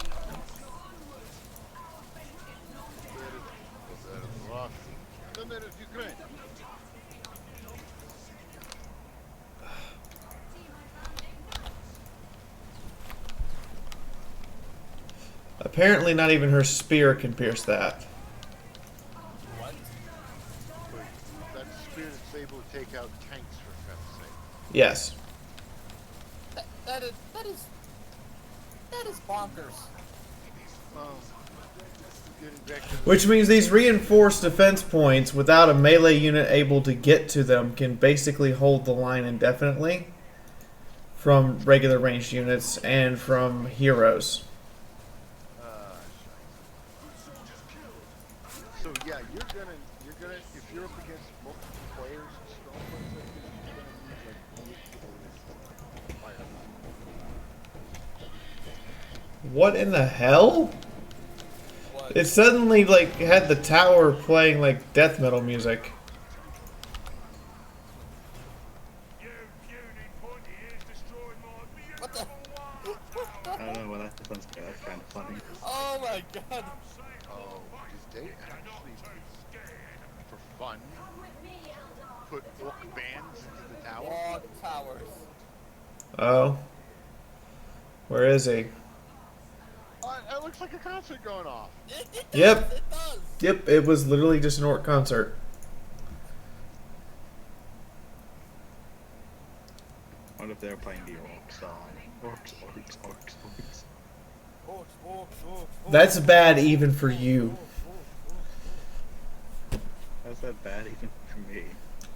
Then there is Ukraine. Apparently not even her spear can pierce that. What? That spear that's able to take out tanks, for God's sake. Yes. That is bonkers. Well, getting back to the Which means these reinforced defense points, without a melee unit able to get to them, can basically hold the line indefinitely from regular ranged units and from heroes. What in the hell? It suddenly like had the tower playing like death metal music. What the? I don't know, well that's kind of funny. Oh my god. Oh, did they actually, for fun, put orc bands into the tower? Log towers. Oh. Where is he? It looks like a concert going off. It Yep. It does. Yep, it was literally just an orc concert. What if they're playing the orc song? Orcs, orcs, orcs, orcs. Orcs, orcs, orcs. That's bad even for you. How's that bad even for me?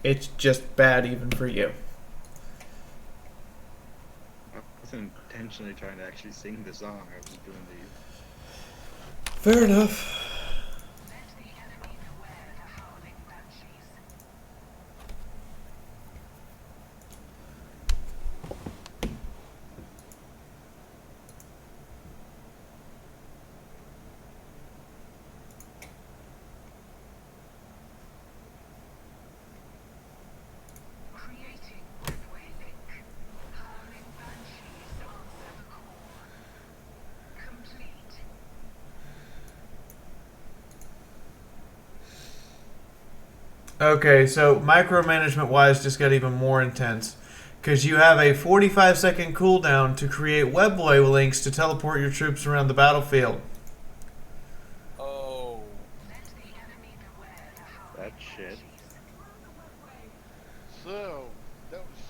It's just bad even for you. I wasn't intentionally trying to actually sing the song, I was doing the... Fair enough. Okay, so micromanagement wise just got even more intense. Because you have a 45-second cooldown to create webway links to teleport your troops around the battlefield. Oh. That shit. So, that was...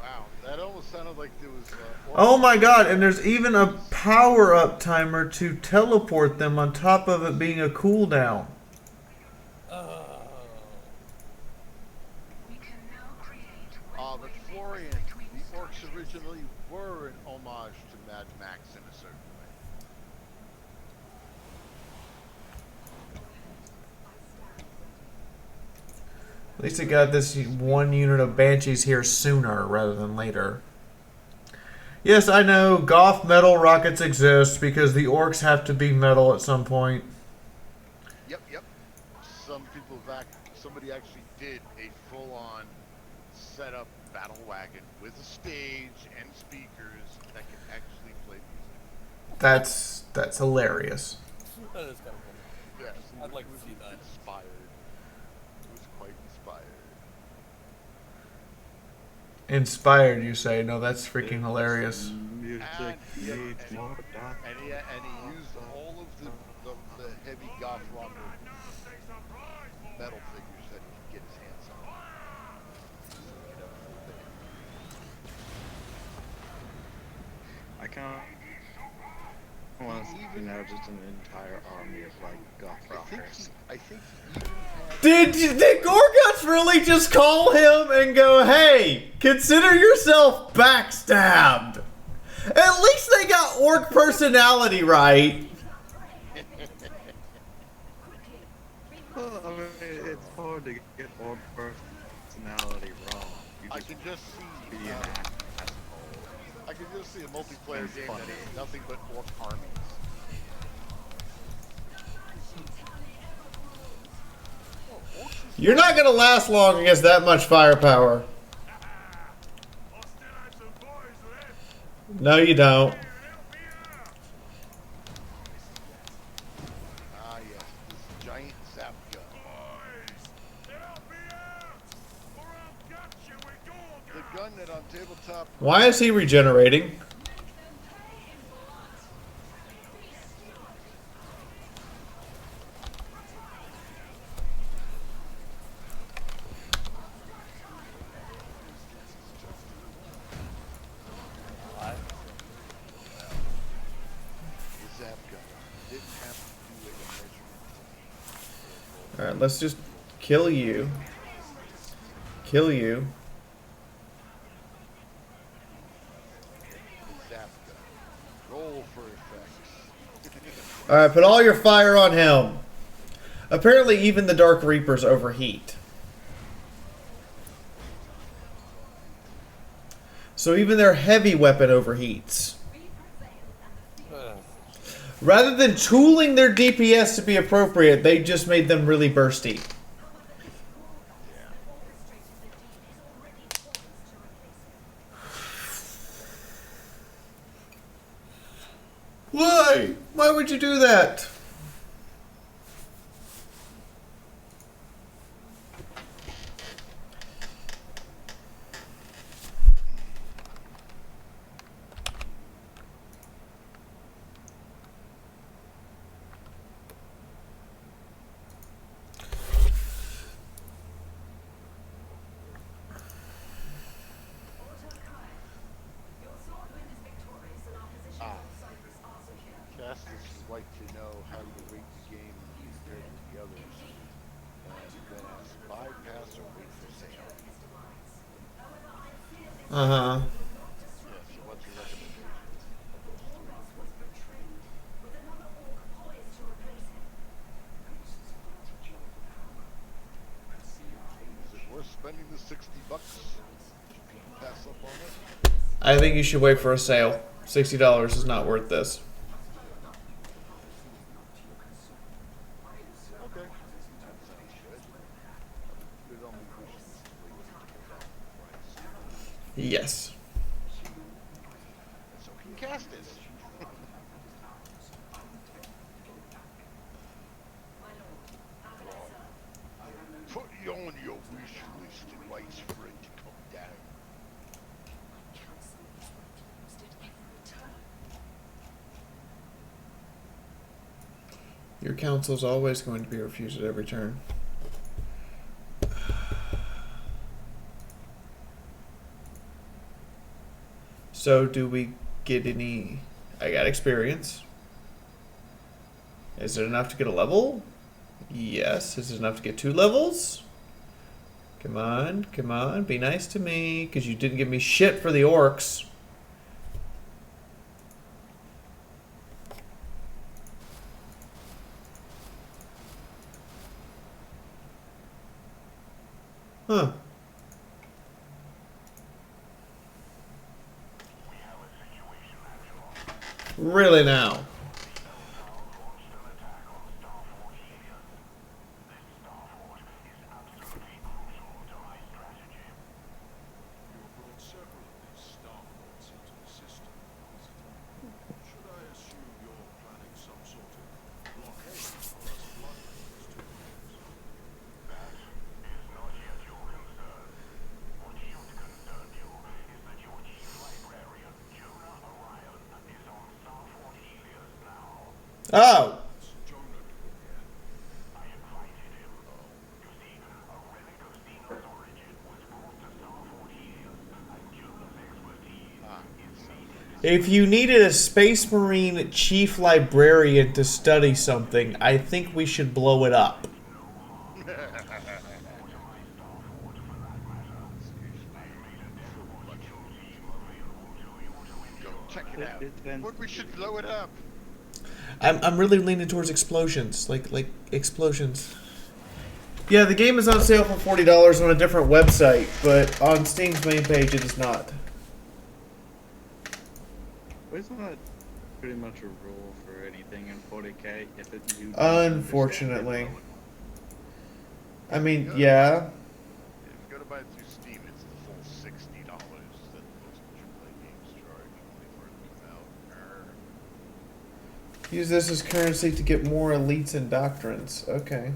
Wow, that almost sounded like there was... Oh my god, and there's even a power-up timer to teleport them on top of it being a cooldown. But Florian, the orcs originally were an homage to Mad Max in a certain way. At least it got this one unit of Banshees here sooner rather than later. Yes, I know, Goth metal rockets exist because the orcs have to be metal at some point. Yep, yep. Somebody actually did a full-on setup battle wagon with a stage and speakers that can actually play music. That's hilarious. That is kind of cool. Yes, I'd like to see that. Inspired. It was quite inspired. Inspired, you say? No, that's freaking hilarious. Music needs more dot. And he used all of the heavy goth rocker metal figures that he could get his hands on. I can't want to see now just an entire army of like goth rockers. I think Did Gorguts really just call him and go, hey, consider yourself backstabbed? At least they got orc personality right. Well, I mean, it's hard to get orc personality wrong. I can just see be an asshole. I can just see a multiplayer That's game funny. that is nothing but orc armies. You're not gonna last long against that much firepower. No, you don't. Ah, yes, this giant zap gun. The gun that on tabletop. Why is he regenerating? The zap gun didn't have to do a measurement. Alright, let's just kill you. Kill you. The zap gun. Roll for effects. Alright, put all your fire on him. Apparently even the Dark Reapers overheat. So even their heavy weapon overheats. Rather than tooling their DPS to be appropriate, they just made them really bursty. Why? Why would you do that? Justice would like to know how you rate the game compared to the others, and then asks bypass or wait for sale. Uh-huh. Yeah, so what's your recommendation? Is it worth spending the $60? Should people pass up on it? I think you should wait for a sale. $60 is not worth this. Okay. That sounds good. It only wishes to wait to go down in price. Yes. So can cast it. Put you on your wish list and wait for it to come down. Your counsel's always going to be refused at every turn. So do we get any... I got experience. Is it enough to get a level? Yes. Is it enough to get 2 levels? Come on, come on, be nice to me, because you didn't give me shit for the orcs. Huh. Really now? Oh. If you needed a Space Marine Chief Librarian to study something, I think we should blow it up. Go check it out. But we should blow it up. I'm really leaning towards explosions, like explosions. Yeah, the game is on sale for $40 on a different website, but on Steam's main page it is not. Isn't that pretty much a rule for anything in 40K? If it, you Unfortunately. I mean, yeah. If you go to buy it through Steam, it's the full $60 that most AAA games charge before it comes out. Use this as currency to get more elites and doctrines. Okay.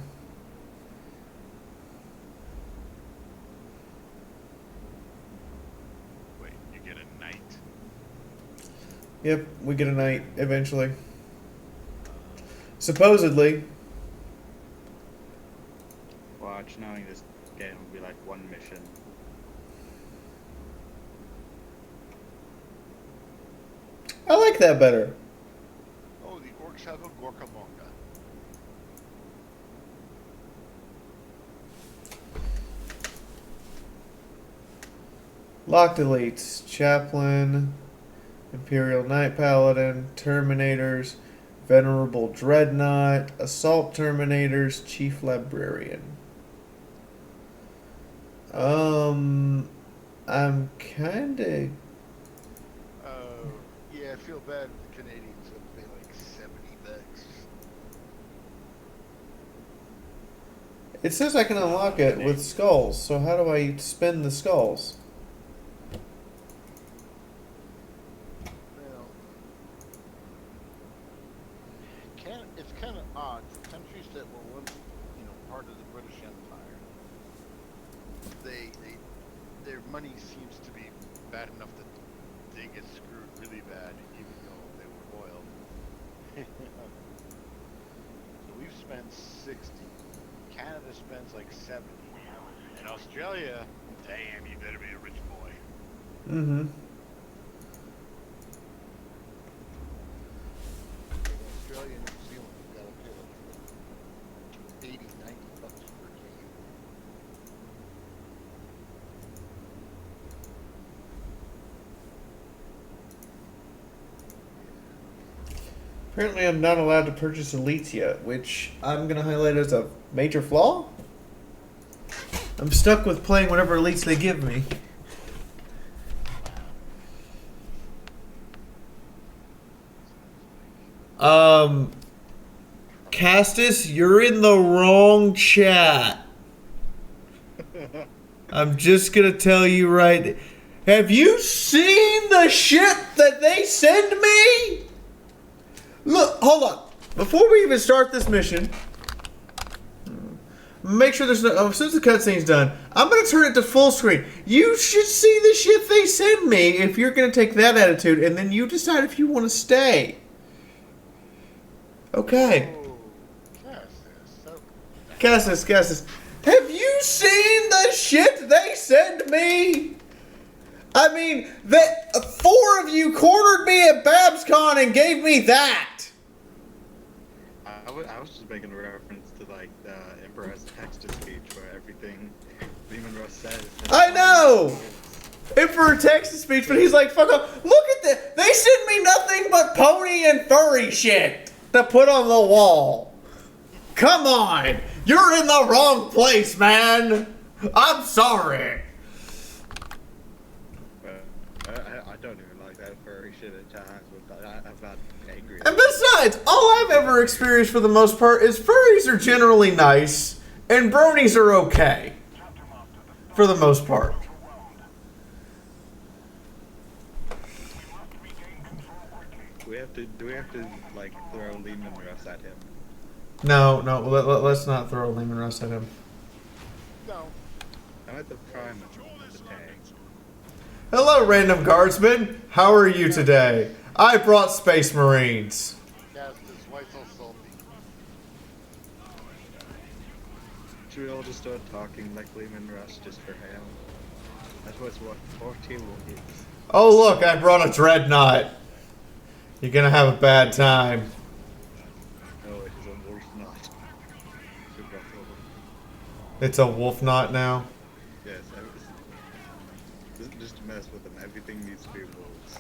Wait, you get a knight? Yep, we get a knight eventually. Supposedly. watch, knowing this game will be like one mission. I like that better. Oh, the orcs have a Gorka Monka. Locked elites, Chaplain, Imperial Knight Paladin, Terminators, Venerable Dreadnought, Assault Terminators, Chief Librarian. I'm kinda... Yeah, I feel bad the Canadians have to pay like $70 It says I can unlock it with skulls, so how do I spin the skulls? Well, it's kind of odd. Countries that were once, part of the British Empire, their money seems to be bad enough that they get screwed really bad, even though they were loyal. So we've spent 60. Canada spends like 70. And Australia, damn, you better be a rich boy. Mm-hmm. Australia and New Zealand, you gotta pay like 80, 90 bucks per game. Apparently I'm not allowed to purchase elites yet, which I'm going to highlight as a major flaw. I'm stuck with playing whatever elites they give me. Castus, you're in the wrong chat. I'm just going to tell you right. Have you seen the shit that they send me? Look, hold on. Before we even start this mission, make sure there's no. As soon as the cutscene's done, I'm gonna turn it to full screen. You should see the shit they send me if you're gonna take that attitude, and then you decide if you want to stay. Okay. Cassis. Have you seen the shit they send me? I mean, that 4 of you cornered me at BabsCon and gave me that. I was just making a reference to like the Emperor's text-to-speech where everything Lehman Russ says. I know. Emperor text-to-speech, but he's like, fuck off. Look at this. They send me nothing but pony and furry shit to put on the wall. Come on. You're in the wrong place, man. I'm sorry. I don't even like that furry shit at times, but I'm not angry. And besides, all I've ever experienced for the most part is furries are generally nice and bronies are okay. For the most part. Do we have to like throw Lehman Russ at him? No, let's not throw Lehman Russ at him. No. I'm at the prime of the tank. Hello, random guardsman. How are you today? I brought Space Marines. Castus, why so salty? Should we all just start talking like Lehman Russ just for him? That's what 14 will is. Oh, look, I brought a dreadnought. You're gonna have a bad time. No, it is a wolf knot. It's a wolf knot now. Yes, just to mess with them. Everything needs to be wolves.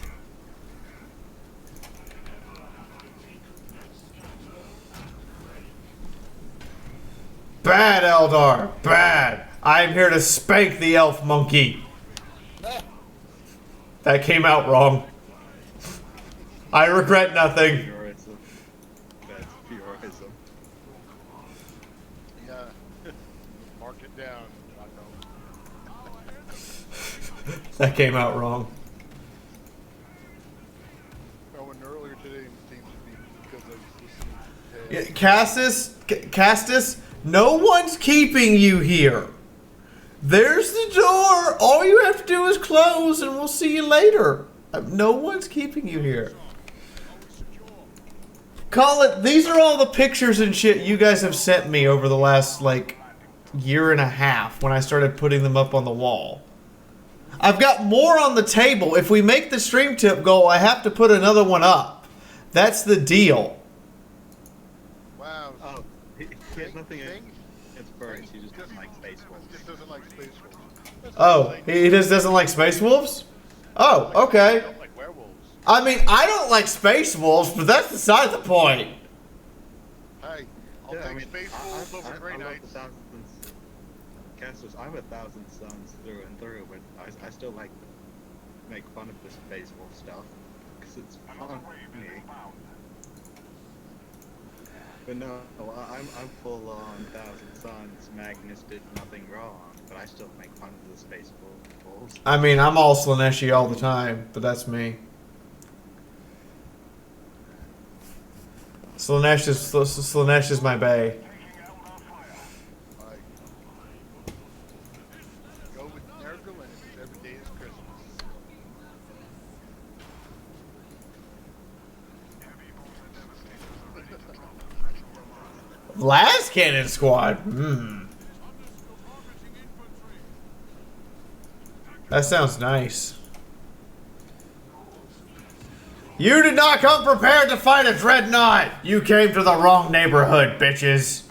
Bad, Eldar. Bad. I'm here to spank the elf monkey. That came out wrong. I regret nothing. Fiauraism. That's Fiauraism. Yeah. Mark it down. That came out wrong. Oh, and earlier today seems to be because I was listening to Castus, no one's keeping you here. There's the door. All you have to do is close and we'll see you later. No one's keeping you here. Call it. These are all the pictures and shit you guys have sent me over the last, like, year and a half when I started putting them up on the wall. I've got more on the table. If we make the stream tip goal, I have to put another one up. That's the deal. Wow. Oh, he has nothing against furries. He just doesn't like space wolves. Just doesn't like space wolves. Oh, he just doesn't like space wolves? Oh, okay. I don't like werewolves. I mean, I don't like space wolves, but that's beside the point. Hey, I'll take space wolves over Grey Knights. Castus, I'm 1,000 Suns through and through, but I still like to make fun of the space wolf stuff because it's fun. But no, I'm full on Thousand Suns. Magnus did nothing wrong, but I still make fun of the space bulls. I mean, I'm all Slaneshi all the time, but that's me. Slanesh is my bae. Alright. Go with Nurgle and it's every day is Christmas. Last cannon squad. That sounds nice. You did not come prepared to fight a dreadnought. You came to the wrong neighborhood, bitches.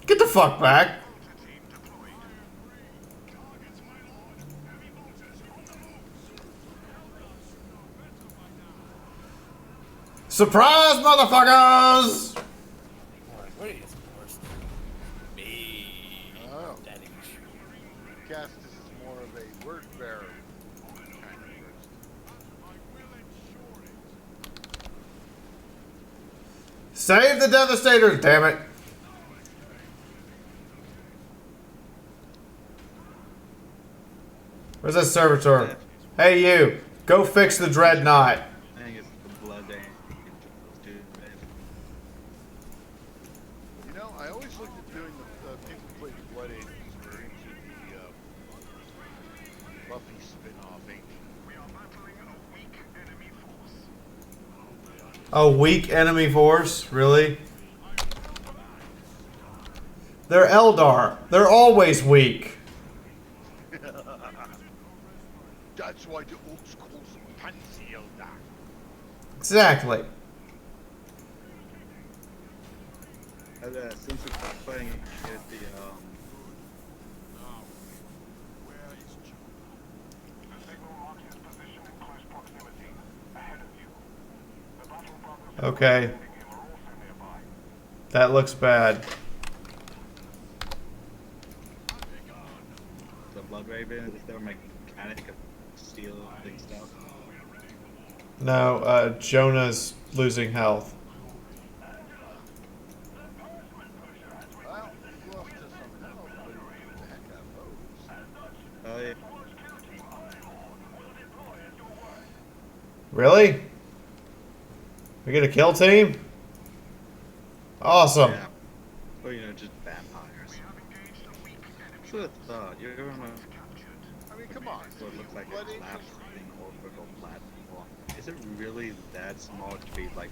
Get the fuck back. Surprise, motherfuckers! What is worse than me? Oh. Daddy. Castus is more of a word bearer kind of person. Save the Devastators, damn it. Where's that servitor? Hey, you. Go fix the dreadnought. I think it's the blood angels, dude. You know, I always looked at doing the people who play the Blood Angels were into the Buffy spin-off Angel. We are battling a weak enemy force. A weak enemy force? Really? They're Eldar. They're always weak. That's why the Orcs call them Pansy Eldar. Exactly. And, since we're playing at the Okay. That looks bad. the Blood Raven, is their mechanic of stealing stuff? No, Jonah's losing health. Well, you lost to some health, but who the heck have those? Oh yeah. Really? We get a kill team? Awesome. Yeah. Or just vampires. Should have thought you're gonna. I mean, come on. So it looks like Blood a Angels- collapsing orbital platform. Is it really that small to be like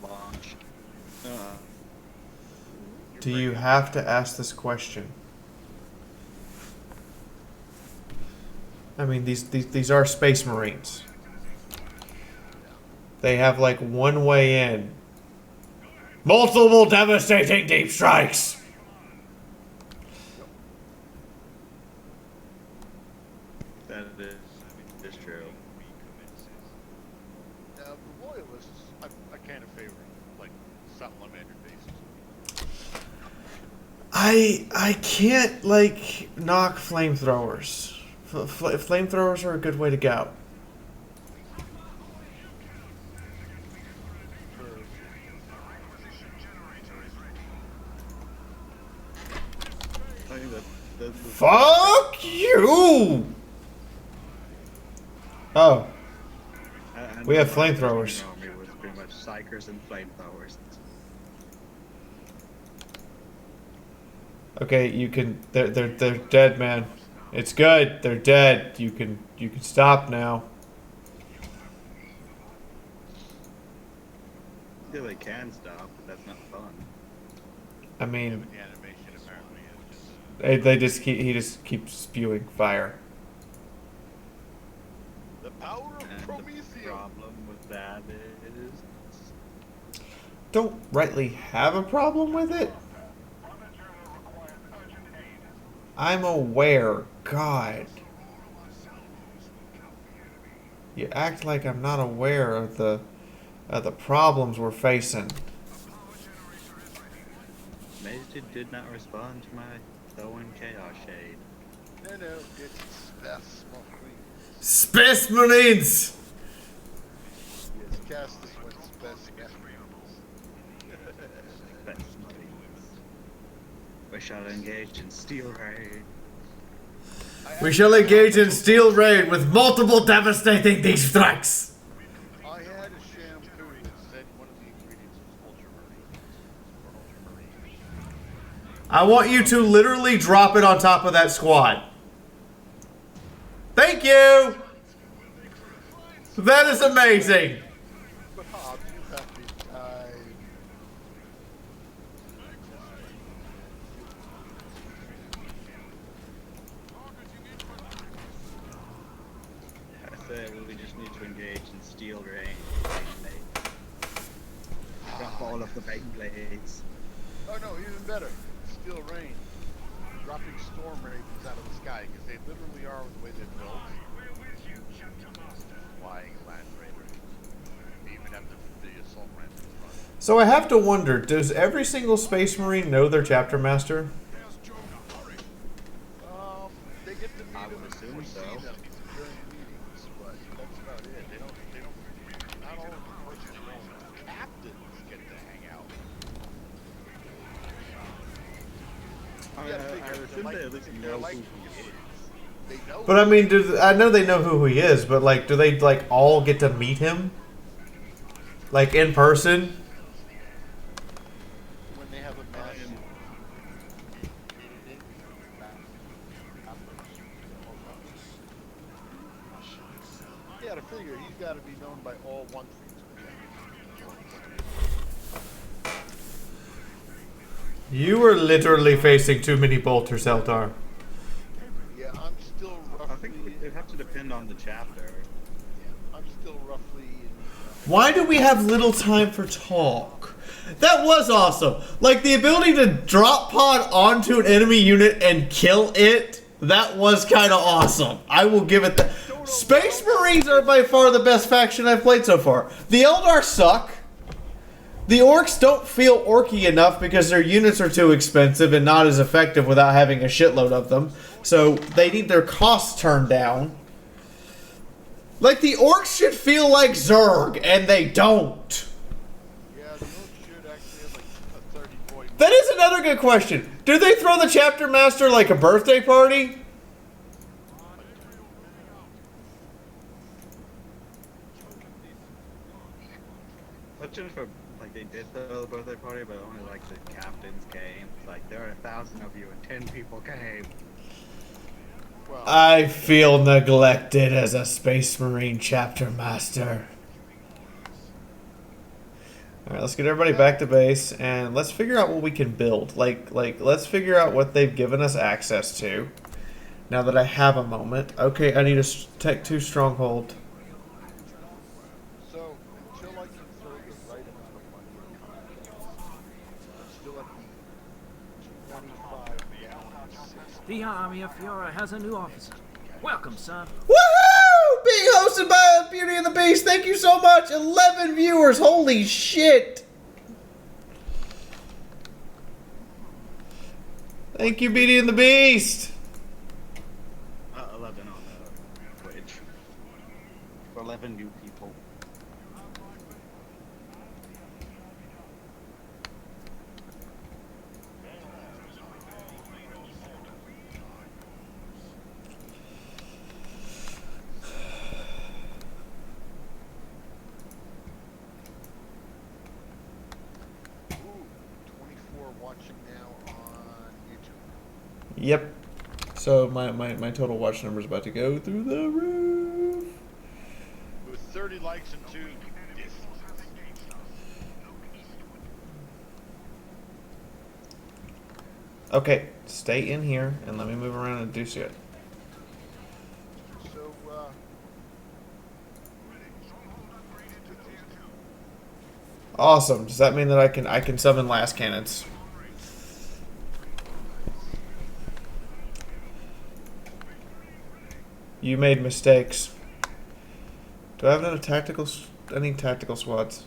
launched? Do you have to ask this question? I mean, these are Space Marines. They have like one way in. Multiple devastating deep strikes! That is true. Now, the Loyalists, I kind of favor, like, salamander bases. I can't, like, knock flamethrowers. Flamethrowers are a good way to go. I think that Fuck you! Oh. We have flamethrowers. It was pretty much psychers and flamethrowers. Okay, you can. They're dead, man. It's good. They're dead. You can stop now. Yeah, they can stop, but that's not fun. I mean, The animation apparently is just... he just keeps spewing fire. The power of And Prometheus. the problem with that is Don't rightly have a problem with it. I'm aware. God. You act like I'm not aware of the problems we're facing. Major did not respond to my throwing chaos shade. No, it's that's small queen. Space Marines! Yes, cast this one specimen. We shall engage in steel raid. We shall engage in steel raid with multiple devastating deep strikes. I had a shampoo that said one of the ingredients was ultramarine. Or ultramarine. I want you to literally drop it on top of that squad. Thank you! That is amazing. Bob, you have been kind. I said we just need to engage in steel raid. Drop all of the bait blades. Oh no, even better. Steel rain. Dropping storm ravens out of the sky, because they literally are the way they're built. Flying land raiders. They even have the assault rifles run. So I have to wonder, does every single Space Marine know their chapter master? They get to meet I them would and assume so. see them during meetings, but that's about it. They don't, not all of the personnel, captains get to hang out. I assume they at least know who he is. They know. But I mean, I know they know who he is, but like, do they like all get to meet him? Like in person? When they have a massive. Yeah, to figure he's got to be known by all 1-3. You are literally facing too many bolters, Eldar. Yeah, I'm still roughly. I think it have to depend on the chapter. I'm still roughly. Why do we have little time for talk? That was awesome. Like the ability to drop pod onto an enemy unit and kill it. That was kind of awesome. I will give it that. Space Marines are by far the best faction I've played so far. The Eldar suck. The Orcs don't feel orky enough because their units are too expensive and not as effective without having a shitload of them. So they need their costs turned down. Like the Orcs should feel like Zerg, and they don't. Yeah, the Orcs should actually have like a 30-point. That is another good question. Do they throw the chapter master like a birthday party? But just for like they did throw the birthday party, but only like the captains came. Like there are 1,000 of you and 10 people came. Well, I feel neglected as a Space Marine chapter master. Alright, let's get everybody back to base and let's figure out what we can build. Like let's figure out what they've given us access to. Now that I have a moment. Okay, I need a Tech 2 stronghold. so until I can throw the right amount of money in contracts, I'm still at the 25 gallons. The army of Fiaura has a new officer. Welcome, son. Woohoo! Being hosted by Beauty and the Beast. Thank you so much. 11 viewers. Holy shit. Thank you, Beauty and the Beast. 11 on the Twitch. For 11 new people. Ooh, 24 watching now on YouTube. Yep. So my total watch number is about to go through the roof. With 30 likes and 2 dislikes. Okay, stay in here and let me move around and do shit. So, Awesome. Does that mean that I can summon last cannons? You made mistakes. Do I have any tactical squads?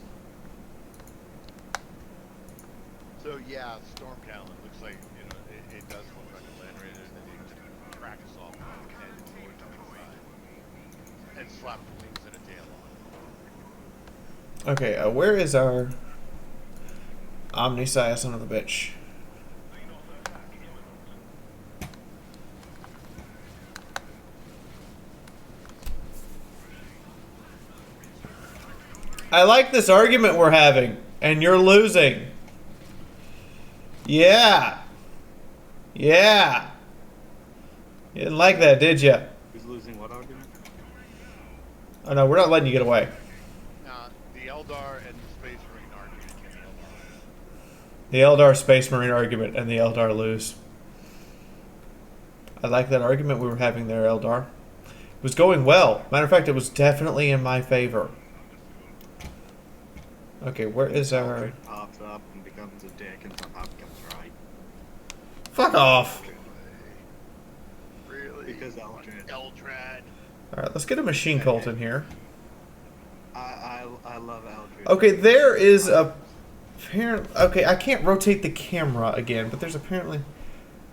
So yeah, Storm Talon looks like, you know, it does look like a Land Raider, and then they just track us off on 10 or 25. and slap wings and a tail on Okay, where is our Omniscience son of a bitch? I like this argument we're having, and you're losing. Yeah. Yeah. You didn't like that, did you? Who's losing what argument? Oh no, we're not letting you get away. The Eldar and the Space Marine argument. The Eldar Space Marine argument and the Eldar lose. I like that argument we were having there, Eldar. It was going well. Matter of fact, it was definitely in my favor. Okay, where is our... Aldred pops up and becomes a dick and somehow becomes right. Fuck off! Really? Because Eldred. Alright, let's get a machine cult in here. I love Eldred. Okay, there is a... Okay, I can't rotate the camera again, but there's apparently...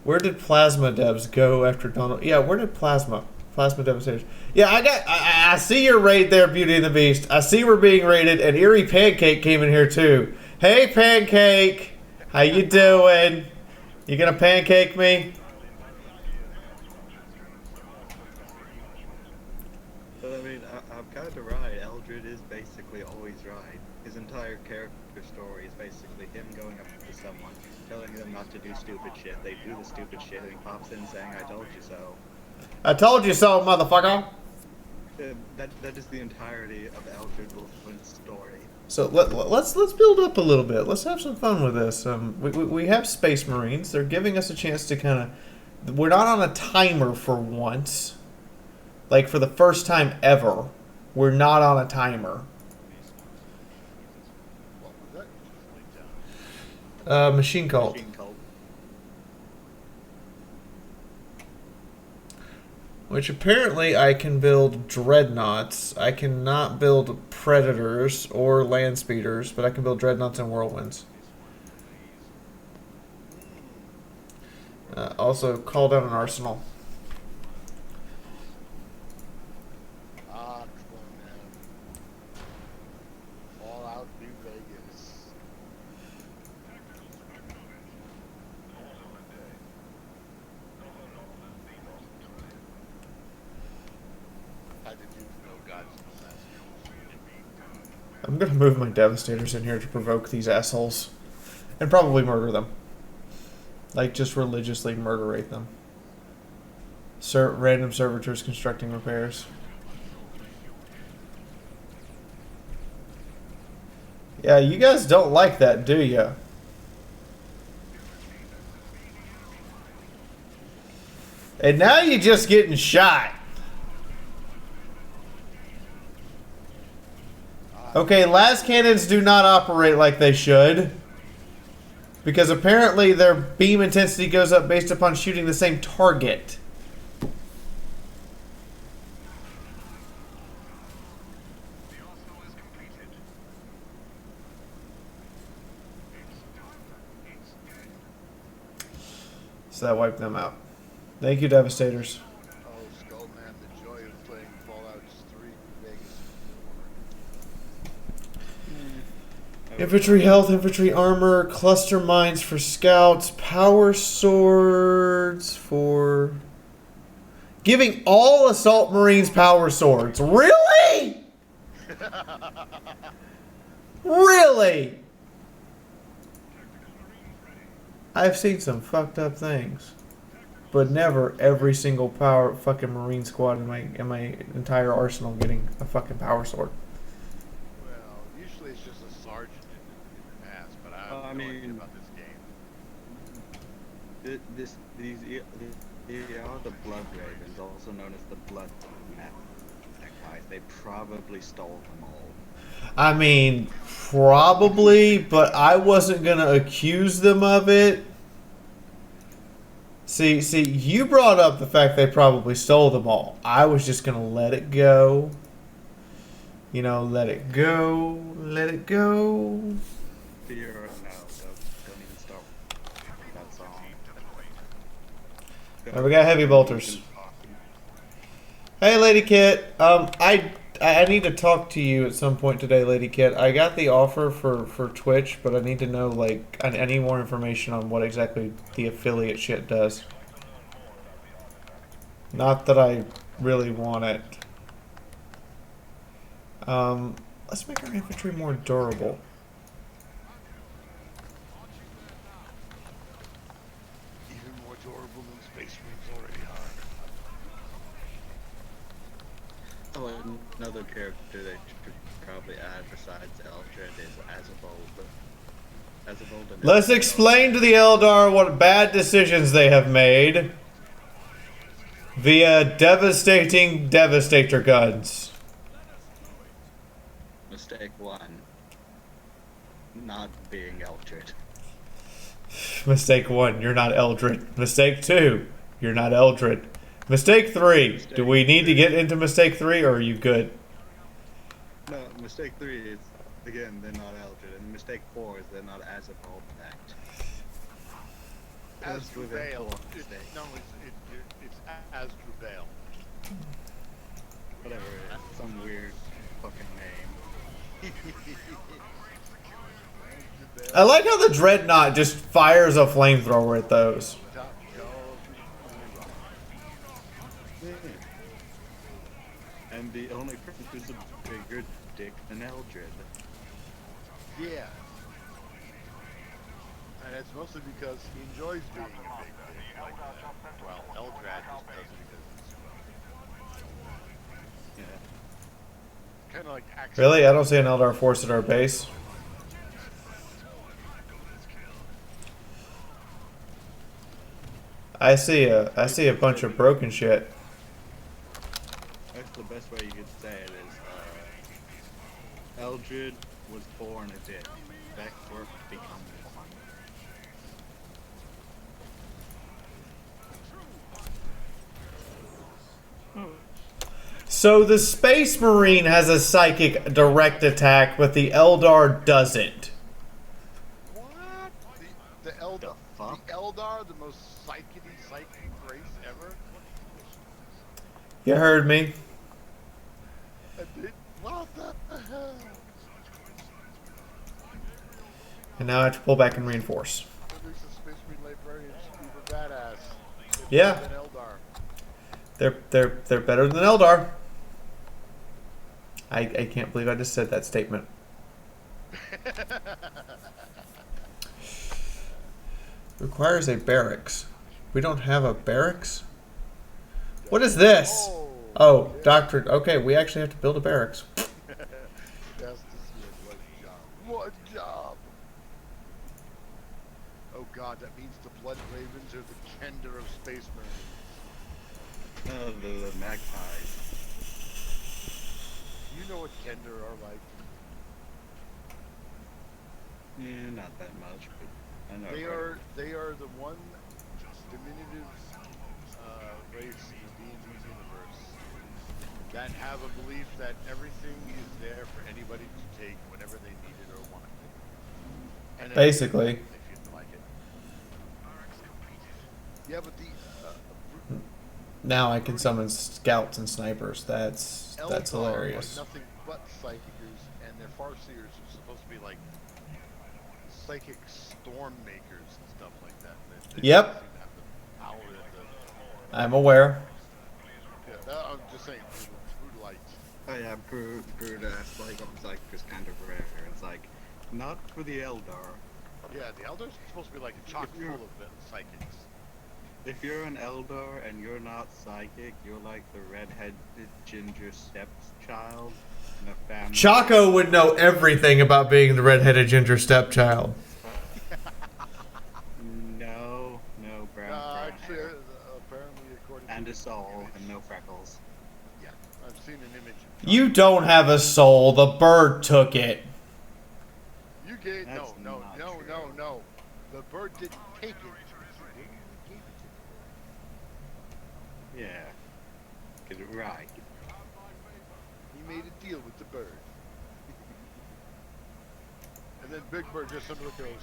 Where did Plasma Devs go after Donald... Yeah, where did Plasma Devastators... Yeah, I see your raid there, Beauty and the Beast. I see we're being raided, and Eerie Pancake came in here too. Hey, Pancake! How you doing? You gonna pancake me? But I mean, I'm kind of right. Eldred is basically always right. His entire character story is basically him going up to someone, telling them not to do stupid shit. They do the stupid shit, and he pops in saying, "I told you so." I told you so, motherfucker! That is the entirety of Eldred Wolfman's story. So let's build up a little bit. Let's have some fun with this. We have Space Marines. They're giving us a chance to kind of... We're not on a timer for once. Like, for the first time ever, we're not on a timer. Machine cult. Machine cult. Which apparently I can build dreadnoughts. I cannot build predators or land speeders, but I can build dreadnoughts and whirlwinds. Also, call down an arsenal. All out New Vegas. I'm gonna move my Devastators in here to provoke these assholes. And probably murder them. Like, just religiously murderate them. Random servitors constructing repairs. Yeah, you guys don't like that, do ya? And now you're just getting shot. Okay, las cannons do not operate like they should. Because apparently their beam intensity goes up based upon shooting the same target. So that wiped them out. Thank you, Devastators. Oh, Skullman, the joy of playing Fallout 3 Vegas. Infantry health, infantry armor, cluster mines for scouts, power swords for... Giving all assault marines power swords. Really? Really? I've seen some fucked up things. But never every single power fucking marine squad in my entire arsenal getting a fucking power sword. Well, usually it's just a sergeant in the past, but I have no idea about this game. These are the Blood Ravens, also known as the Blood Neckties. They probably stole them all. I mean, probably, but I wasn't gonna accuse them of it. See, you brought up the fact they probably stole them all. I was just gonna let it go. You know, let it go, let it go. Fiaura, no, don't even start that song. Alright, we got heavy bolters. Hey, Lady Kit. I need to talk to you at some point today, Lady Kit. I got the offer for Twitch, but I need to know, like, I need more information on what exactly the affiliate shit does. Not that I really want it. Let's make our infantry more durable. Even more durable than Space Marines already are. Oh, another character they should probably add besides Eldred is Azabald. Azabald and Let's explain to the Eldar what bad decisions they have made via devastating Devastator guns. Mistake 1. Not being Eldred. Mistake 1, you're not Eldred. Mistake 2, you're not Eldred. Mistake 3, do we need to get into mistake 3 or are you good? No, mistake 3 is, again, they're not Eldred, and mistake 4 is they're not Azabald act. Asdrubale. No, it's Asdrubale. Whatever it is, some weird fucking name. I like how the Dreadnought just fires a flamethrower at those. And the only person who's a bigger dick than Eldred. Yeah. And it's mostly because he enjoys being a big dick. Like, well, Eldrad just does it because it's... Yeah. Kind of like... Really? I don't see an Eldar force at our base. I see a bunch of broken shit. That's the best way you could say it is, Eldred was born a dick. Beckworth becomes one. So the Space Marine has a psychic direct attack, but the Eldar doesn't. What? The Eldar, the Eldar, the most psychic race ever? You heard me. What the hell? And now I have to pull back and reinforce. At least the Space Marine librarians super badass. Yeah. Than Eldar. They're better than Eldar. I can't believe I just said that statement. Requires a barracks. We don't have a barracks? What is this? Oh, Doctor. Okay, we actually have to build a barracks. What job? Oh god, that means the Blood Ravens are the Kender of Space Marines. No, the magpies. You know what Kender are like. Yeah, not that much, but I know. They are the one diminutive race in the D&D universe that have a belief that everything is there for anybody to take whenever they need it or want it. And Basically. If you like it. Yeah, but the Now I can summon scouts and snipers. That's hilarious. Are nothing but psychers, and their farseers are supposed to be like psychic storm makers and stuff like that. They Yep. seem to have the power that I'm aware. I'm just saying, brutalites. Oh yeah, brute ass like is kind of rare. It's like not for the Eldar. Yeah, the Eldars are supposed to be like a chock full of psychics. If you're an Eldar and you're not psychic, you're like the red-headed ginger stepchild in a family. Chaco would know everything about being the redheaded ginger stepchild. No, brown Actually, hair. apparently, according And to a soul and no freckles. Yeah, I've seen an image. You don't have a soul. The bird took it. You gave That's no. The bird didn't take it. Yeah. Get it right. He made a deal with the bird. And then Big Bird just suddenly goes,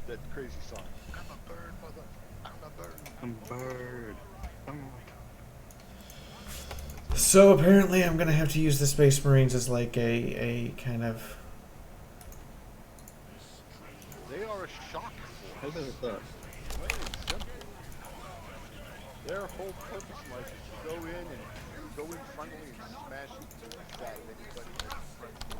that crazy song. I'm a bird, mother. I'm a bird. I'm bird. So apparently I'm gonna have to use the Space Marines as like a kind of... They are a shock Who force. would have thought? Plain and simple. Their whole purpose in life is to go in and go in frontally and smash the beats out of anybody that's in front of them.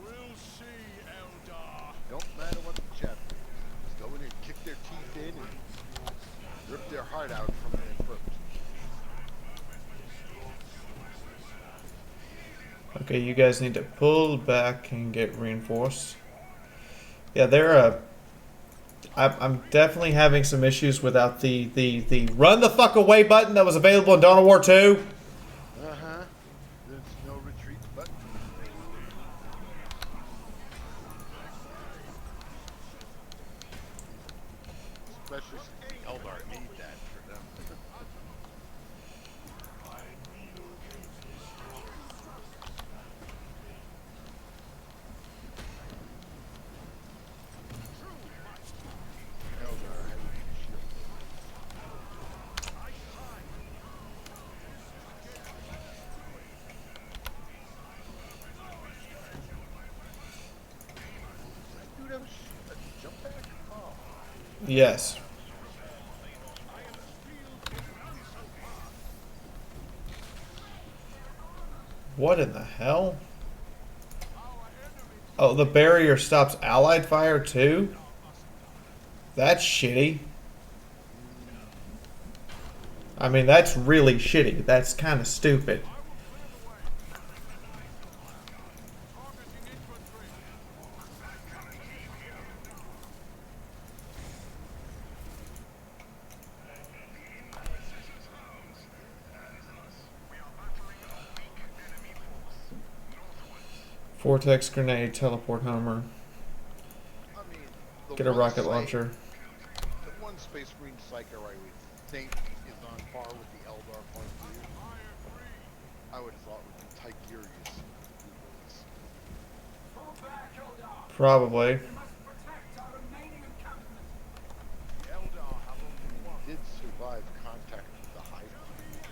We'll see, Eldar. Don't matter what the chapter is. Just go in and kick their teeth in and rip their heart out from their throat. Okay, you guys need to pull back and get reinforced. Yeah, I'm definitely having some issues without the run the fuck away button that was available in Dawn of War 2. Uh-huh. There's no retreat button. Especially since the Eldar need that for them. Eldar have a shield. Dude, have a jump back? Oh. Yes. What in the hell? Oh, the barrier stops allied fire too? That's shitty. I mean, that's really shitty. That's kind of stupid. Vortex grenade, teleport hammer. I mean, the Get a one rocket psych- launcher. The one Space Marine Psycho I would think is on par with the Eldar point of view. I would have thought would be Tigurius. Probably. The Eldar have only one. Did survive contact with the Hive Mind.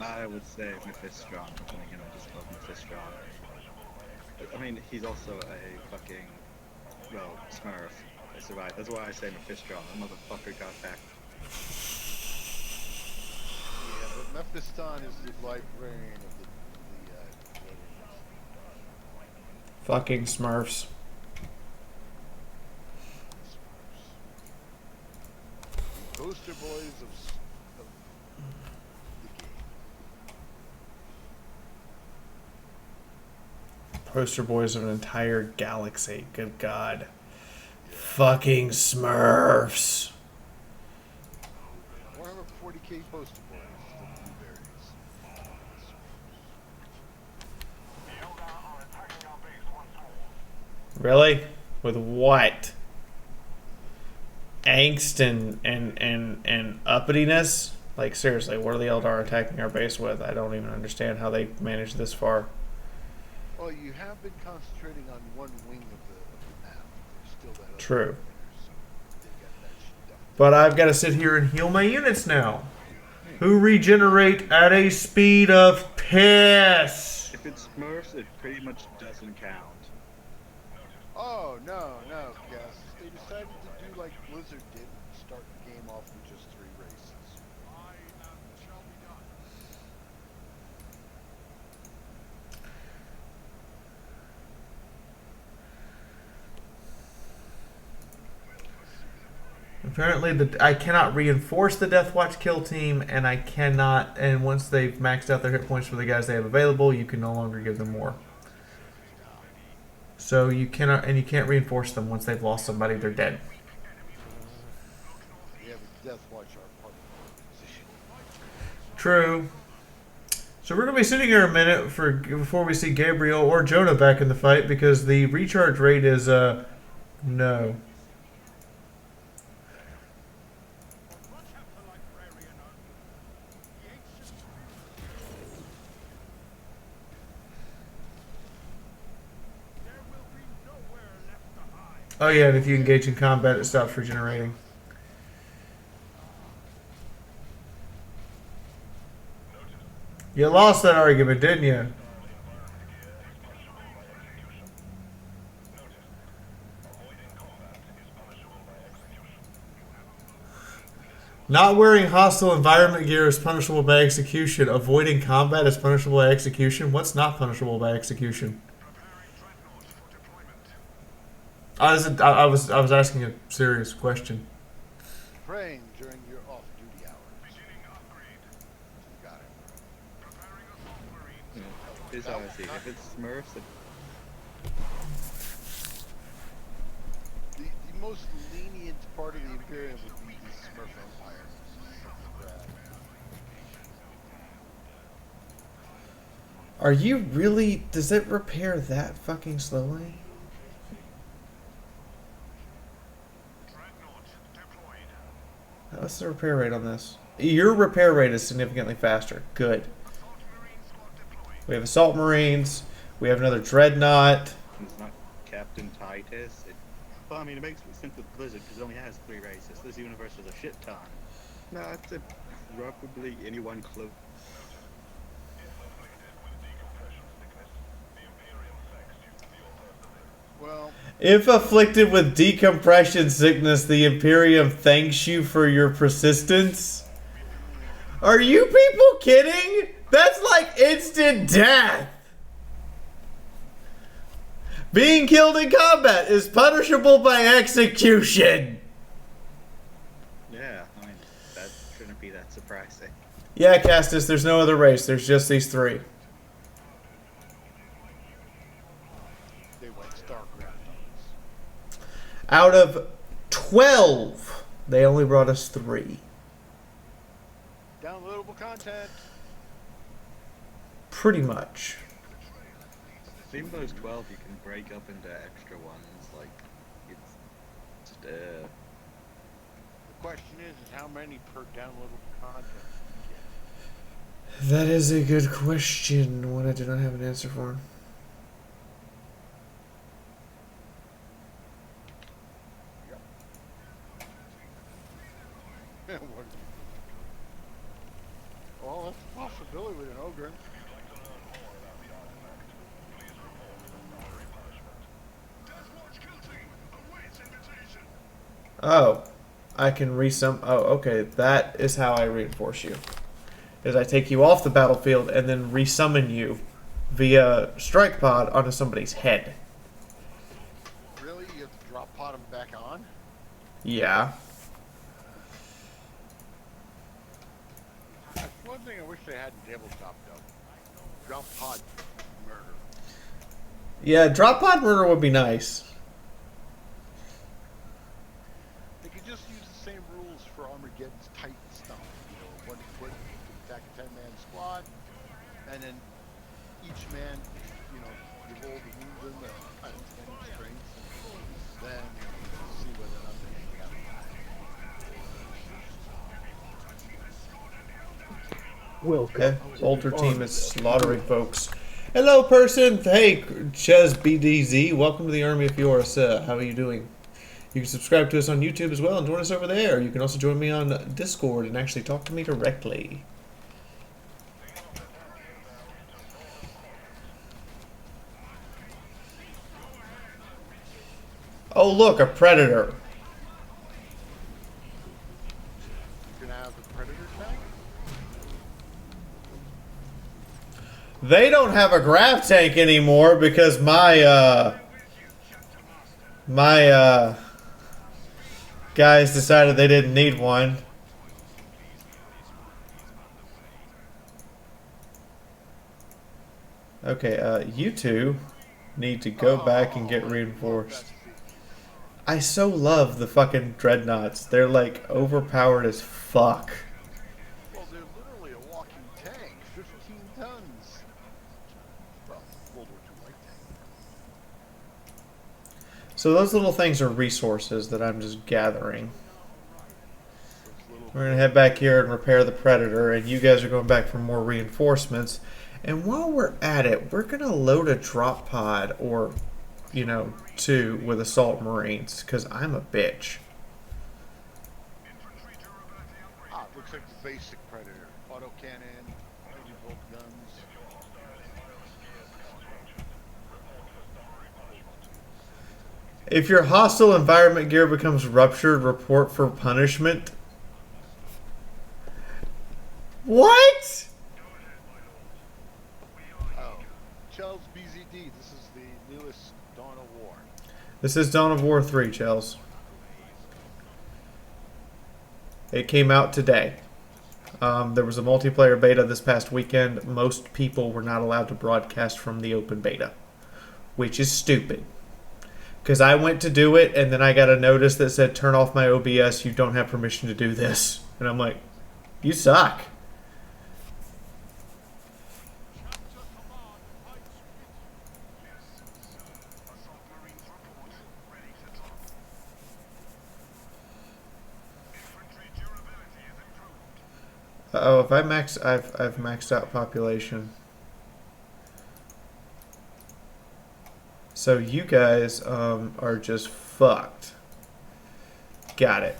I would say Mephistron, but then again, I just love Mephistron. I mean, he's also a fucking, well, Smurf. I survived. That's why I say Mephistron. That motherfucker got back. Yeah, but Mephiston is the librarian of the Fucking Smurfs. poster boys of Poster boys of an entire galaxy. Good God. Fucking Smurfs. 140k poster boys of blueberries. Really? With what? Angst and uppityness? Like, seriously, what are the Eldar attacking our base with? I don't even understand how they managed this far. Well, you have been concentrating on one wing of the map. There's still that other True. wing there, so they got that shit done. But I've got to sit here and heal my units now. Who regenerate at a speed of piss. If it's Smurfs, it pretty much doesn't count. Oh, no, Gus. They decided to do like Blizzard did and start the game off with just 3 races. Apparently, I cannot reinforce the Death Watch kill team, and I cannot. And once they've maxed out their hit points for the guys they have available, you can no longer give them more. So you cannot, and you can't reinforce them once they've lost somebody. They're dead. Yeah, but Death Watch are part of the position. True. So we're gonna be sitting here a minute before we see Gabriel or Jonah back in the fight because the recharge rate is no. Oh yeah, and if you engage in combat, it stops regenerating. You lost that argument, didn't you? Not wearing hostile environment gear is punishable by execution. Avoiding combat is punishable by execution. What's not punishable by execution? I was asking a serious question. Praying during your off-duty hours. Got it. Here's how I see it. If it's Smurfs, The most lenient part of the Imperium would be the Smurf Empire. Are you really... Does it repair that fucking slowly? What's the repair rate on this? Your repair rate is significantly faster. Good. We have Assault Marines. We have another Dreadnought. it's not Captain Titus. Well, I mean, it makes sense with Blizzard because it only has 3 races. This universe is a shit ton. No, it's probably anyone close. Well, If afflicted with decompression sickness, the Imperium thanks you for your persistence. Are you people kidding? That's like instant death. Being killed in combat is punishable by execution. Yeah, I mean, that shouldn't be that surprising. Yeah, Castus, there's no other race. There's just these 3. they went StarCraft on us. Out of 12, they only brought us 3. Downloadable content. Pretty much. Even those 12, you can break up into extra ones. Like, it's just, The question is how many per downloadable content? That is a good question, one I do not have an answer for. Well, that's a possibility with an ogre. Oh, I can resum. Oh, okay. That is how I reinforce you. Is I take you off the battlefield and then resummon you via strike pod onto somebody's head. Really? You have to drop pod them back on? Yeah. That's one thing I wish they had in tabletop, though. Drop pod murder. Yeah, drop pod murder would be nice. They could just use the same rules for Armageddon's Titan stuff. You know, one foot to attack a 10-man squad, and then each man, you know, you roll the wounds in the kind of 10 strength, and then see whether or not they can have Okay. Older team is slaughtering folks. Hello, person. Hey, Ches BDZ. Welcome to the Army of Fiaura. How are you doing? You can subscribe to us on YouTube as well and join us over there. You can also join me on Discord and actually talk to me directly. Oh, look, a predator. You can have the predator tank. They don't have a grav tank anymore because my guys decided they didn't need one. Okay, you two need to go back and get reinforced. I so love the fucking dreadnoughts. They're like overpowered as fuck. Well, they're literally a walking tank, 15 tons. Well, World War II light tank. So those little things are resources that I'm just gathering. We're gonna head back here and repair the Predator, and you guys are going back for more reinforcements. And while we're at it, we're gonna load a drop pod, or you know, 2 with Assault Marines, because I'm a bitch. Ah, looks like the basic Predator. Autocannon, 30-volt guns. If your hostile environment gear becomes ruptured, report for punishment. What? Oh, Chell's BZD. This is the newest Dawn of War. This is Dawn of War 3, Chels. It came out today. There was a multiplayer beta this past weekend. Most people were not allowed to broadcast from the open beta, which is stupid. Because I went to do it, and then I got a notice that said, turn off my OBS, you don't have permission to do this. And I'm like, you suck. Oh, if I've maxed out population. So you guys are just fucked. Got it.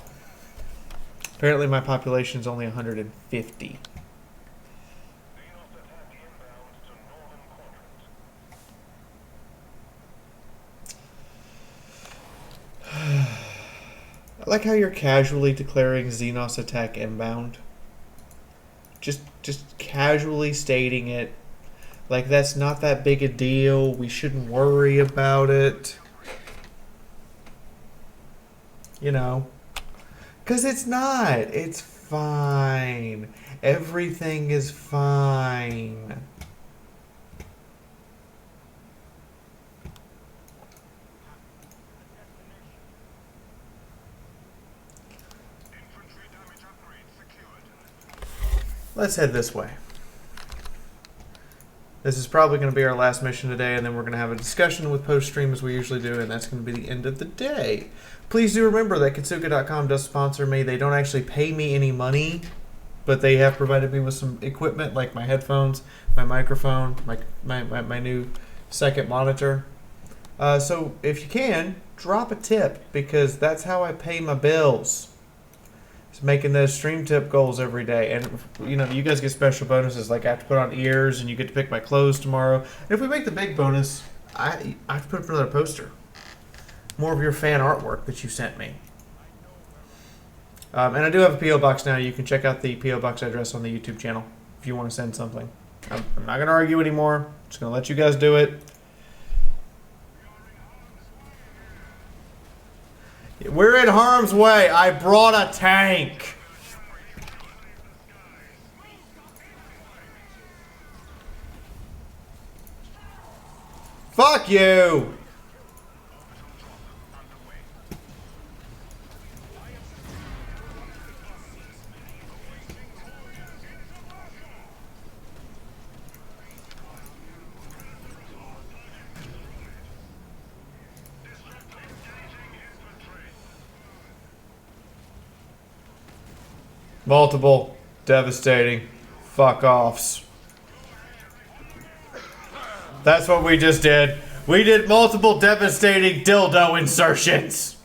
Apparently my population is only 150. I like how you're casually declaring Xenos attack inbound. Just casually stating it. Like, that's not that big a deal. We shouldn't worry about it. You know. Because it's not. It's fine. Everything is fine. Let's head this way. This is probably going to be our last mission today, and then we're going to have a discussion with post-stream as we usually do, and that's going to be the end of the day. Please do remember that Kitsuga.com does sponsor me. They don't actually pay me any money, but they have provided me with some equipment like my headphones, my microphone, my new second monitor. So if you can, drop a tip, because that's how I pay my bills. Making those stream tip goals every day, and you know, you guys get special bonuses, like I have to put on ears and you get to pick my clothes tomorrow. And if we make the big bonus, I have to put up another poster, more of your fan artwork that you sent me. And I do have a P.O. box now. You can check out the P.O. box address on the YouTube channel if you want to send something. I'm not going to argue anymore. I'm just going to let you guys do it. We're in harm's way. I brought a tank. Fuck you. Multiple devastating fuck-offs. That's what we just did. We did multiple devastating dildo insertions.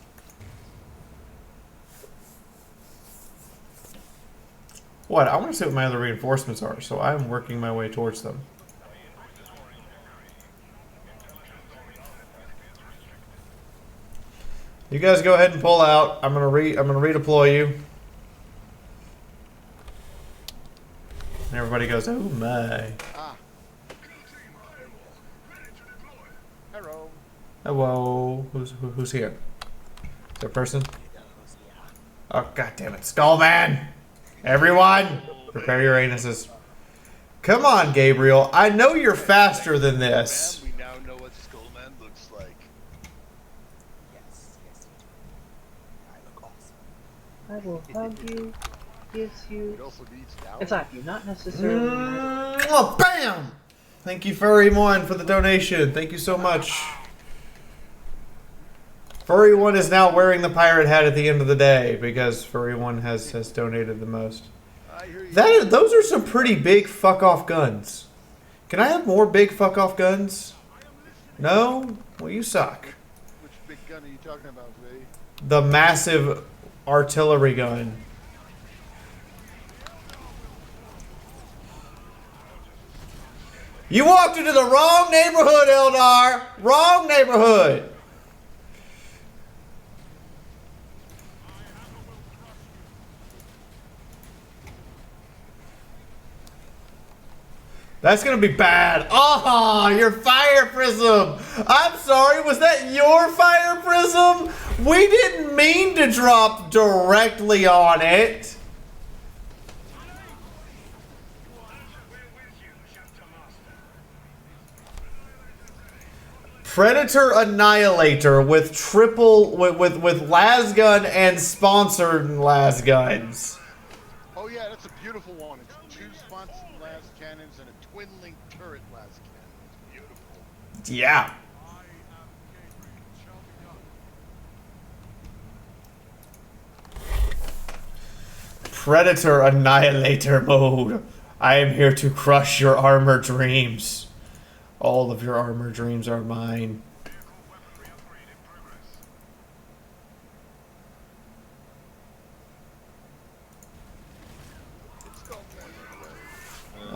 What? I want to see what my other reinforcements are, so I'm working my way towards them. You guys go ahead and pull out. I'm gonna redeploy you. And everybody goes, oh my. Ah. Hello. Hello. Who's here? Is there a person? Oh, god damn it. Skullman! Everyone! Prepare your anuses. Come on, Gabriel. I know you're faster than this. We now know what Skullman looks like. Yes. I look awesome. I will hug you, kiss you. It also needs now. It's not you, not necessarily. Oh, bam! Thank you, Furry1, for the donation. Thank you so much. Furry1 is now wearing the pirate hat at the end of the day because Furry1 has donated the most. Those are some pretty big fuck-off guns. Can I have more big fuck-off guns? No? Well, you suck. Which big gun are you talking about, V? The massive artillery gun. You walked into the wrong neighborhood, Eldar! Wrong neighborhood! That's gonna be bad. Oh, your fire prism! I'm sorry, was that your fire prism? We didn't mean to drop directly on it. Predator Annihilator with triple with las gun and sponsored las guns. Oh yeah, that's a beautiful one. It's 2 sponsored las cannons and a twin-link turret las cannon. It's beautiful. Yeah. Predator Annihilator mode. I am here to crush your armor dreams. All of your armor dreams are mine.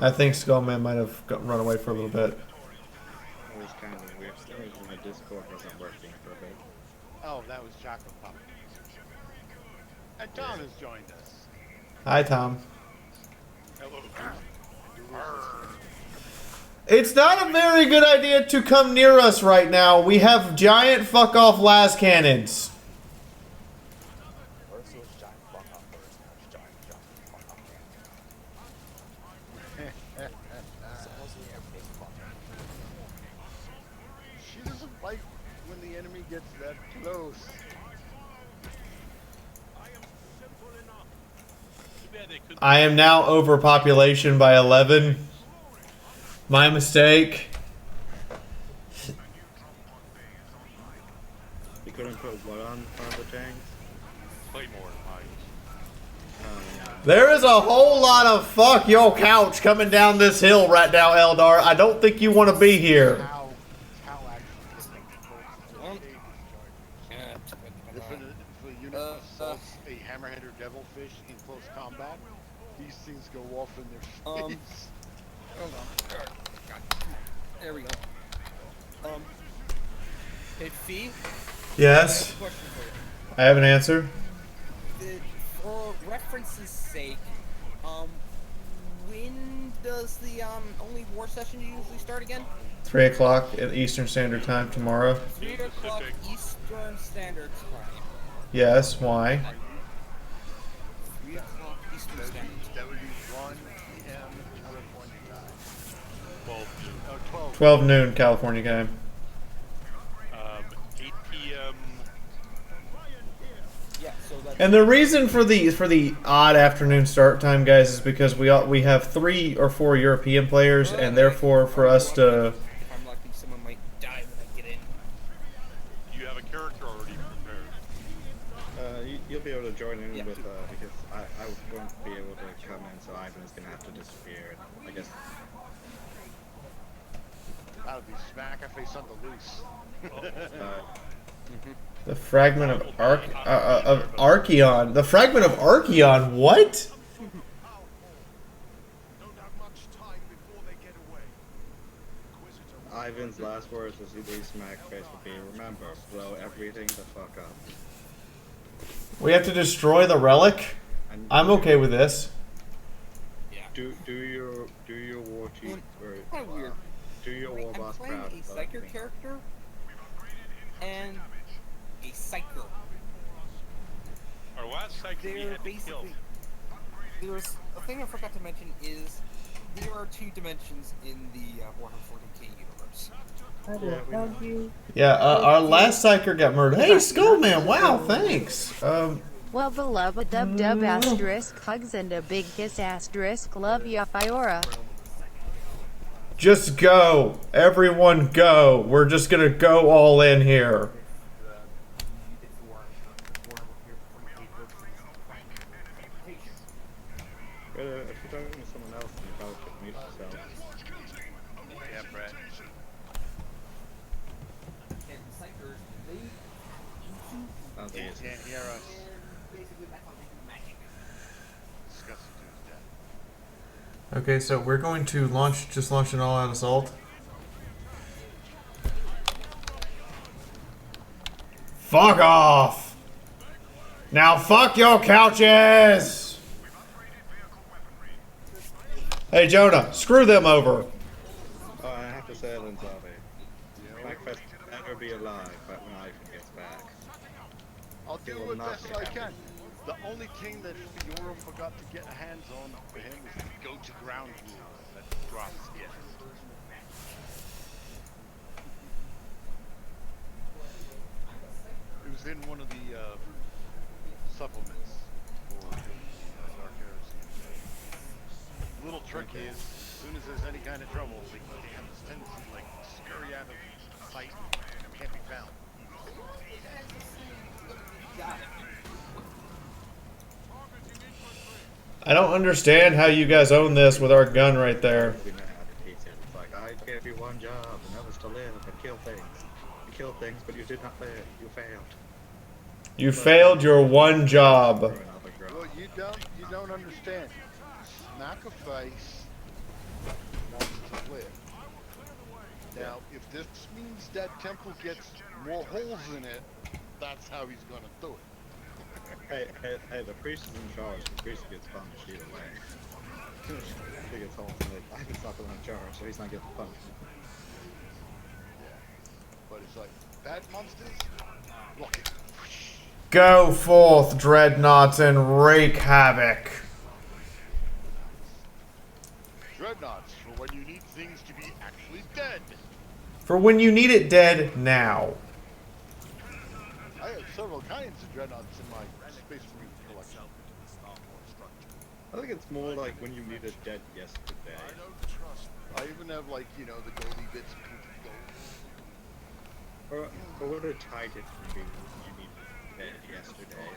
I think Skullman might have run away for a little bit. It was kind of weird. My Discord wasn't working for a bit. Oh, that was Chocolate Pop. And Tom has joined us. Hi, Tom. Hello. It's not a very good idea to come near us right now. We have giant fuck-off las cannons. She doesn't like when the enemy gets that close. I am now overpopulation by 11. My mistake. You couldn't put what on the tanks? Claymore There is a whole lot of fuck your couch coming down this hill right now, Eldar. I don't think you want to be here. If a unit assaults a hammerhead or devilfish in close combat, these things go off in their face. Hold on. There we go. Hey, Fee? Yes? I have a question for you. I have an answer. For reference's sake, when does the only war session usually start again? 3 o'clock at Eastern Standard Time tomorrow. 3 o'clock Eastern Standard Time. Yes, why? 3 o'clock Eastern Standard Time. 1 p.m. California time. 12 12 noon California time. 8 p.m. Yeah, so that's... And the reason for the odd afternoon start time, guys, is because we have 3 or 4 European players, and therefore for us to... If I'm lucky, someone might die when I get in. Do you have a character already prepared? You'll be able to join in with, because I won't be able to come in, so Ivan's gonna have to disappear. I guess. That would be smack a face on the loose. The fragment of Archeon. The fragment of Archeon. What? Ivan's last words as he leaves Smackface would be, remember, blow everything the fuck up. We have to destroy the relic? I'm okay with this. Yeah. Do your war chief or Kind of weird. do your war I'm boss playing proud. a Psyker character and a Psyker. Our last cycle we They're had to kill. basically... There's a thing I forgot to mention is there are 2 dimensions in the Warhammer 40k universe. I will hug you. Yeah, our last psyker got murdered. Hey, Skullman, wow, thanks. Well, beloved, dub asterisk hugs and a big kiss asterisk. Love ya, Fiaura. Just go. Everyone go. We're just gonna go all in here. If you're talking to someone else, then you probably should mute yourself. Yeah, Brett. I don't He think it's can't hear us. Disgusting dude's dead. Okay, so we're going to just launch an all-out assault. Fuck off! Now fuck your couches! Hey Jonah, screw them over. Oh, I have to say, Alan Zarvey. Macfest better be alive when Ivan gets back. I'll He do will what not best be I happy. can. The only thing that Fiaura forgot to get hands on for him is the go to ground rule that drops gets. It was in one of the supplements for Dark Heresy. Little trick is, as soon as there's any kind of trouble, they have this tendency to like scurry out of sight and can't be found. I don't understand how you guys own this with our gun right there. It's like, I gave you one job, and that was to live and kill things. You killed things, but you did not live. You failed. You failed your one job. Well, you don't understand. Smack a face wants to live. Now, if this means that temple gets more holes in it, that's how he's gonna do it. Hey, the priest is in charge. The priest gets punished either way. He gets holes in it. Ivan's not the one in charge, so he's not getting punished. Yeah. But it's like, bad monsters, look it. Go forth, dreadnoughts, and wreak havoc. Dreadnoughts, for when you need things to be actually dead. For when you need it dead now. I have several kinds of dreadnoughts in my Space Marine collection. I think it's more like when you need it dead yesterday. I even have, like, you know, the goldy bits of gold. Or what a Titan can be when you need it dead yesterday.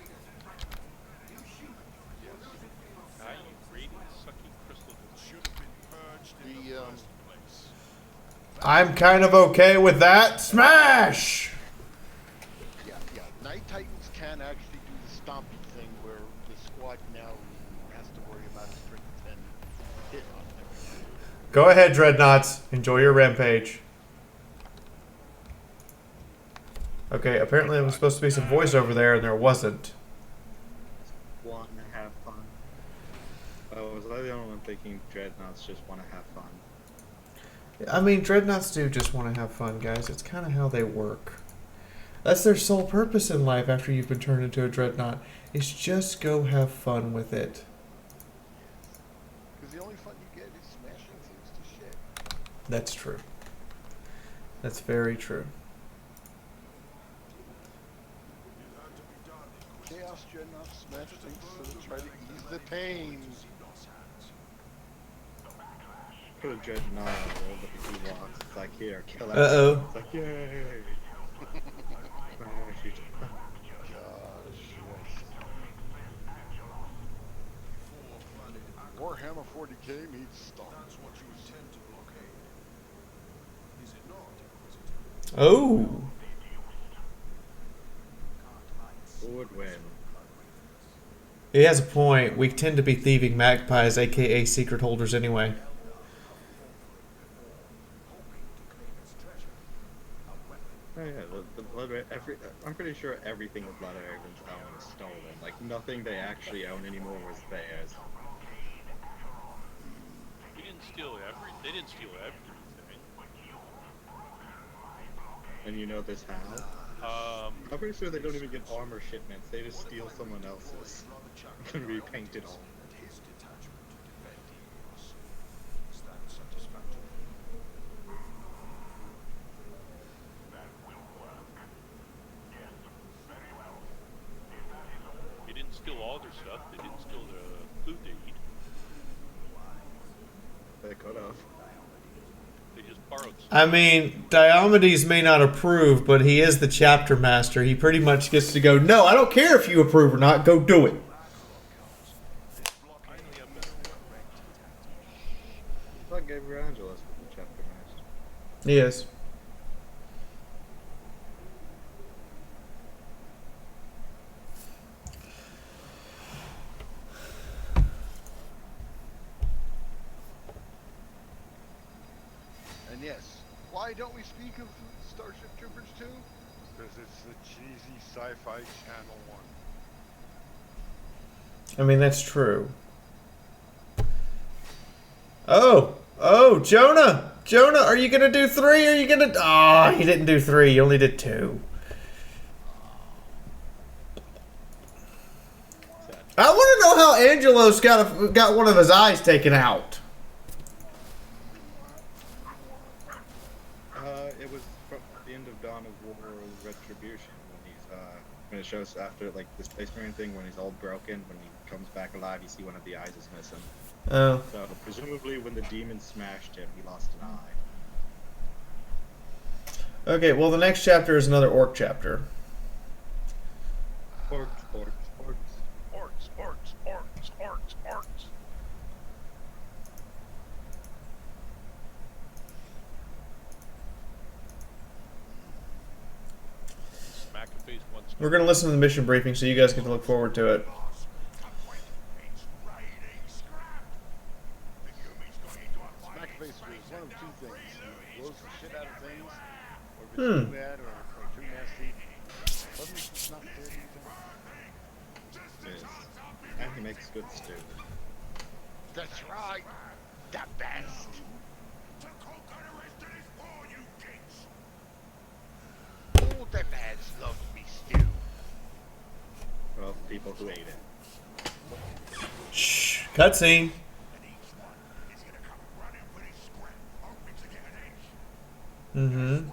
I'm kind of okay with that. Smash! Yeah. Night Titans can actually do the stomping thing where the squad now has to worry about a strength 10 hit on everything. Go ahead, dreadnoughts. Enjoy your rampage. Okay, apparently there was supposed to be some voiceover there, and there wasn't. Want to have fun. Oh, was I the only one thinking dreadnoughts just want to have fun? I mean, dreadnoughts do just want to have fun, guys. It's kind of how they work. That's their sole purpose in life after you've been turned into a dreadnought, is just go have fun with it. Because the only fun you get is smashing things to shit. That's true. That's very true. Chaos Dreadnoughts smash things to try to ease the pain. Put a dreadnought on the road with the Ewoks. It's like, here, kill it. Uh-oh. It's like, yay! Smash it. Warhammer 40k meets Star Wars. Oh. Who would win? He has a point. We tend to be thieving magpies, aka secret holders, anyway. Oh yeah, the Blood I'm pretty sure everything with Blood Ravens own is stolen. Like, nothing they actually own anymore was theirs. They didn't steal everything. And you know this how? I'm pretty sure they don't even get armor shipments. They just steal someone else's and repaint it all. They didn't steal all their stuff. They didn't steal the food they eat. They could have. They just borrowed stuff. I mean, Diomedes may not approve, but he is the chapter master. He pretty much gets to go, no, I don't care if you approve or not, go do it. I thought Gabriel Angelos was the chapter master. He is. Yes. Why don't we speak of Starship Troopers 2? Because it's the cheesy sci-fi channel one. I mean, that's true. Oh, Jonah! Jonah, are you gonna do 3? Are you gonna... Oh, he didn't do 3. He only did 2. I want to know how Angelos got one of his eyes taken out. It was from the end of Dawn of War Retribution when it shows after like the Space Marine thing when he's all broken, when he comes back alive, you see one of the eyes is missing. Oh. So presumably when the demon smashed him, he lost an eye. Okay, well the next chapter is another orc chapter. Orcs. We're going to listen to the mission briefing so you guys get to look forward to it. Smackface was one of 2 things. He blows the shit out of things, or if it's too bad or too nasty. Wasn't he just not there either? And he makes good stew. That's right. The best. All the lads love me stew. Well, people who ate it. Shh. Cutscene. Mm-hmm.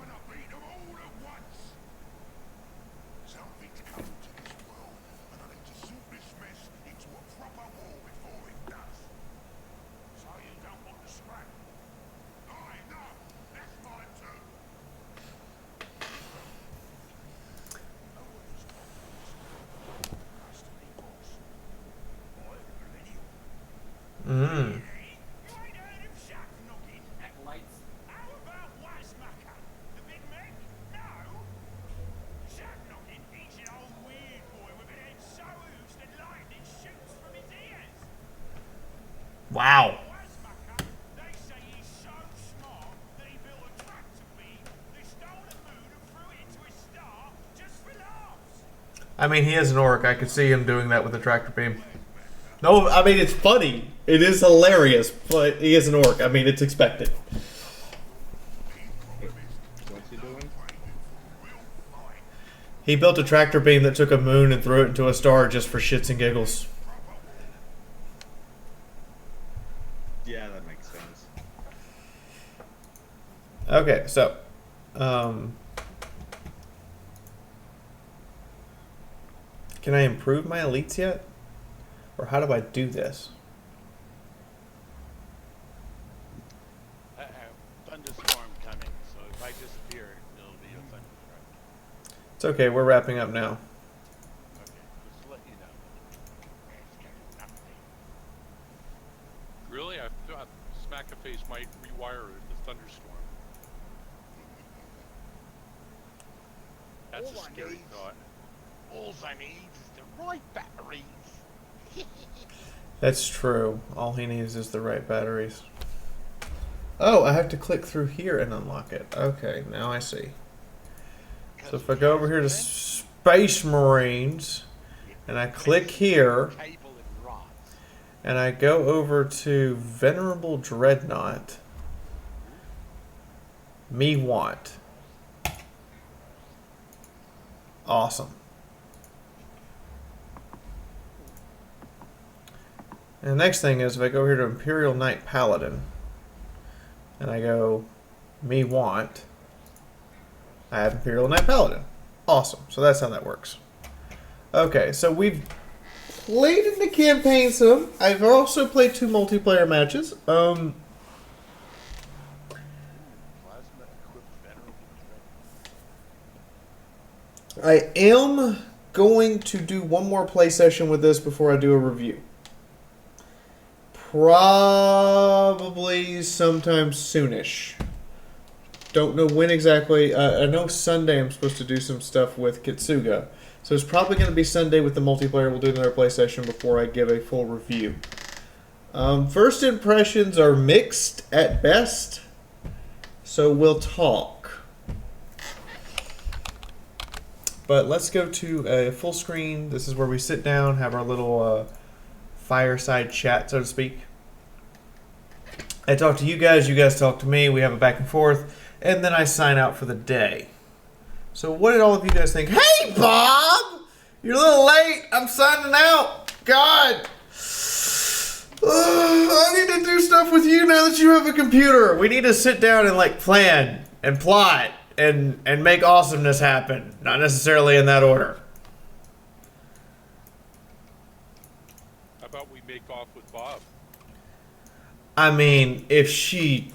Mm. Wow. I mean, he is an orc. I could see him doing that with a tractor beam. No, I mean, it's funny. It is hilarious, but he is an orc. I mean, it's expected. What's he doing? He built a tractor beam that took a moon and threw it into a star just for shits and giggles. Yeah, that makes sense. Okay, so... can I improve my elites yet? Or how do I do this? Thunderstorm coming, so if I disappear, it'll be a thunderstorm. It's okay, we're wrapping up now. Okay, just to let you know. Really? I thought Smackaface might rewire the thunderstorm. That's a scary thought. All I need is the right batteries. That's true. All he needs is the right batteries. Oh, I have to click through here and unlock it. Okay, now I see. So if I go over here to Space Marines, and I click here, and I go over to Venerable Dreadnought, me want. Awesome. And the next thing is if I go here to Imperial Knight Paladin and I go me want, I have Imperial Knight Paladin. Awesome. So that's how that works. Okay, so we've played in the campaign some. I've also played 2 multiplayer matches. I am going to do one more play session with this before I do a review. Probably sometime soonish. Don't know when exactly. I know Sunday I'm supposed to do some stuff with Kitsuga. So it's probably going to be Sunday with the multiplayer. We'll do another play session before I give a full review. First impressions are mixed at best. So we'll talk. But let's go to a full screen. This is where we sit down, have our little fireside chat, so to speak. I talk to you guys talk to me, we have a back and forth, and then I sign out for the day. So what did all of you guys think? Hey, Bob! You're a little late. I'm signing out. God. I need to do stuff with you now that you have a computer. We need to sit down and like plan and plot and make awesomeness happen. Not necessarily in that order. How about we make off with Bob? I mean, if she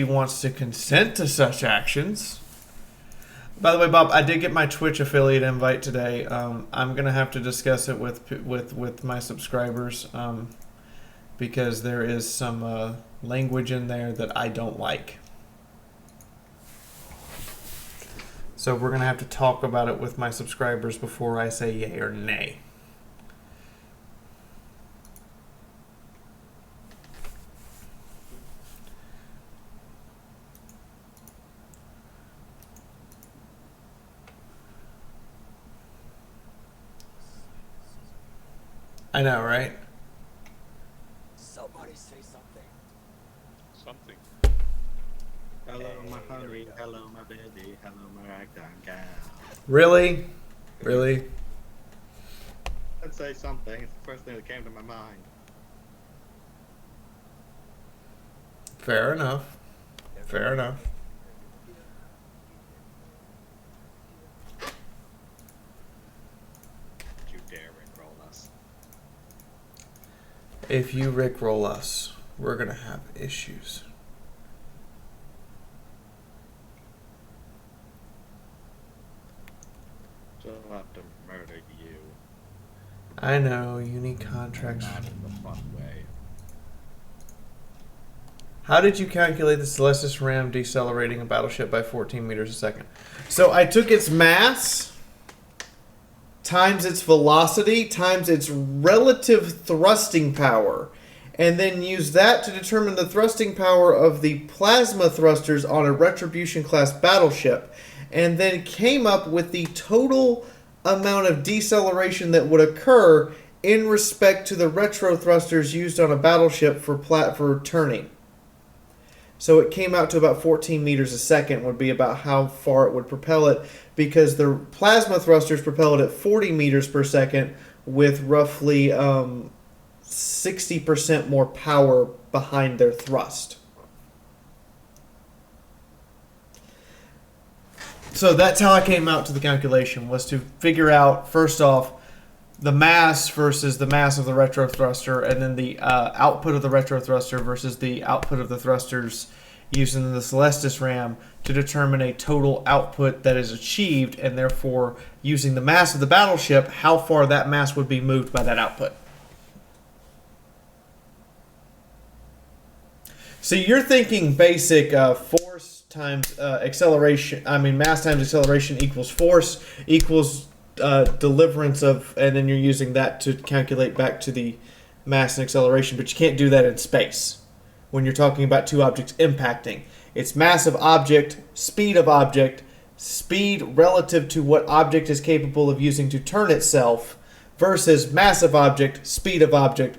wants to consent to such actions. By the way, Bob, I did get my Twitch affiliate invite today. I'm gonna have to discuss it with my subscribers because there is some language in there that I don't like. So we're gonna have to talk about it with my subscribers before I say yay or nay. I know, right? Somebody say something. Something. Hello, my honey. Hello, my baby. Hello, my ragtime gal. Really? Really? Let's say something. It's the first thing that came to my mind. Fair enough. Fair enough. Don't you dare rickroll us. If you rickroll us, we're gonna have issues. So I'll have to murder you. I know, you need contracts. Not in the fun way. How did you calculate the Celestis Ram decelerating a battleship by 14 meters a second? So I took its mass times its velocity times its relative thrusting power, and then used that to determine the thrusting power of the plasma thrusters on a Retribution class battleship, and then came up with the total amount of deceleration that would occur in respect to the retro thrusters used on a battleship for turning. So it came out to about 14 meters a second would be about how far it would propel it, because the plasma thrusters propel it at 40 meters per second with roughly 60% more power behind their thrust. So that's how I came out to the calculation, was to figure out, first off, the mass versus the mass of the retro thruster, and then the output of the retro thruster versus the output of the thrusters using the Celestis Ram to determine a total output that is achieved, and therefore using the mass of the battleship, how far that mass would be moved by that output. So you're thinking basic force times acceleration, mass times acceleration equals force equals deliverance of, and then you're using that to calculate back to the mass and acceleration, but you can't do that in space when you're talking about two objects impacting. It's mass of object, speed relative to what object is capable of using to turn itself, versus mass of object, speed of object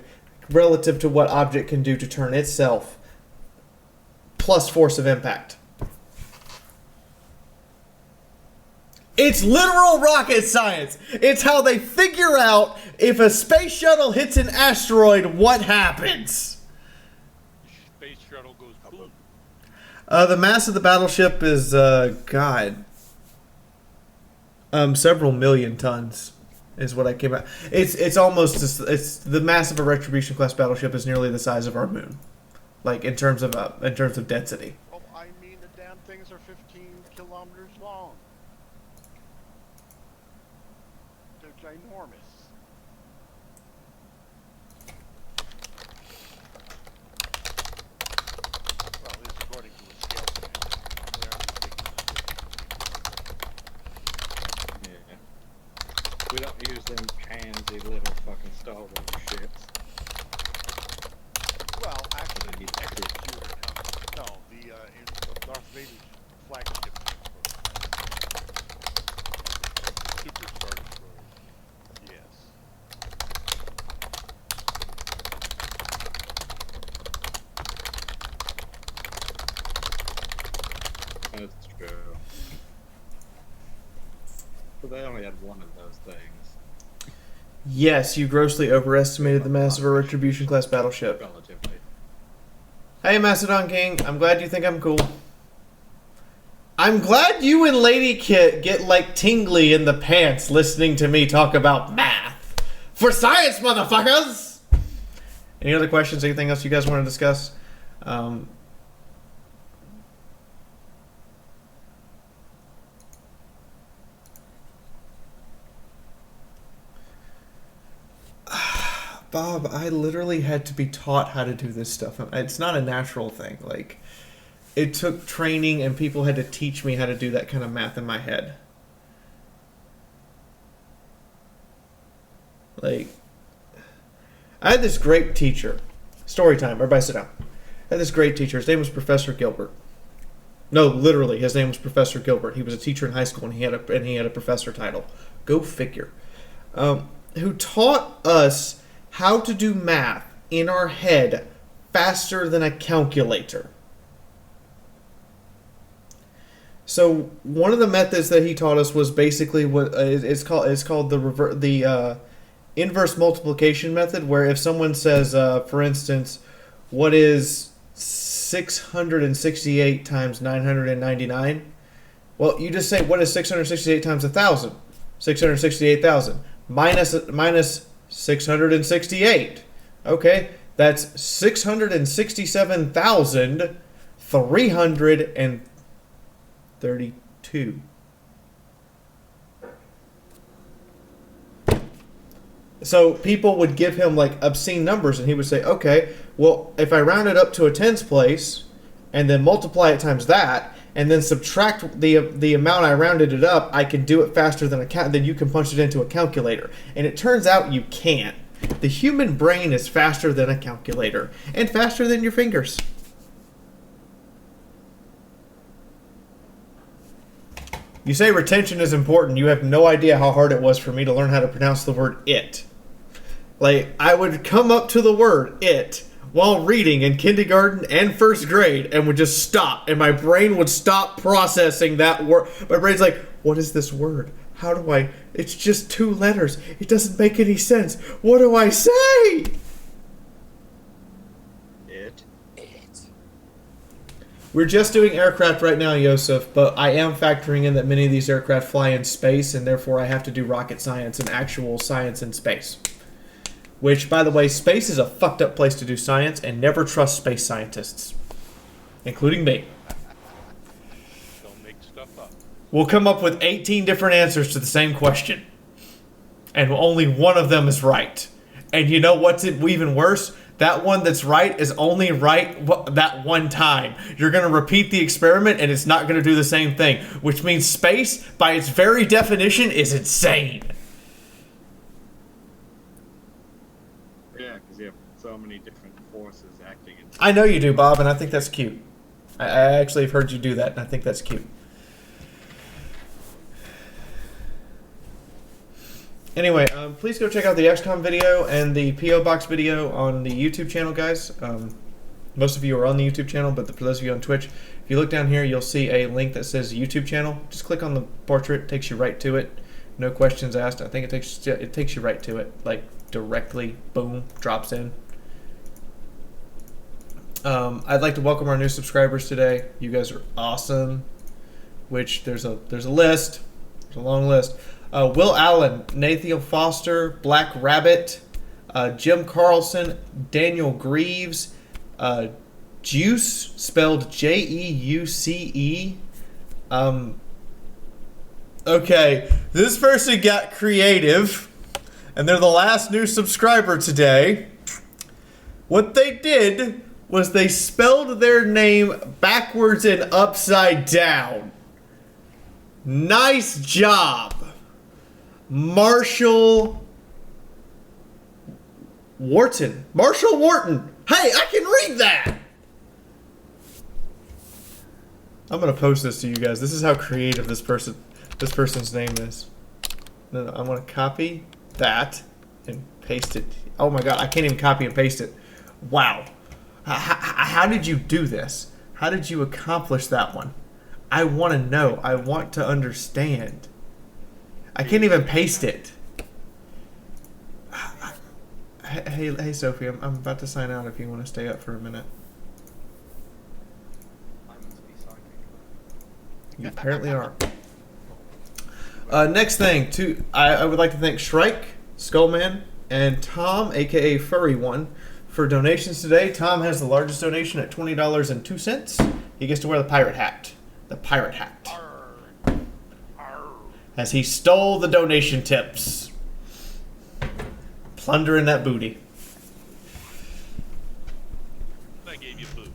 relative to what object can do to turn itself, plus force of impact. It's literal rocket science. It's how they figure out if a space shuttle hits an asteroid, what happens. Space shuttle goes boom. The mass of the battleship is, several million tons is what I came out. It's almost, it's the mass of a Retribution class battleship is nearly the size of our moon, like in terms of density. Oh, I mean, the damn things are 15 kilometers long. They're ginormous. Well, at least according to the scale standard. They aren't as big as Yeah. We don't use them pansy little fucking Star Wars ships. Well, actually, the executor comes. No, the Darth Vader's flagship Super Star Destroyer. Yes. That's true. But they only had one of those things. Yes, you grossly overestimated the mass of a Retribution class battleship. Relatively. Hey, Macedon King, I'm glad you think I'm cool. I'm glad you and Lady Kit get like tingly in the pants listening to me talk about math. For science, motherfuckers! Any other questions? Anything else you guys want to discuss? Bob, I literally had to be taught how to do this stuff. It's not a natural thing. Like, it took training and people had to teach me how to do that kind of math in my head. Like, I had this great teacher. Story time. Everybody sit down. I had this great teacher. His name was Professor Gilbert. No, literally, his name was Professor Gilbert. He was a teacher in high school and he had a professor title. Go figure. Who taught us how to do math in our head faster than a calculator. So one of the methods that he taught us was basically what it's called the inverse multiplication method, where if someone says, for instance, what is 668 times 999? Well, you just say, what is 668 times 1,000? 668,000 minus 668. Okay, that's 667,332. So people would give him like obscene numbers and he would say, okay, well, if I round it up to a tens place and then multiply it times that and then subtract the amount I rounded it up, I can do it faster than you can punch it into a calculator. And it turns out you can't. The human brain is faster than a calculator and faster than your fingers. You say retention is important. You have no idea how hard it was for me to learn how to pronounce the word it. Like, I would come up to the word it while reading in kindergarten and first grade and would just stop. And my brain would stop processing that word. My brain's like, what is this word? How do I... It's just 2 letters. It doesn't make any sense. What do I say? It. We're just doing aircraft right now, Yosef, but I am factoring in that many of these aircraft fly in space, and therefore I have to do rocket science and actual science in space. Which, by the way, space is a fucked up place to do science, and never trust space scientists. Including me. Don't make stuff up. We'll come up with 18 different answers to the same question. And only one of them is right. And you know what's even worse? That one that's right is only right that one time. You're going to repeat the experiment and it's not going to do the same thing. Which means space, by its very definition, is insane. Yeah, because you have so many different forces acting in... I know you do, Bob, and I think that's cute. I actually have heard you do that, and I think that's cute. Anyway, please go check out the XCOM video and the P.O. Box video on the YouTube channel, guys. Most of you are on the YouTube channel, but for those of you on Twitch, if you look down here, you'll see a link that says YouTube channel. Just click on the portrait, takes you right to it. No questions asked. I think it takes you right to it, like directly, boom, drops in. I'd like to welcome our new subscribers today. You guys are awesome. Which there's a list. There's a long list. Will Allen, Nathan Foster, Black Rabbit, Jim Carlson, Daniel Greaves, Juice, spelled Jeuce. Okay, this person got creative, and they're the last new subscriber today. What they did was they spelled their name backwards and upside down. Nice job. Marshall Wharton. Marshall Wharton. Hey, I can read that. I'm gonna post this to you guys. This is how creative this person's name is. No, I'm gonna copy that and paste it. Oh my god, I can't even copy and paste it. Wow. How did you do this? How did you accomplish that one? I want to know. I want to understand. I can't even paste it. Hey Sophie, I'm about to sign out if you want to stay up for a minute. You apparently are. Next thing, I would like to thank Shrike, Skullman, and Tom, aka Furry One, for donations today. Tom has the largest donation at $20.02. He gets to wear the pirate hat. The pirate hat. As he stole the donation tips. Plundering that booty. I gave you boobs.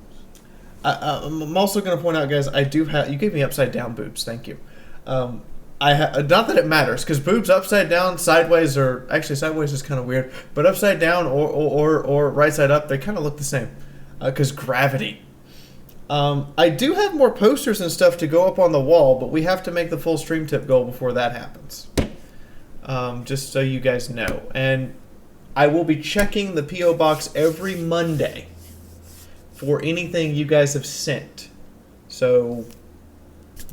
I'm also going to point out, guys, I do have... You gave me upside down boobs. Thank you. Not that it matters, because boobs upside down, sideways, or... Actually, sideways is kind of weird. But upside down or right side up, they kind of look the same. Because gravity. I do have more posters and stuff to go up on the wall, but we have to make the full stream tip goal before that happens. Just so you guys know. And I will be checking the P.O. box every Monday for anything you guys have sent. So,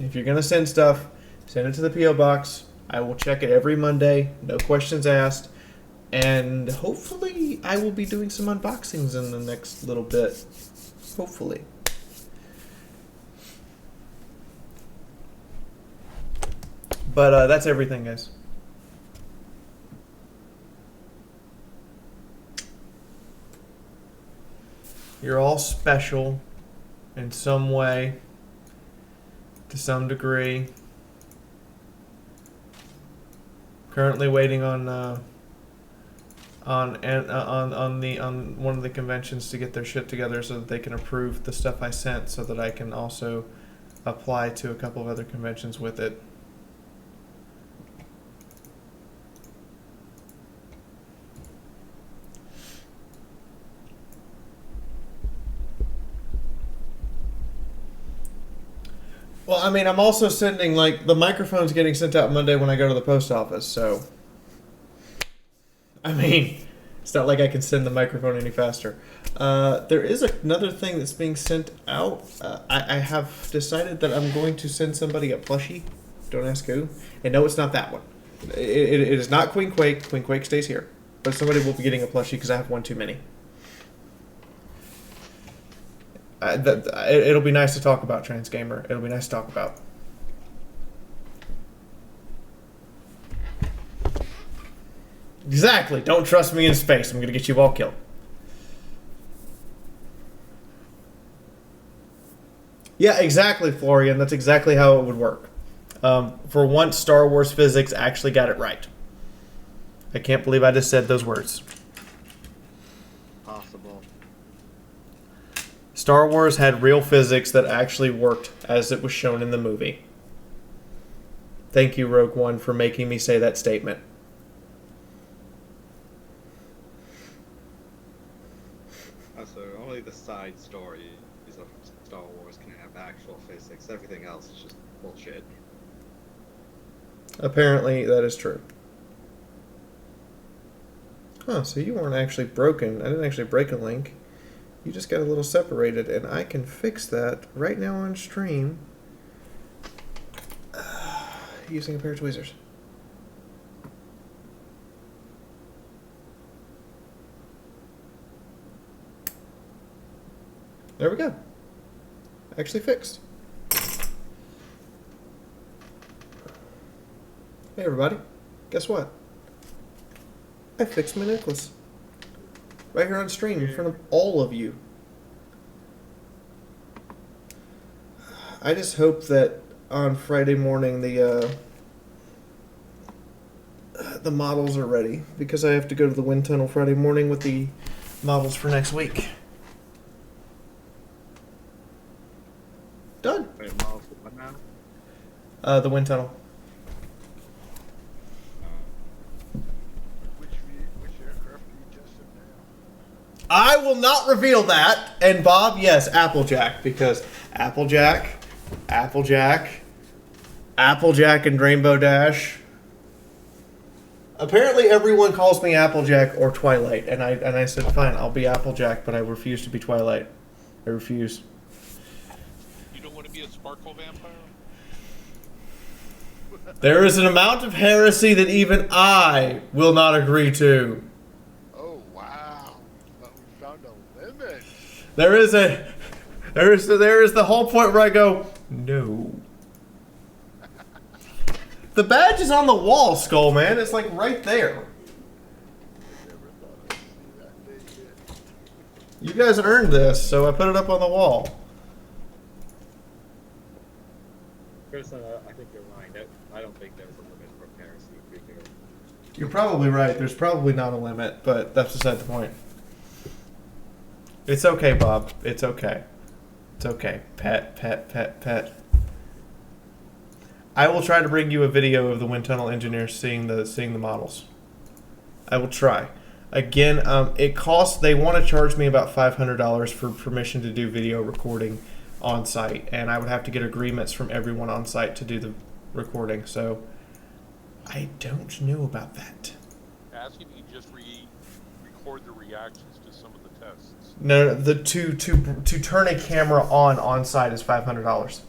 if you're going to send stuff, send it to the P.O. box. I will check it every Monday. No questions asked. And hopefully I will be doing some unboxings in the next little bit. Hopefully. But that's everything, guys. You're all special in some way, to some degree. Currently waiting on one of the conventions to get their shit together so that they can approve the stuff I sent, so that I can also apply to a couple of other conventions with it. Well, I mean, I'm also sending, like, the microphone's getting sent out Monday when I go to the post office, so... I mean, it's not like I can send the microphone any faster. There is another thing that's being sent out. I have decided that I'm going to send somebody a plushie. Don't ask who. And no, it's not that one. It is not Queen Quake. Queen Quake stays here. But somebody will be getting a plushie because I have one too many. It'll be nice to talk about, Trans Gamer. It'll be nice to talk about. Exactly. Don't trust me in space. I'm going to get you all killed. Yeah, exactly, Florian. That's exactly how it would work. For once, Star Wars physics actually got it right. I can't believe I just said those words. Possible. Star Wars had real physics that actually worked as it was shown in the movie. Thank you, Rogue One, for making me say that statement. So only the side stories of Star Wars can have actual physics. Everything else is just bullshit. Apparently, that is true. Huh, so you weren't actually broken. I didn't actually break a link. You just got a little separated, and I can fix that right now on stream using a pair of tweezers. There we go. Actually fixed. Hey everybody, guess what? I fixed my necklace. Right here on stream in front of all of you. I just hope that on Friday morning the models are ready, because I have to go to the wind tunnel Friday morning with the models for next week. Done. Wait, models for what now? The wind tunnel. Which aircraft are you testing now? I will not reveal that. And Bob, yes, Applejack, because Applejack Applejack, Applejack and Rainbow Dash. Apparently, everyone calls me Applejack or Twilight, and I said fine, I'll be Applejack, but I refuse to be Twilight. I refuse. You don't want to be a sparkle vampire? There is an amount of heresy that even I will not agree to. Oh wow! But we found a limit. There is the whole point where I go, no. The badge is on the wall, Skull Man. It's like right there. You guys earned this, so I put it up on the wall. Personally, I think you're lying. I don't think there's a limit for heresy. You're probably right. There's probably not a limit, but that's beside the point. It's okay, Bob. It's okay. It's okay. Pet. I will try to bring you a video of the wind tunnel engineers seeing the models. I will try. Again, it costs. They want to charge me about $500 for permission to do video recording on site, and I would have to get agreements from everyone on site to do the recording. So I don't know about that. Ask if you can just record the reactions to some of the tests. No, to turn a camera on site is $500.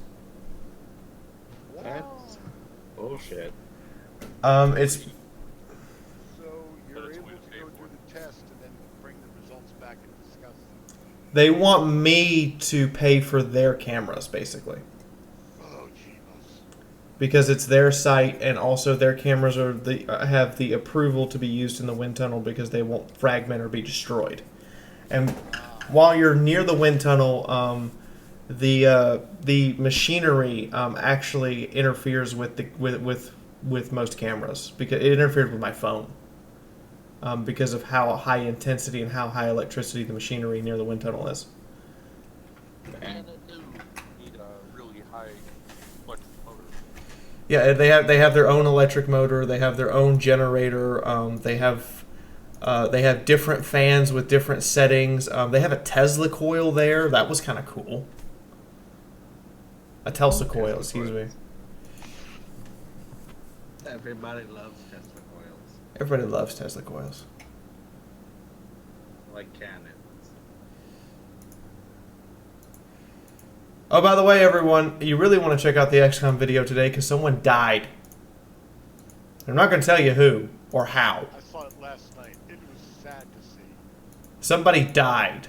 That's bullshit. It's. So you're able to go do the test and then bring the results back and discuss them. They want me to pay for their cameras, basically. Oh, Jesus. Because it's their site, and also their cameras have the approval to be used in the wind tunnel because they won't fragment or be destroyed. And while you're near the wind tunnel, the machinery actually interferes with most cameras because it interfered with my phone because of how high intensity and how high electricity the machinery near the wind tunnel is. And it do need a really high electric motor. Yeah, they have their own electric motor. They have their own generator. They have different fans with different settings. They have a Tesla coil there. That was kind of cool. A Tesla coil, excuse me. Everybody loves Tesla coils. Everybody loves Tesla coils. Like cannons. Oh, by the way, everyone, you really want to check out the XCOM video today because someone died. I'm not going to tell you who or how. I saw it last night. It was sad to see. Somebody died.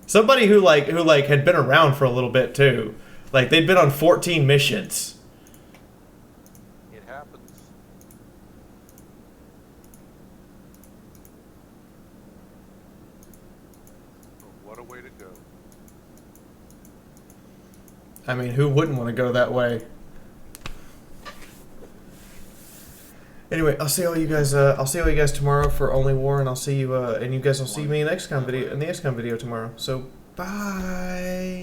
Somebody who had been around for a little bit too. Like they'd been on 14 missions. It happens. But what a way to go. I mean, who wouldn't want to go that way? Anyway, I'll see all you guys. I'll see all you guys tomorrow for Only War, and I'll see you. And you guys will see me in the XCOM video tomorrow. So bye.